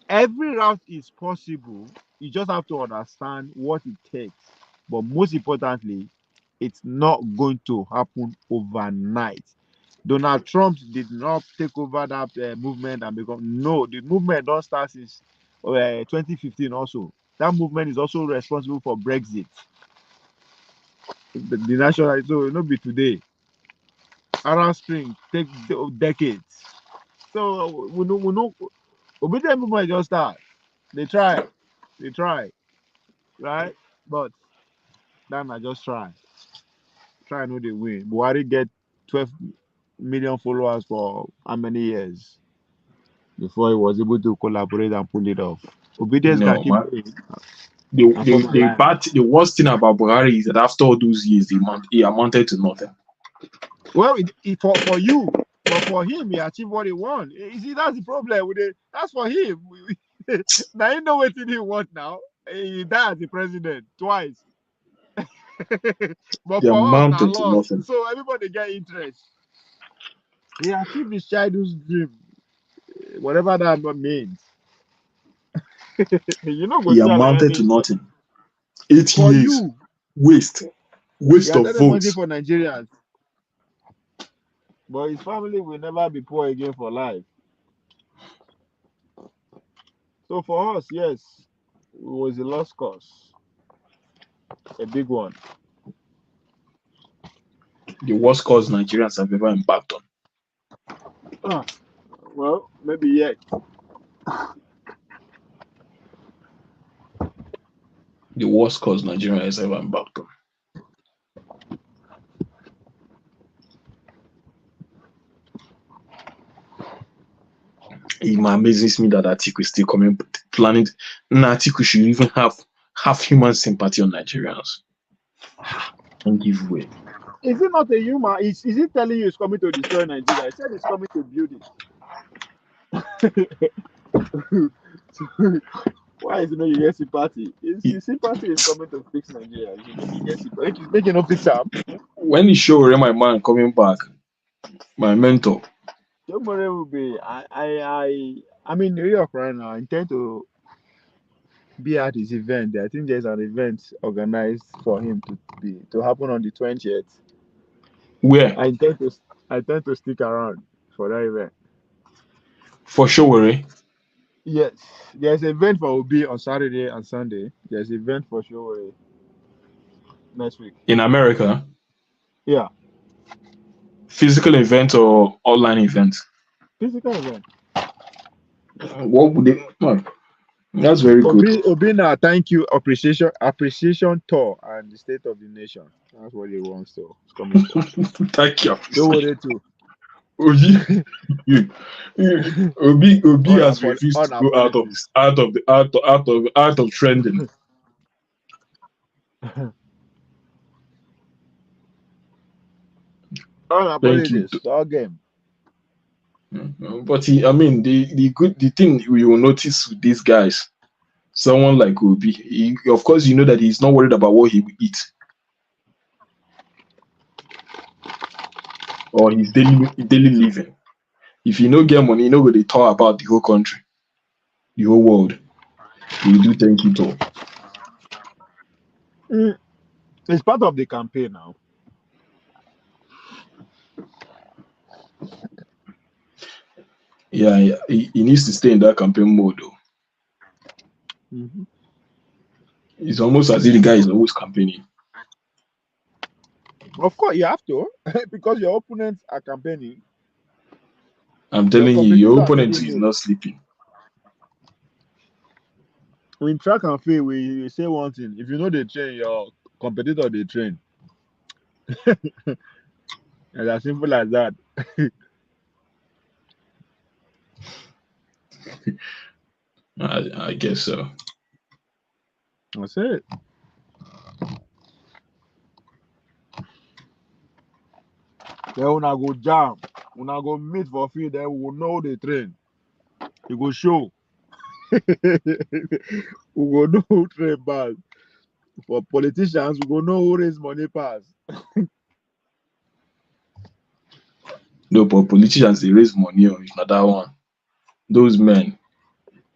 every route is possible. You just have to understand what it takes. But most importantly, it's not going to happen overnight. Donald Trump did not take over that movement and become no. The movement don't start since 2015. Also, that movement is also responsible for Brexit. The national so it not be today. Arab Spring take decades. So we know. Obedient movement just start. They try, right? But then I just try. Try know they win. Buhari get 12 million followers for how many years before he was able to collaborate and pull it off. Obedience can No, keep man. going The, and form the, the, alliance. bad, the worst thing about Buhari is that after all those years, he amounted to nothing. Well, for you, but for him, he achieved what he want. You see, that's the problem with it. That's for him. Now you know what he want now. He died as the president twice. But He for us, now amounted to lost. nothing. So everybody get interest. He achieved his childhood's dream, whatever that means. You know, go He see another amounted to thing. nothing. 8 For years. you, Waste. he Waste has of done money votes. for Nigerians, but his family will never be poor again for life. So for us, yes, it was a lost cause, a big one. The worst cause Nigerians have ever embarked on. Ah, well, maybe yet. The worst cause Nigeria has ever embarked on. It amazes me that Atiku is still coming, planning. Atiku should even have human sympathy on Nigerians and give way. Is it not a human? Is he telling you he's coming to destroy Nigeria? He said he's coming to build it. Why is it not you get sympathy? His sympathy is coming to fix Nigeria. You get sympathy. He's making no fix up. When he showed my man coming back, my mentor, Tomorrow will be. I'm in New York right now. I intend to be at his event. I think there's an event organized for him to happen on the 20th. where? I intend to stick around for that event. For sure. Yes, there's an event for Obi on Saturday and Sunday. There's an event for sure next week. In America, Yeah, physical event or online event? physical event. What would they? Oh, that's very good. Obi now thank you appreciation tour and the state of the nation. That's what he wants to. It's coming for. Thank you. Don't worry too. Obi, Obi has refused On to go apologies. out of trending. On Thank you. apologies. All game. But the thing you will notice with these guys, someone like Obi, of course you know that he's not worried about what he will eat or his daily living. If you no get money, you know what they talk about the whole country, the whole world. You do thank you to. It's part of the campaign now. Yeah, he needs to stay in that campaign mode though. Mm-hmm. It's almost as if the guy is always campaigning. Of course, you have to because your opponents are campaigning. I'm telling you, your opponent is not sleeping. In track and field, we say one thing: if you know the train, your competitor they train. It's as simple as that. I guess so. That's it. Then when I go jam, when I go meet for field, then we will know the train. You go show. We go know who train pass. For politicians, we go know who raise money pass. No, but politicians they raise money on it's not that one. Those men,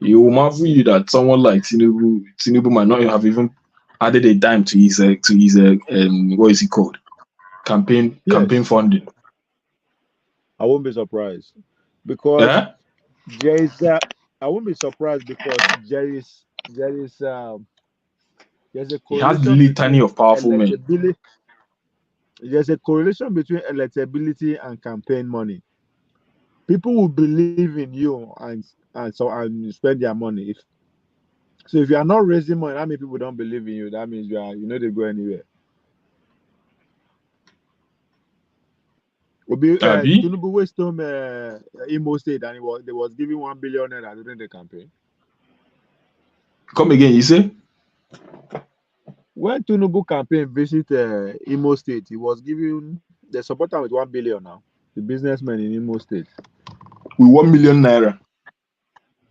it will marvel you that someone like Tinubu might not have even added a dime to his what is it called? Campaign funding. I won't be surprised because there is. I won't be surprised because there's a He has correlation litany of powerful men. There's a correlation between electability and campaign money. People will believe in you and spend their money. If you are not raising money, that means people don't believe in you. That means you know they go anywhere. Abi, Tinubu waste Imo State, and they was giving 1 billion naira during the campaign. come again. You say When Tinubu campaign visit Imo State, he was giving the supporter with 1 billion now. The businessmen in Imo State, with 1 million naira.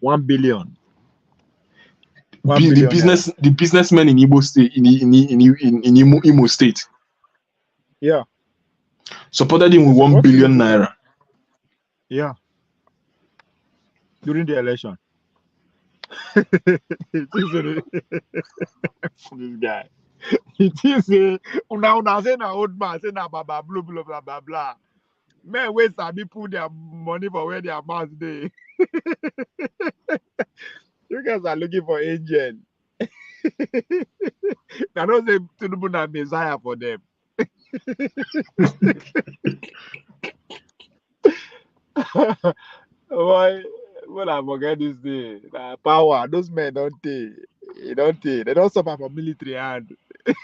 1 billion. 1 The billion naira. the businessmen in Imo State in Imo State Yeah, supported him they with 1 support billion Tinubu. naira. Yeah, during the election. This guy. It is una say na old man, say na blah blah blah blah blah blah blah. Men wey sabi put their money for where their mouth dey. You guys are looking for angel. I don't say Tinubu na Messiah for them. Boy, when I forget this thing, power, those men don't take. They don't take. They don't suffer from military hand. I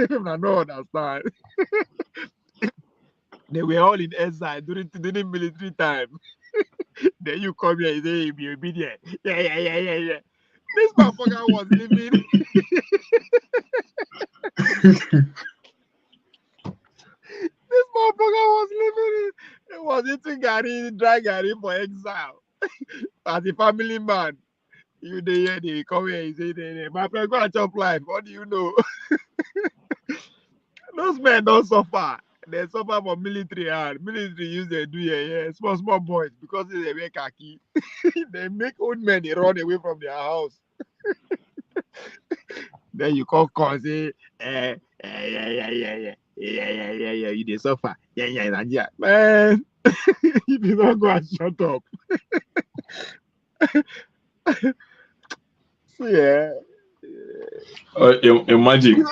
don't understand. They were all in exile during military time. Then you come here and say you be obedient. Yeah. This motherfucker was living. This motherfucker was living. He was eating dry gari for exile. As a family man, you they come here and say, my friend, go and chop life. What do you know? Those men don't suffer. They suffer from military hand. Military use they do small boys because they wear khaki. They make old men they run away from their house. Then you come say, yeah. You they suffer. Yeah. Man, if you don't go and shut up. So yeah. Imagine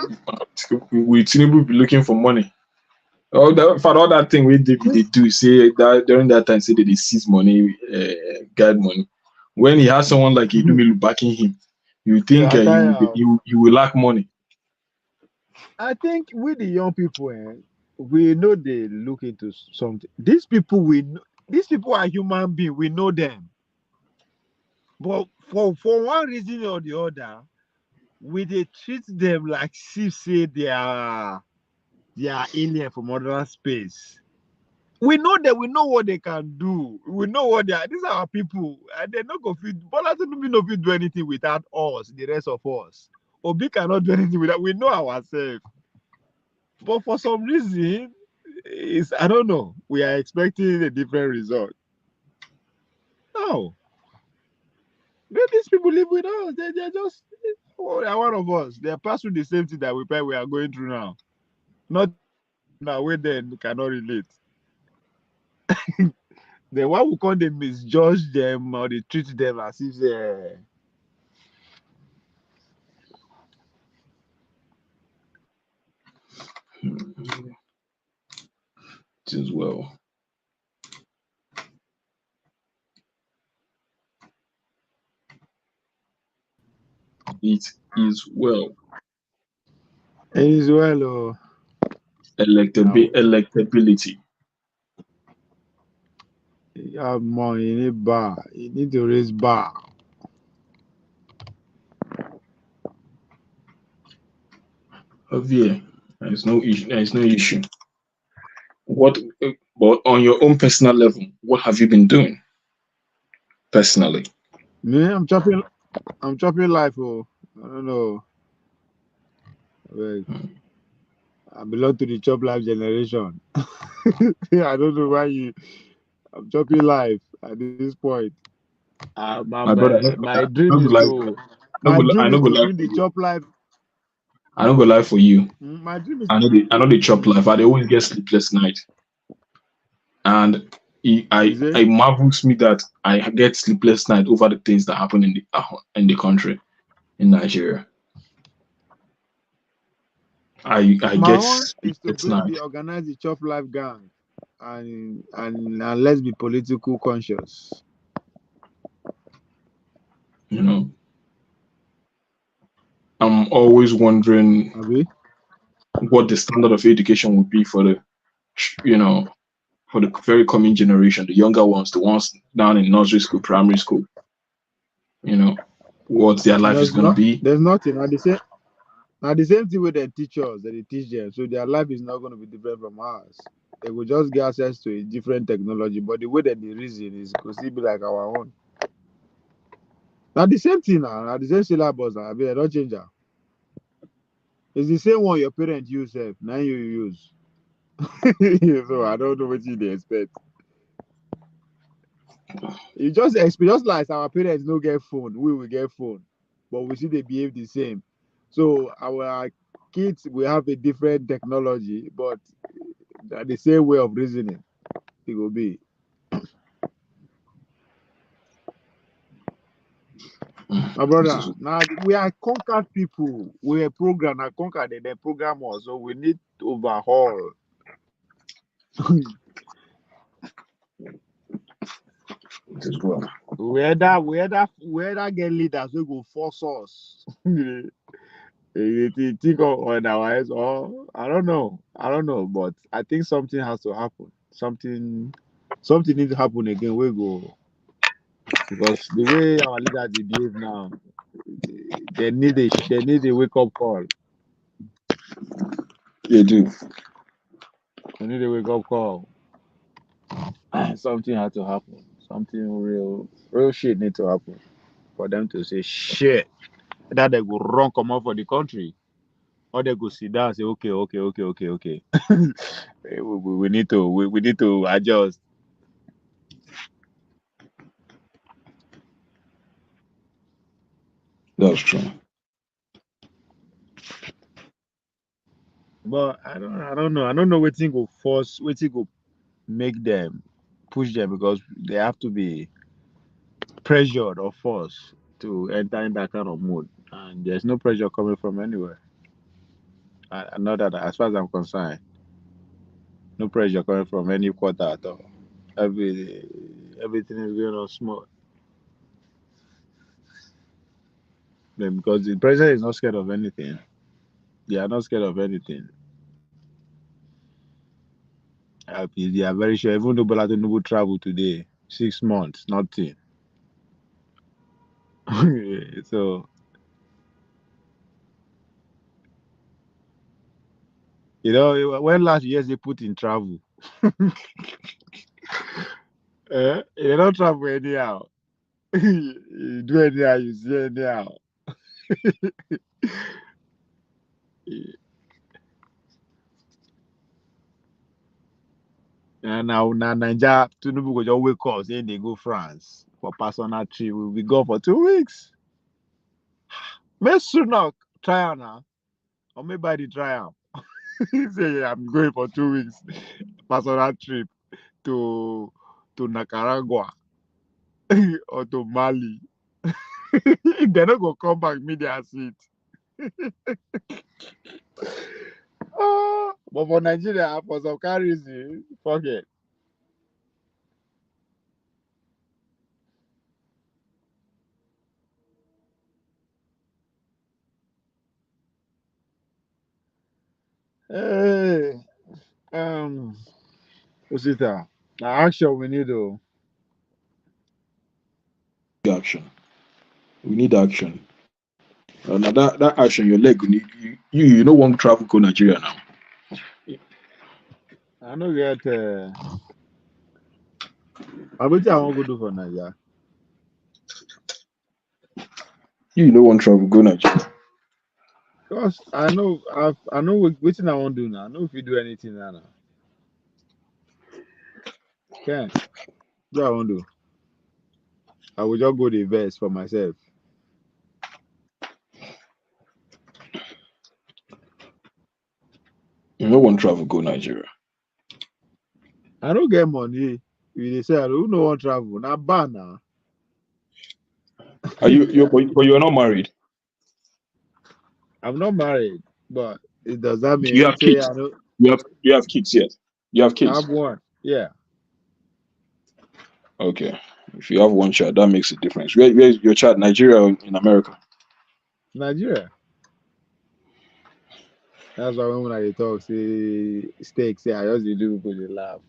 we Tinubu be looking for money. All that thing we they do say that during that time say they seize money, guide money. When he has someone like Idumelu backing him, you think you will lack money. I think with the young people, we know they look into something. These people are human beings. We know them, but for one reason or the other, we they treat them like if say they are alien from other space. We know that we know what they can do. We know what they are. These are our people, and they're not going to Bola Tinubu no fit do anything without us, the rest of us. Obi cannot do anything without. We know ourselves. But for some reason, I don't know. We are expecting a different result. No. These people live with us. They're just they're one of us. They're passing the same thing that we are going through now. Not now we then cannot relate. Then why we can't they misjudge them or they treat them as if they It is well. It is well. It is well. Electability. You have money, you need bar. You need to raise bar. Yeah, there's no issue. But on your own personal level, what have you been doing personally? Me, I'm chopping life. I don't know. I belong to the chop life generation. I don't know why I'm chopping life at this point. My brother, My dream is to bring the chop life. I don't go lie for you. My dream is I know the chop life. I always get sleepless night, and it marvels me that I get sleepless night over the things that happen in the country, in Nigeria. I get sleepless night. Organize the chop life gang, and let's be political conscious. You know, I'm always wondering what the standard of education would be for the for the very coming generation, the younger ones, the ones down in nursery school, primary school, what their life is going to be. There's nothing. Now the same thing with the teachers that they teach them, so their life is not going to be different from ours. They will just get access to a different technology, but the way that they reason is could still be like our own. Now the same thing now the same syllabus now, they don't change that. It's the same one your parents use, now you use. So I don't know what they expect. You just expect, just like our parents don't get phone, we will get phone, but we see they behave the same. So our kids will have a different technology, but the same way of reasoning. It will be. My brother, now we are conquered people. We are programmed and conquered the program us, so we need to overhaul. we either get leaders who go force us. Think of otherwise, or I don't know, but I think something has to happen. Something needs to happen again. We go, because the way our leaders they behave now, they need a wake up call. They do. They need a wake up call. Something had to happen. Something real shit need to happen for them to say shit. That they go run come out for the country, or they go sit down and say okay. we need to adjust. That's true. But I don't know. I don't know what thing go force, what thing go make them push them, because they have to be pressured or forced to enter in that kind of mood, and there's no pressure coming from anywhere. I know that as far as I'm concerned, no pressure coming from any quarter at all. Everything is going on smooth. Because the president is not scared of anything. They are not scared of anything. They are very sure. Even though Bola Tinubu travel today, 6 months, nothing. So, when last year they put in travel, they don't travel anyhow. You do anyhow, you see anyhow. And now Nigeria, Tinubu go just wake up saying they go France for personal trip. We'll be gone for 2 weeks. May Sunak try now, or maybe the try am. He say I'm going for 2 weeks personal trip to Nicaragua or to Mali. If they not go come back, me their seat. But for Nigeria, for some kind reason, forget. Hey, Osita, now action we need though. Action. We need action. Now that action, your leg, you don't want to travel go Nigeria now. I know get. I bet I want to go do for Nigeria. You don't want to travel go Nigeria. Because I know what I want to do now. I know if you do anything now. Can what I want to do? I will just go the verse for myself. You don't want to travel go Nigeria. I don't get money. If they say I don't want to travel, now ban now. Are but you're not married? I'm not married, but it does that mean You have kids? You have kids yet? You have kids? I have one. Yeah. Okay. If you have one child, that makes a difference. Where's your child? Nigeria or in America? Nigeria. That's why when I talk, say steak, say I just do people they laugh.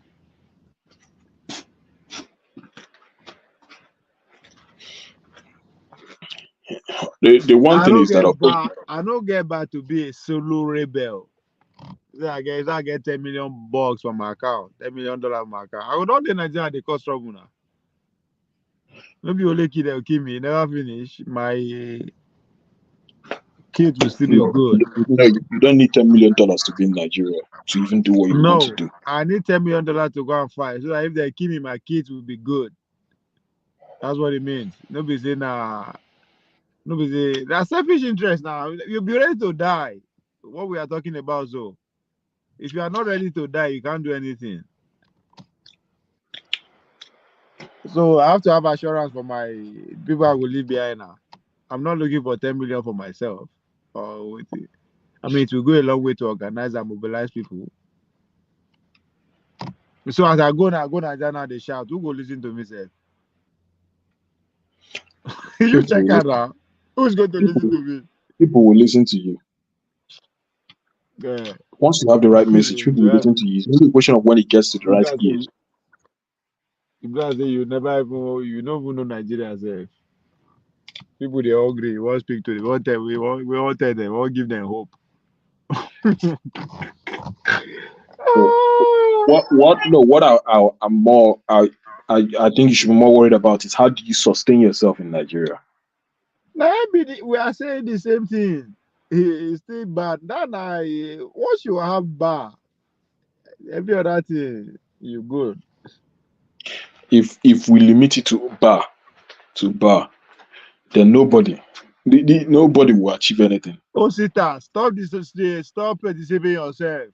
The one thing is that I don't get back to be a solo rebel. I get $10 million from my account, $10 million from my account. I would not in Nigeria they cause trouble now. Maybe only kid will kill me. Never finish. My kids will still be good. no, you don't need $10 million to be in Nigeria to even do what you want to do. I need $10 million to go and fight. So that if they kill me, my kids will be good. That's what it means. Nobody say nah. Nobody say that's selfish interest now. You'll be ready to die. What we are talking about, so if you are not ready to die, you can't do anything. So I have to have assurance for my people I will leave behind now. I'm not looking for 10 million for myself. Or I mean, it will go a long way to organize and mobilize people. So as I go Nigeria, they shout, who go listen to me, sir? You check out now. Who's going to listen to me? People will listen to you. Yeah. Once you have the right message, people will listen to you. It's only a question of when it gets to the right ears. You never even you don't even know Nigeria self. People they hungry. We won't speak to them. We won't tell them. We won't give them hope. I think you should be more worried about is how do you sustain yourself in Nigeria? We are saying the same thing. It's still bad. Once you have bar, every other thing you good. If we limit it to bar, then nobody will achieve anything. Oh, Sita, stop deceiving yourself.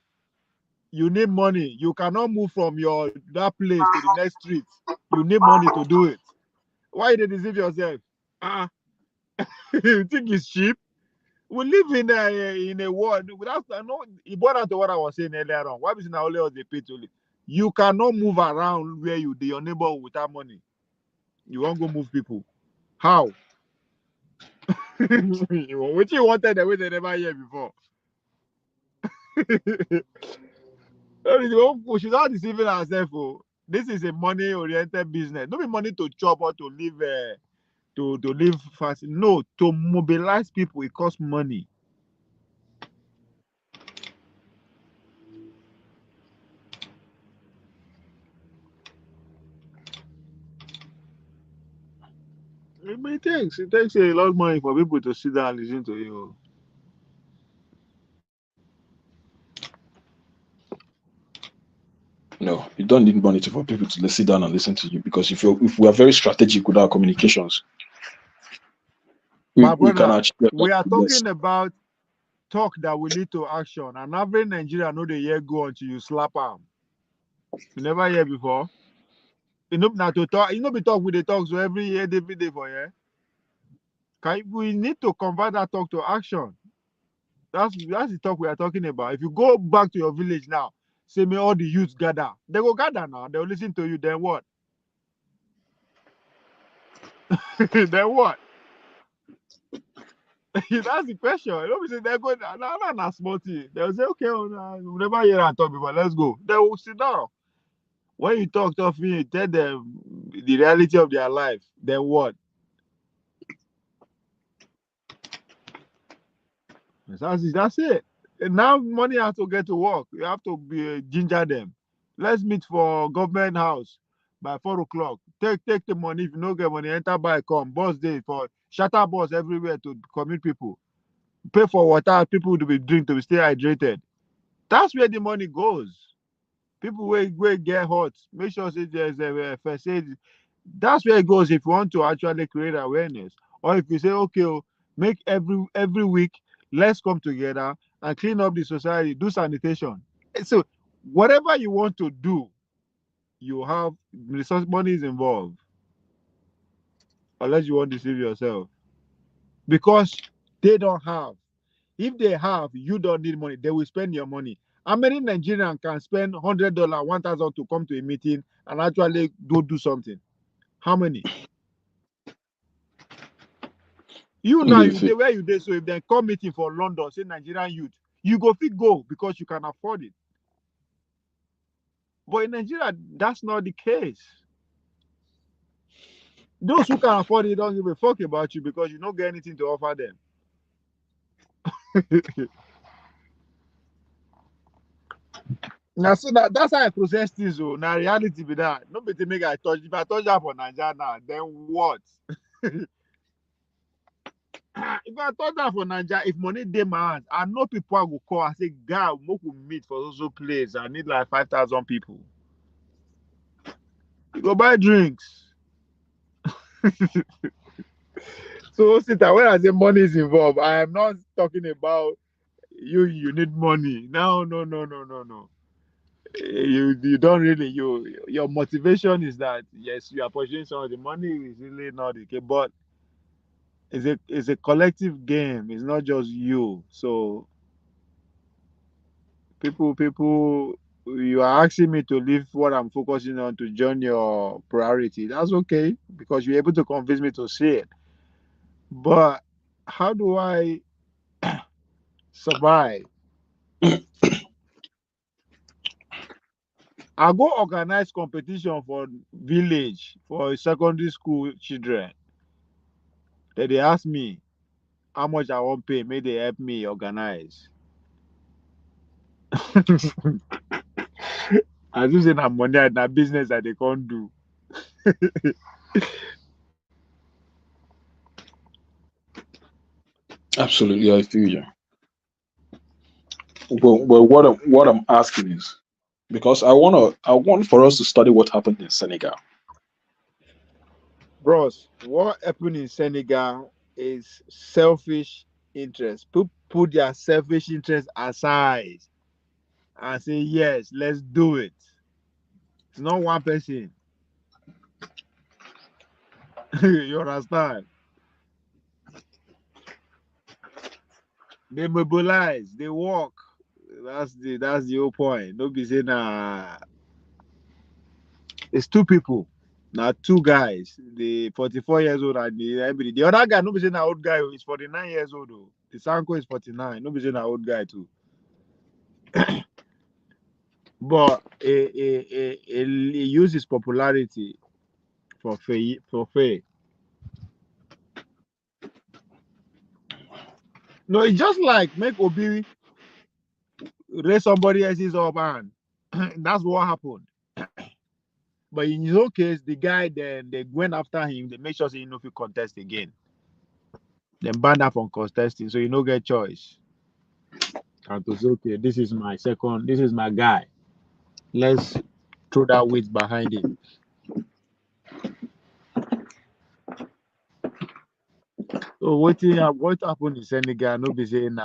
You need money. You cannot move from that place to the next street. You need money to do it. Why you deceive yourself? You think it's cheap? We live in a world without important to what I was saying earlier on. Why is it only they pay to live? You cannot move around where your neighbor without money. You won't go move people. How? Which you wanted the way they never hear before. She's not deceiving herself. This is a money-oriented business. Don't be money to chop or to live to live fast. No, to mobilize people, it costs money. It takes a lot of money for people to sit down and listen to you. No, you don't need money for people to sit down and listen to you, because if we are very strategic with our communications, we are talking about talk that will lead to action. And every Nigerian know the year go until you slap them. You never hear before. You know not to talk. You know be talk with the talk so every day for you. We need to convert that talk to action. That's the talk we are talking about. If you go back to your village now, say me all the youths gather. They go gather now. They'll listen to you. Then what? Then what? That's the question. You know, say they're going not small thing. They'll say, okay, we never hear that talk before. Let's go. They will sit down. When you talk to me, you tell them the reality of their life. Then what? That's it. And now money has to get to work. You have to ginger them. Let's meet for government house by 4 o'clock. Take the money. If you don't get money, enter by come. Bus day for shatter bus everywhere to commute people. Pay for water, people to be drink to stay hydrated. That's where the money goes. People will get hot. Make sure there's a first aid. That's where it goes if you want to actually create awareness. Or if you say, okay, make every week, let's come together and clean up the society, do sanitation. So whatever you want to do, you have resource money is involved. Unless you want to deceive yourself. Because they don't have. If they have, you don't need money. They will spend your money. How many Nigerians can spend $100, $1,000 to come to a meeting and actually do something? How many? You now, where you did. So if they come meeting for London, say Nigerian youth, you go fit go because you can afford it. But in Nigeria, that's not the case. Those who can afford it don't give a fuck about you because you don't get anything to offer them. Now, so that's how I process things. Oh, now reality be that. Nobody make I touch. If I touch that for Nigeria now, then what? If I touch that for Nigeria, if money dey my hand, I know people will call and say, "God, we could meet for social place. I need like 5,000 people." You go buy drinks. So, Sita, when I say money is involved, I am not talking about you need money. No, no, no, no, no, no. You don't really your motivation is that yes, you are pursuing some of the money is really not the case, but it's a collective game. It's not just you. So people you are asking me to leave what I'm focusing on to join your priority. That's okay because you're able to convince me to see it. But how do I survive? I go organize competition for village for secondary school children. Then they ask me how much I want pay, may they help me organize. As you say na money and na business that they can't do. Absolutely, I feel you. Well, what I'm asking is because I want for us to study what happened in Senegal. Bros, what happened in Senegal is selfish interest. People put their selfish interest aside and say, yes, let's do it. It's not one person. You understand? They mobilize, they work. That's the whole point. Don't be saying it's two people. Now two guys, the 44 years old and the other guy, nobody saying an old guy is 49 years old. Though. The Sanko is 49. Nobody saying an old guy too. But he uses popularity for fair. No, it's just like make Obi raise somebody else's up and that's what happened. But in his own case, the guy then they went after him, they make sure he no fit contest again. Then ban that from contesting, so you no get choice. And to say, okay, this is my guy. Let's throw that weight behind him. So what happened in Senegal? No be saying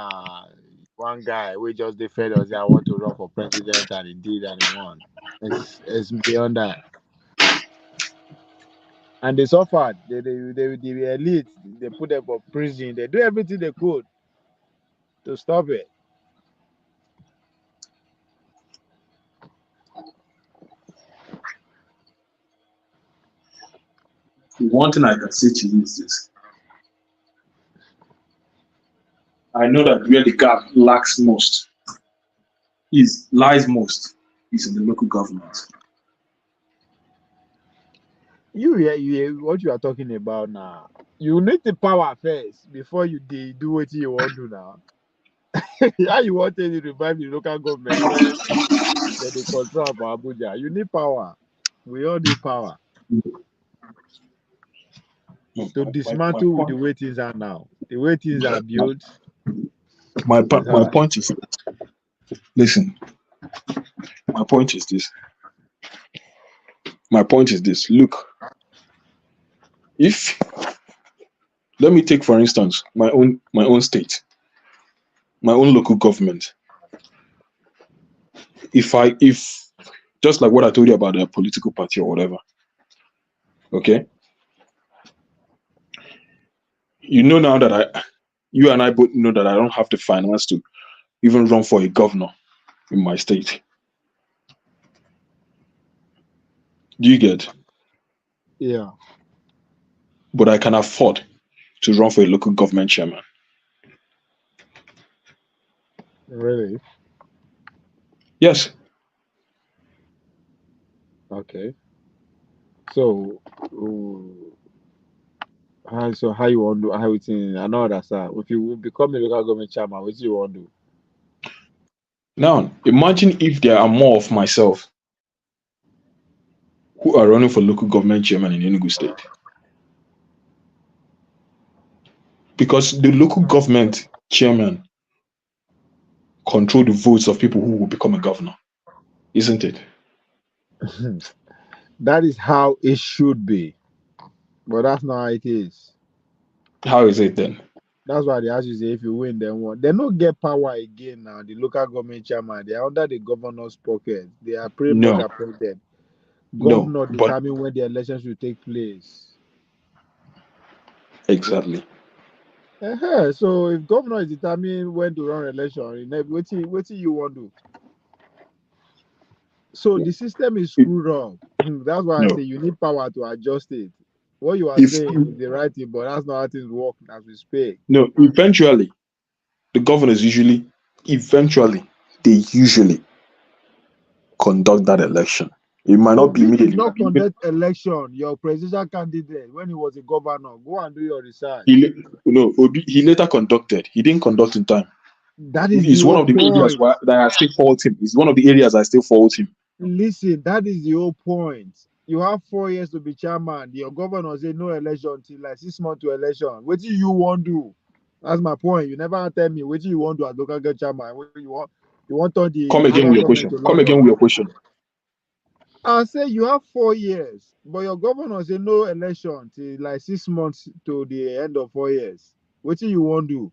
one guy we just they fed us. I want to run for president, and he did, and he won. It's beyond that. And they suffered. The elite. They put them for prison. They do everything they could to stop it. One thing I can say to you is this: I know that where the gap lacks most lies most is in the local government. What you are talking about now. You need the power first before you do what you want to do now. How you want to revive the local government when they control for Abuja? You need power. We all need power to dismantle the way things are now. The way things are built. My point is, listen. My point is this. My point is this. Look, if let me take for instance my own state, my own local government. If just like what I told you about a political party or whatever, okay, you know now that you and I both know that I don't have the finance to even run for a governor in my state. Do you get? Yeah. But I can afford to run for a local government chairman. Really? Yes. Okay. So So how you want to do how it in? I know that sir. If you will become a local government chairman, what you want to do? Now, imagine if there are more of myself who are running for local government chairman in Enugu State. Because the local government chairman control the votes of people who will become a governor, isn't it? That is how it should be, but that's not how it is. How is it then? That's why they ask you say if you win, then what? They don't get power again now. The local government chairman, they are under the governor's pocket. They are pretty much No, appointed. no, Governor but determine when the elections will take place. exactly. So if governor is determining when to run election, what you want to do? So the system is screwed up. That's why I No. say you need power to adjust it. What you are If saying is the right thing, but that's not how things work as we speak. no, eventually the governors eventually they usually conduct that election. It might not be Obi did immediately. not conduct election. Your presidential candidate when he was a governor. Go and do your research. He later conducted. He didn't conduct in time. That is It's the one whole of the areas point. that I still fault him. It's one of the areas I still fault him. Listen, that is the whole point. You have 4 years to be chairman. Your governor say no election till like 6 months to election. What do you want to do? That's my point. You never tell me what do you want to do as local government chairman. What you want on the Come again local with your government question. to Come again London. with your question. I say you have 4 years, but your governor say no election till like 6 months to the end of 4 years. What do you want to do?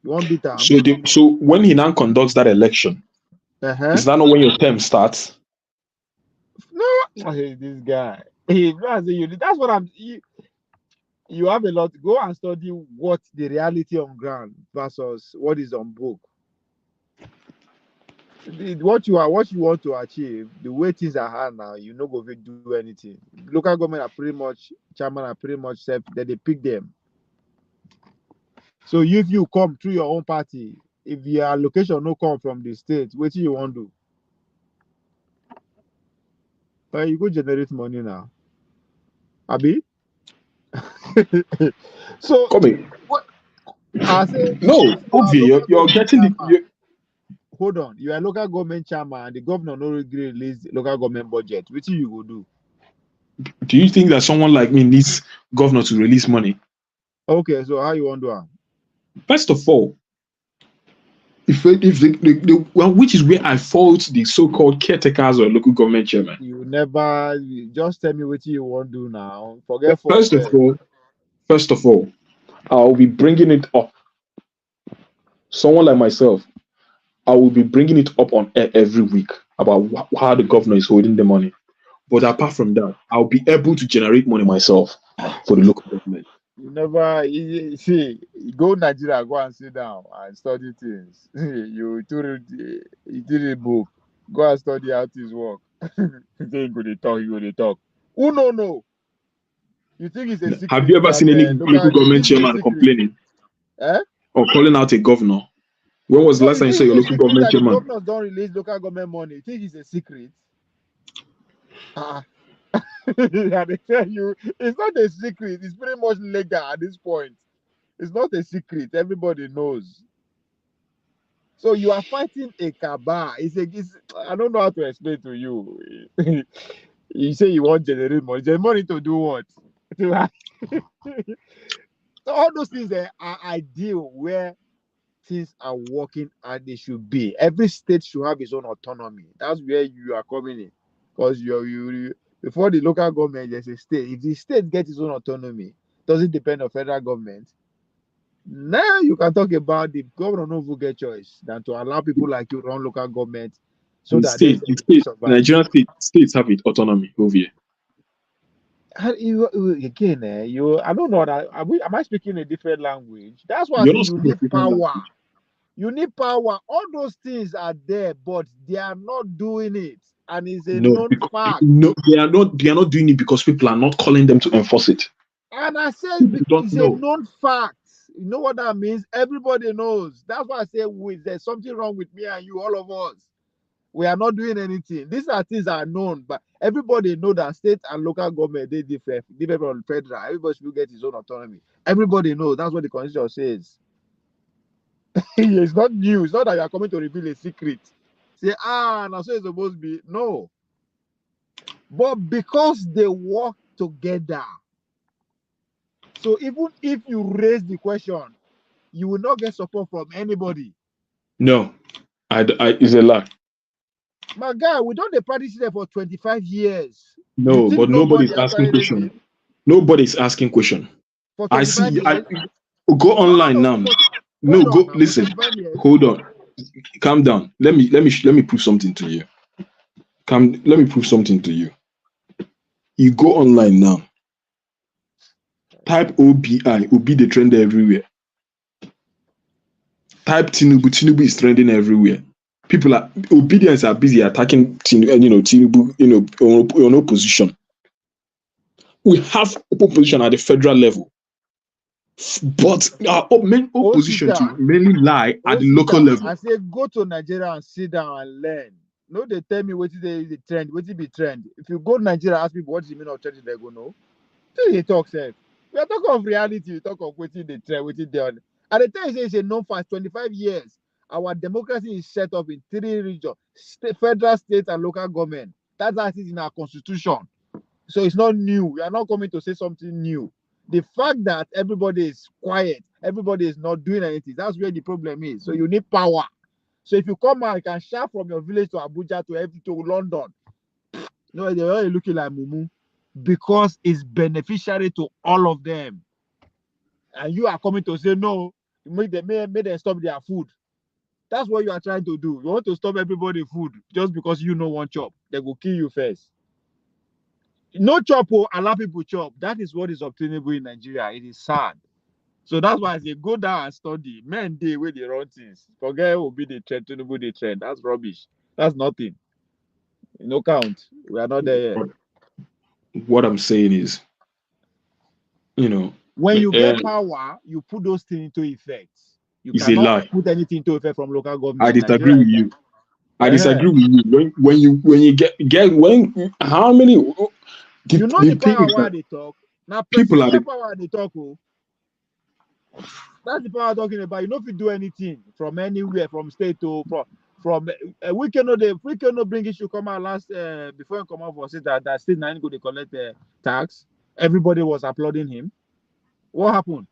You want beat him? So when he now conducts that election, is that not when your term starts? No, I hate this guy. That's what I'm. You have a lot. Go and study what the reality on ground versus what is on book. What you want to achieve, the way things are hard now, you no go fit do anything. Local government are pretty much chairman are pretty much set that they pick them. So if you come through your own party, if your allocation no come from the state, what you want to do? But you go generate money now. Abi? So Come in. what I say No, if you are Ovi, local you're government getting chairman, the. hold on, you are a local government chairman and the governor no release local government budget. Which you go do? Do you think that someone like me needs governor to release money? Okay, so how you want to do it? First of all, which is where I fault the so-called caretakers or local government chairman. You never just tell me what you want to do now. Forget First of first. all, I'll be bringing it up. Someone like myself, I will be bringing it up on air every week about how the governor is holding the money. But apart from that, I'll be able to generate money myself for the local government. You never see go Nigeria, go and sit down and study things. You did a book. Go and study how things work. You go they talk. Who no? You think it's a secret Have you ever seen any local government chairman complaining or calling out a governor? When was the last time you saw your local government chairman? Governors don't release local government money. You think it's a secret? They tell you it's not a secret. It's pretty much legal at this point. It's not a secret. Everybody knows. So you are fighting a cabal. I don't know how to explain to you. You say you want generate money. Generate money to do what? So all those things are ideal where things are working as they should be. Every state should have its own autonomy. That's where you are coming in. Because you before the local government, there's a state. If the state gets its own autonomy, doesn't depend on federal government. Now you can talk about the governor no get choice than to allow people like you run local government so that Nigerian states have its autonomy over here. Again, I don't know that. Am I speaking a different language? That's why I say you need power. You need power. All those things are there, but they are not doing it, and it's a known fact. No, they are not doing it because people are not calling them to enforce it. And I said it's a known fact. You know what that means? Everybody knows. That's why I say there's something wrong with me and you, all of us. We are not doing anything. These are things that are known, but everybody know that state and local government they different from federal. Everybody should get his own autonomy. Everybody knows that's what the constitution says. It's not new. It's not that you are coming to reveal a secret. Say, now so it's supposed to be. No. But because they work together. So even if you raise the question, you will not get support from anybody. No, it's a lie. My guy, we don't practice there for 25 years. No, but nobody's asking question. Nobody's asking question. I see. Go online now. No, go listen. Hold on. Calm down. Let me prove something to you. Let me prove something to you. You go online now. Type OBI. Obi the trend everywhere. Type Tinubu. Tinubu is trending everywhere. People are obedience are busy attacking Tinubu, on opposition. We have opposition at the federal level, but our main opposition to mainly lie at the local level. I say go to Nigeria and sit down and learn. No, they tell me what is the trend, what is the trend. If you go to Nigeria, ask people what is the meaning of trend, they go no. They talk, sir. We are talking of reality. We talk of what is the trend, what is the other. At the time, it's a known for 25 years. Our democracy is set up in 3 regions: federal, state, and local government. That's how it is in our constitution. So it's not new. We are not coming to say something new. The fact that everybody is quiet, everybody is not doing anything, that's where the problem is. So you need power. So if you come out, you can shout from your village to Abuja to London. No, they're already looking like Mumu because it's beneficiary to all of them. And you are coming to say no, make them stop their food. That's what you are trying to do. You want to stop everybody food just because you know one chop. They will kill you first. No chop will allow people chop. That is what is obtainable in Nigeria. It is sad. So that's why I say go down and study. Men day where they run things. Forget will be the trend, to be the trend. That's rubbish. That's nothing. No count. We are not there yet. What I'm saying is, when you get power, you put those things into effect. You cannot put anything into effect from local government. I disagree with you. I disagree with you. When you get how many? You know the power where they talk. Now people are the power they talk. That's the power I'm talking about. You know if you do anything from anywhere, from state to from we cannot bring issue come out last before you come out for say that state now go to collect tax. Everybody was applauding him. What happened?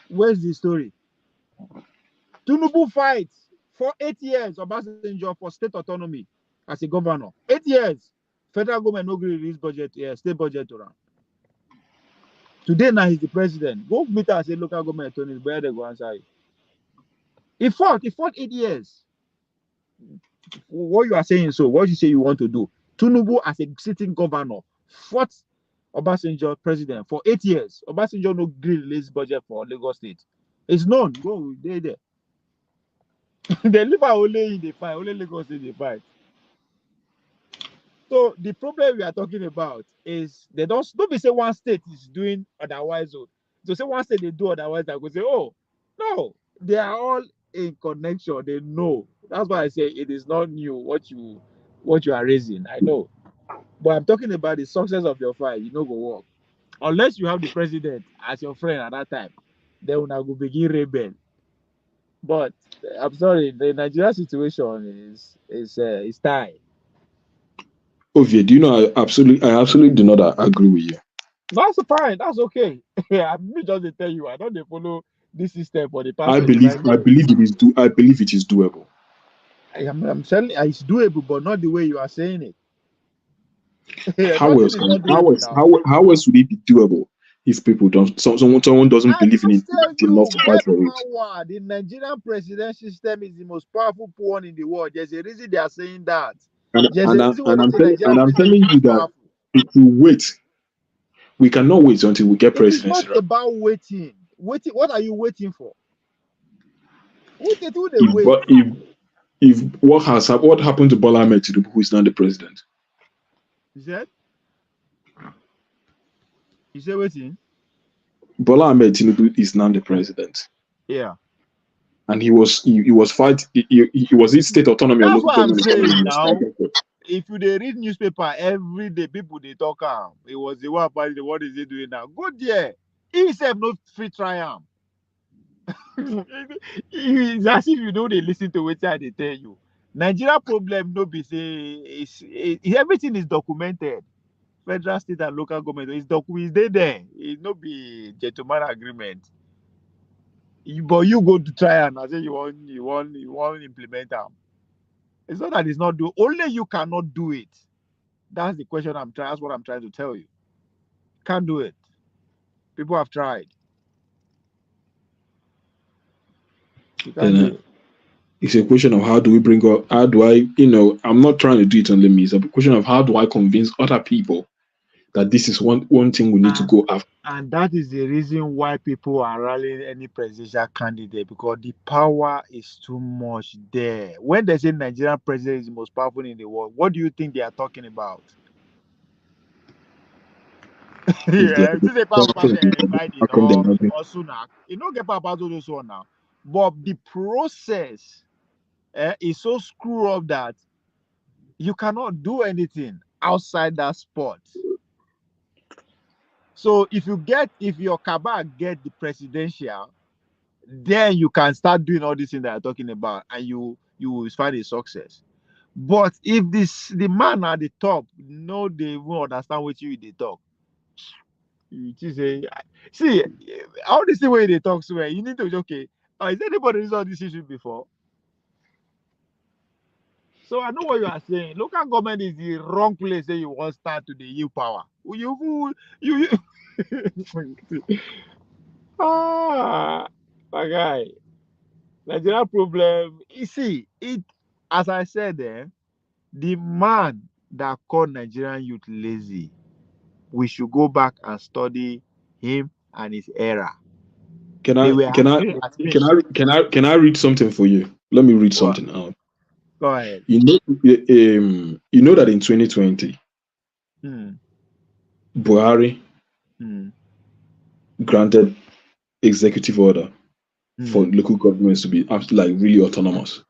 Where's the story? Tinubu fights for 8 years Obasanjo for state autonomy as a governor. 8 years. Federal government no release budget, state budget around. Today now he's the president. Go meet us a local government attorney, where they go answer you. He fought 8 years. What you are saying, so what you say you want to do? Tinubu as a sitting governor fought Obasanjo president for 8 years. Obasanjo no release budget for Lagos State. It's known. Go there. They live only in the fight, only Lagos State they fight. So the problem we are talking about is they don't be say one state is doing otherwise. So say one state they do otherwise, I could say, oh no, they are all in connection. They know. That's why I say it is not new what you are raising. I know, but I'm talking about the success of your fight. You know, go work unless you have the president as your friend at that time. Then when I go begin rebel. But I'm sorry, the Nigeria situation is tight. Ovie, do you know I absolutely do not agree with you. That's fine. That's okay. I'm just tell you. I don't follow this system for the past. I believe it is doable. I'm telling you, it's doable, but not the way you are saying it. How else would it be doable if people don't? Someone doesn't believe in it enough to fight for it. The Nigerian presidential system is the most powerful one in the world. There's a reason they are saying that. And I'm telling you that if you wait, we cannot wait until we get presidency. It's not about waiting. What are you waiting for? If what happened to Bola Ahmed Tinubu, who is now the president? You said waiting? Bola Ahmed Tinubu is now the president. Yeah. and he was fight. He was in state autonomy or That's local what I'm government. saying now. If you they read newspaper every day, people they talk am. It was the one party. What is he doing now? Go there. He himself no free try am. It's as if you know they listen to what they tell you. Nigeria problem no be say everything is documented. Federal, state, and local government is there. It no be gentleman agreement. But you go to try and say you want implement them. It's not that it's not do. Only you cannot do it. That's the question I'm trying. That's what I'm trying to tell you. Can't do it. People have tried. You can't do it. It's a question of how do I, I'm not trying to do it only me. It's a question of how do I convince other people that this is one thing we need to go after. And that is the reason why people are rallying any presidential candidate, because the power is too much there. When they say Nigerian president is the most powerful in the world, what do you think they are talking about? Yeah, this is a power Biden or Sunak. You don't get power to this one now. But the process is so screwed up that you cannot do anything outside that spot. So if your cabal get the presidential, then you can start doing all these things that I'm talking about, and you will find a success. But if the man at the top, no, they won't understand what you they talk. You say, see, all this the way they talk, so you need to okay. Is anybody resolved this issue before? So I know what you are saying. Local government is the wrong place that you want to start to the yield power. You my guy. Nigeria problem. You see, as I said there, the man that called Nigerian youth lazy, we should go back and study him and his era. Can I read something for you? Let me read something out. Go ahead. You know that in 2020, Buhari granted executive order for local governments to be like really autonomous.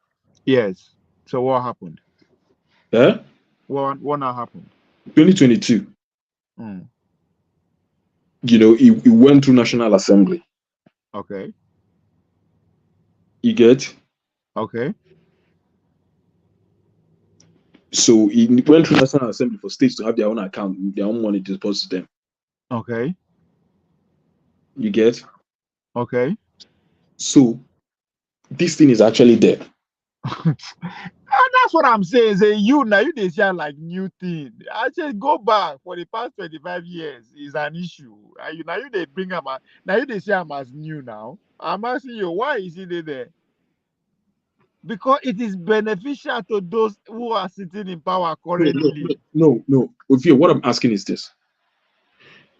Yes. So what happened? Yeah. What now happened? 2022. It went through National Assembly. Okay. You get? Okay. So it went through National Assembly for states to have their own account, their own money deposited to them. Okay. You get? Okay. So this thing is actually there. And that's what I'm saying. Say you they say like new thing. I said go back for the past 25 years is an issue. And you they bring them now you they say I'm as new now. I'm asking you, why is it there? Because it is beneficial to those who are sitting in power currently. No. Ovia, what I'm asking is this.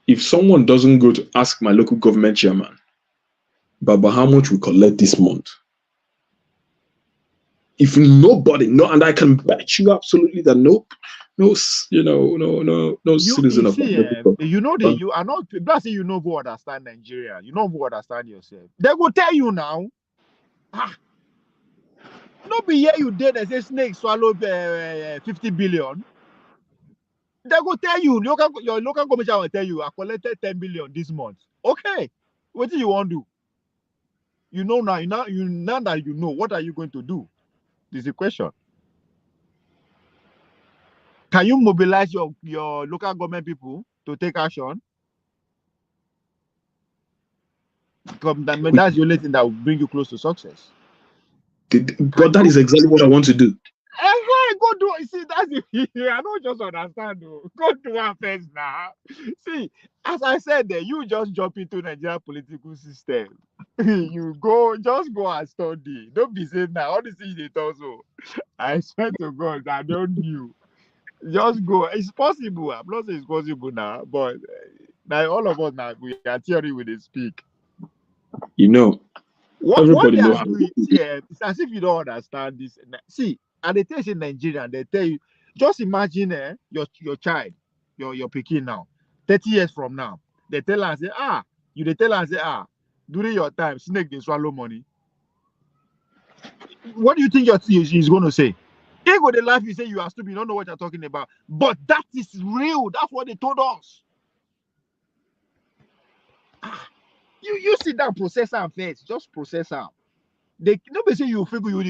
If someone doesn't go to ask my local government chairman, Baba, how much we collect this month? If nobody, and I can bet you absolutely that no citizen of you are not. That's say you know who understand Nigeria. You know who understand yourself. They will tell you now. No be here you did they say snake swallowed 50 billion. They will tell you, your local commissioner will tell you, I collected 10 billion this month. Okay, what do you want to do? You know now that you know, what are you going to do? This is the question. Can you mobilize your local government people to take action? That's the only thing that will bring you close to success. But that is exactly what I want to do. Go do it. See, that's it. I don't just understand. Though. Go do one first now. See, as I said there, you just jump into Nigeria political system. You just go and study. Don't be saying now. All these things they talk so. I swear to God, I don't know. Just go. It's possible. I'm not saying it's possible now, but now all of us now we are theory when they speak. Everybody knows. It's as if you don't understand this. See, and they tell you in Nigeria, they tell you, just imagine your child, your pikin now, 30 years from now, they tell her, say, during your time, snake they swallow money. What do you think he's going to say? He go the laugh, you say you are stupid, you don't know what you're talking about. But that is real. That's what they told us. You sit down, process them first. Just process them. They nobody say you figure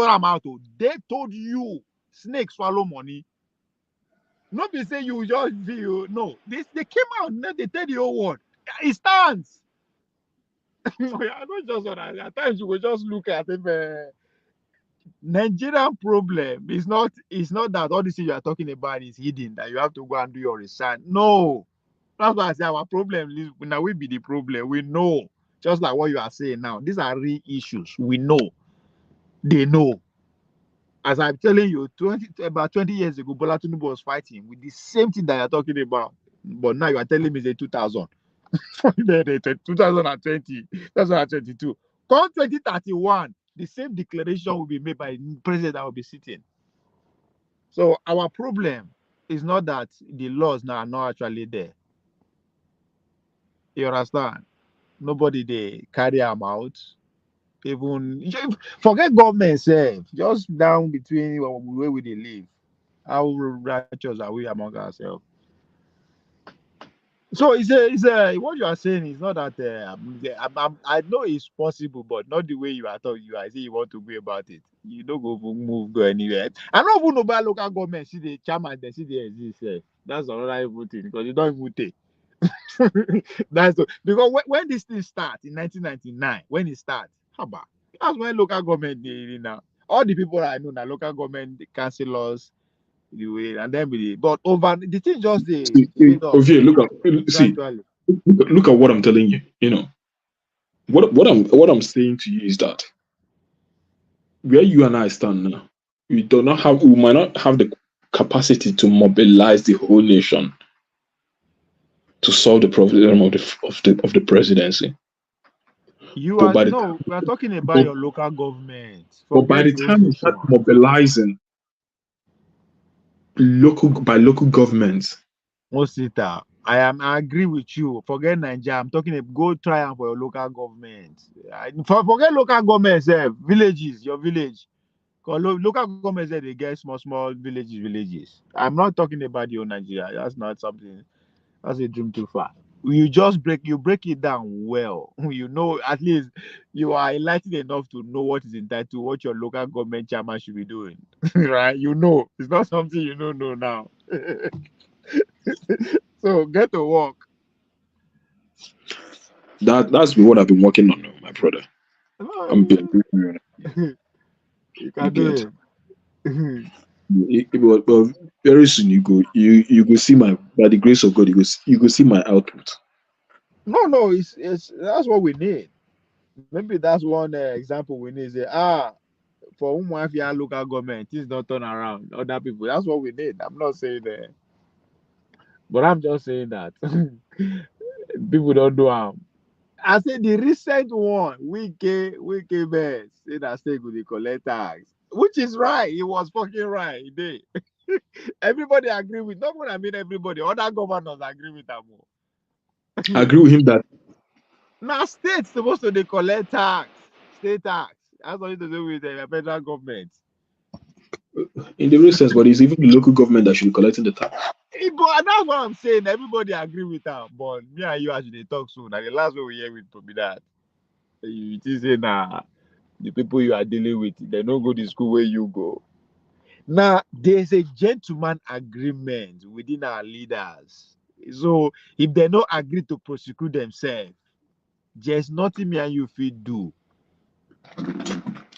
them out. Oh. They told you snake swallow money. Nobody say you just feel no. They came out and they tell the whole world. It stands. I don't just at times you will just look at it. Nigerian problem is not that all this thing you are talking about is hidden, that you have to go and do your research. No. That's why I say our problem is now we be the problem. We know. Just like what you are saying now. These are real issues. We know. They know. As I'm telling you, about 20 years ago, Bola Tinubu was fighting with the same thing that you're talking about. But now you are telling me it's 2000. 2020, 2022. Come 2031, the same declaration will be made by the president that will be sitting. So our problem is not that the laws now are not actually there. You understand? Nobody they carry them out. Even forget government self, just down between where we live. How righteous are we among ourselves? So what you are saying is not that I know it's possible, but not the way you are talking. I say you want to go about it. You don't go anywhere. I don't even know about local government. See the chairman, they see the exist. That's another evil thing because you don't even take. Because when this thing starts in 1999, when it starts, how about that's when local government now. All the people I know now, local government, the councillors, the way, and then but over the thing just the fade up Okay, gradually. look at what I'm telling you. You know what I'm saying to you is that where you and I stand now, we might not have the capacity to mobilize the whole nation to solve the problem of the presidency. You But are by the no, we are talking about but, your local government. but by Forget the those time you this start one. mobilizing local governments, Mosita, I agree with you. Forget Nigeria. I'm talking about go try and for your local government. Forget local government, villages, your village. Because local governments they get small villages. I'm not talking about your Nigeria. That's not something. That's a dream too far. You just break it down well. You know, at least you are enlightened enough to know what is entitled, what your local government chairman should be doing. Right? You know, it's not something you don't know now. So get to work. that's what I've been working on, my brother. I'm being You you can get. do it. But very soon you go see my by the grace of God you go see my output. No, it's that's what we need. Maybe that's one example we need. Say, for Umuafia local government, things don't turn around. Other people, that's what we need. I'm not saying that, but I'm just saying that people don't do harm. I say the recent one, Wike best, say that state go dey collect tax, which is right. It was fucking right. He did. Everybody agree with. Not what I mean. Everybody, other governors agree with that more. I agree with him that Now, states supposed to dey collect tax, state tax. That's nothing to do with the federal government. in the real sense, but it's even the local government that should be collecting the tax. But that's what I'm saying. Everybody agree with that. But me and you actually talk soon. And the last one we hear with to be that you think say nah, the people you are dealing with, they don't go to school where you go. Now there's a gentleman agreement within our leaders. So if they don't agree to prosecute themselves, there's nothing me and you fit do.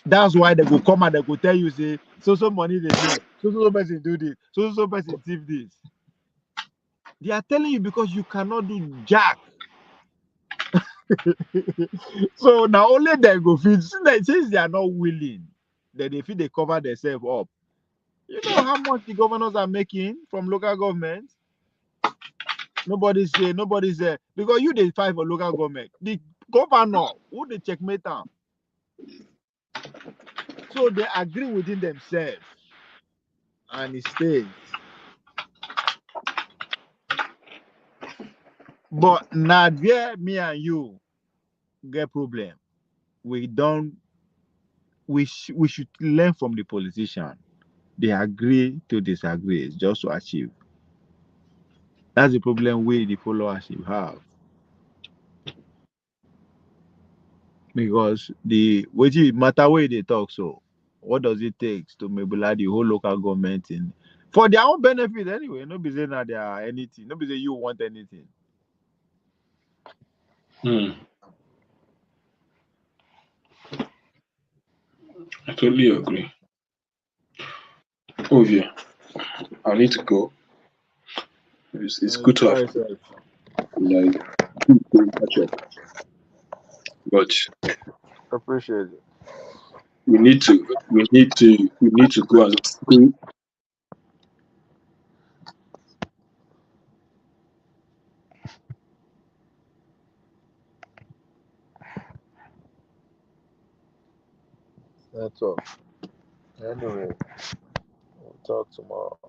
That's why they go come and they go tell you, say, so money they make, so person do this, so person thief this. They are telling you because you cannot do jack. So now only they go feed since they are not willing, then they feel they cover themselves up. You know how much the governors are making from local government? Nobody's there because you they fight for local government. The governor who they checkmate them. So they agree within themselves and it stays. But now there me and you get problem. We don't we should learn from the politician. They agree to disagree just to achieve. That's the problem we the followership have. Because the which matter where they talk, so what does it take to mobilize the whole local government in for their own benefit anyway? No be saying that they are anything, no be say you want anything. Hmm. I totally agree. Oh yeah, I need to go. It's good to have Try yourself. like good catch up, but Appreciate it. we need to go as a group. That's all. Anyway, we'll talk tomorrow.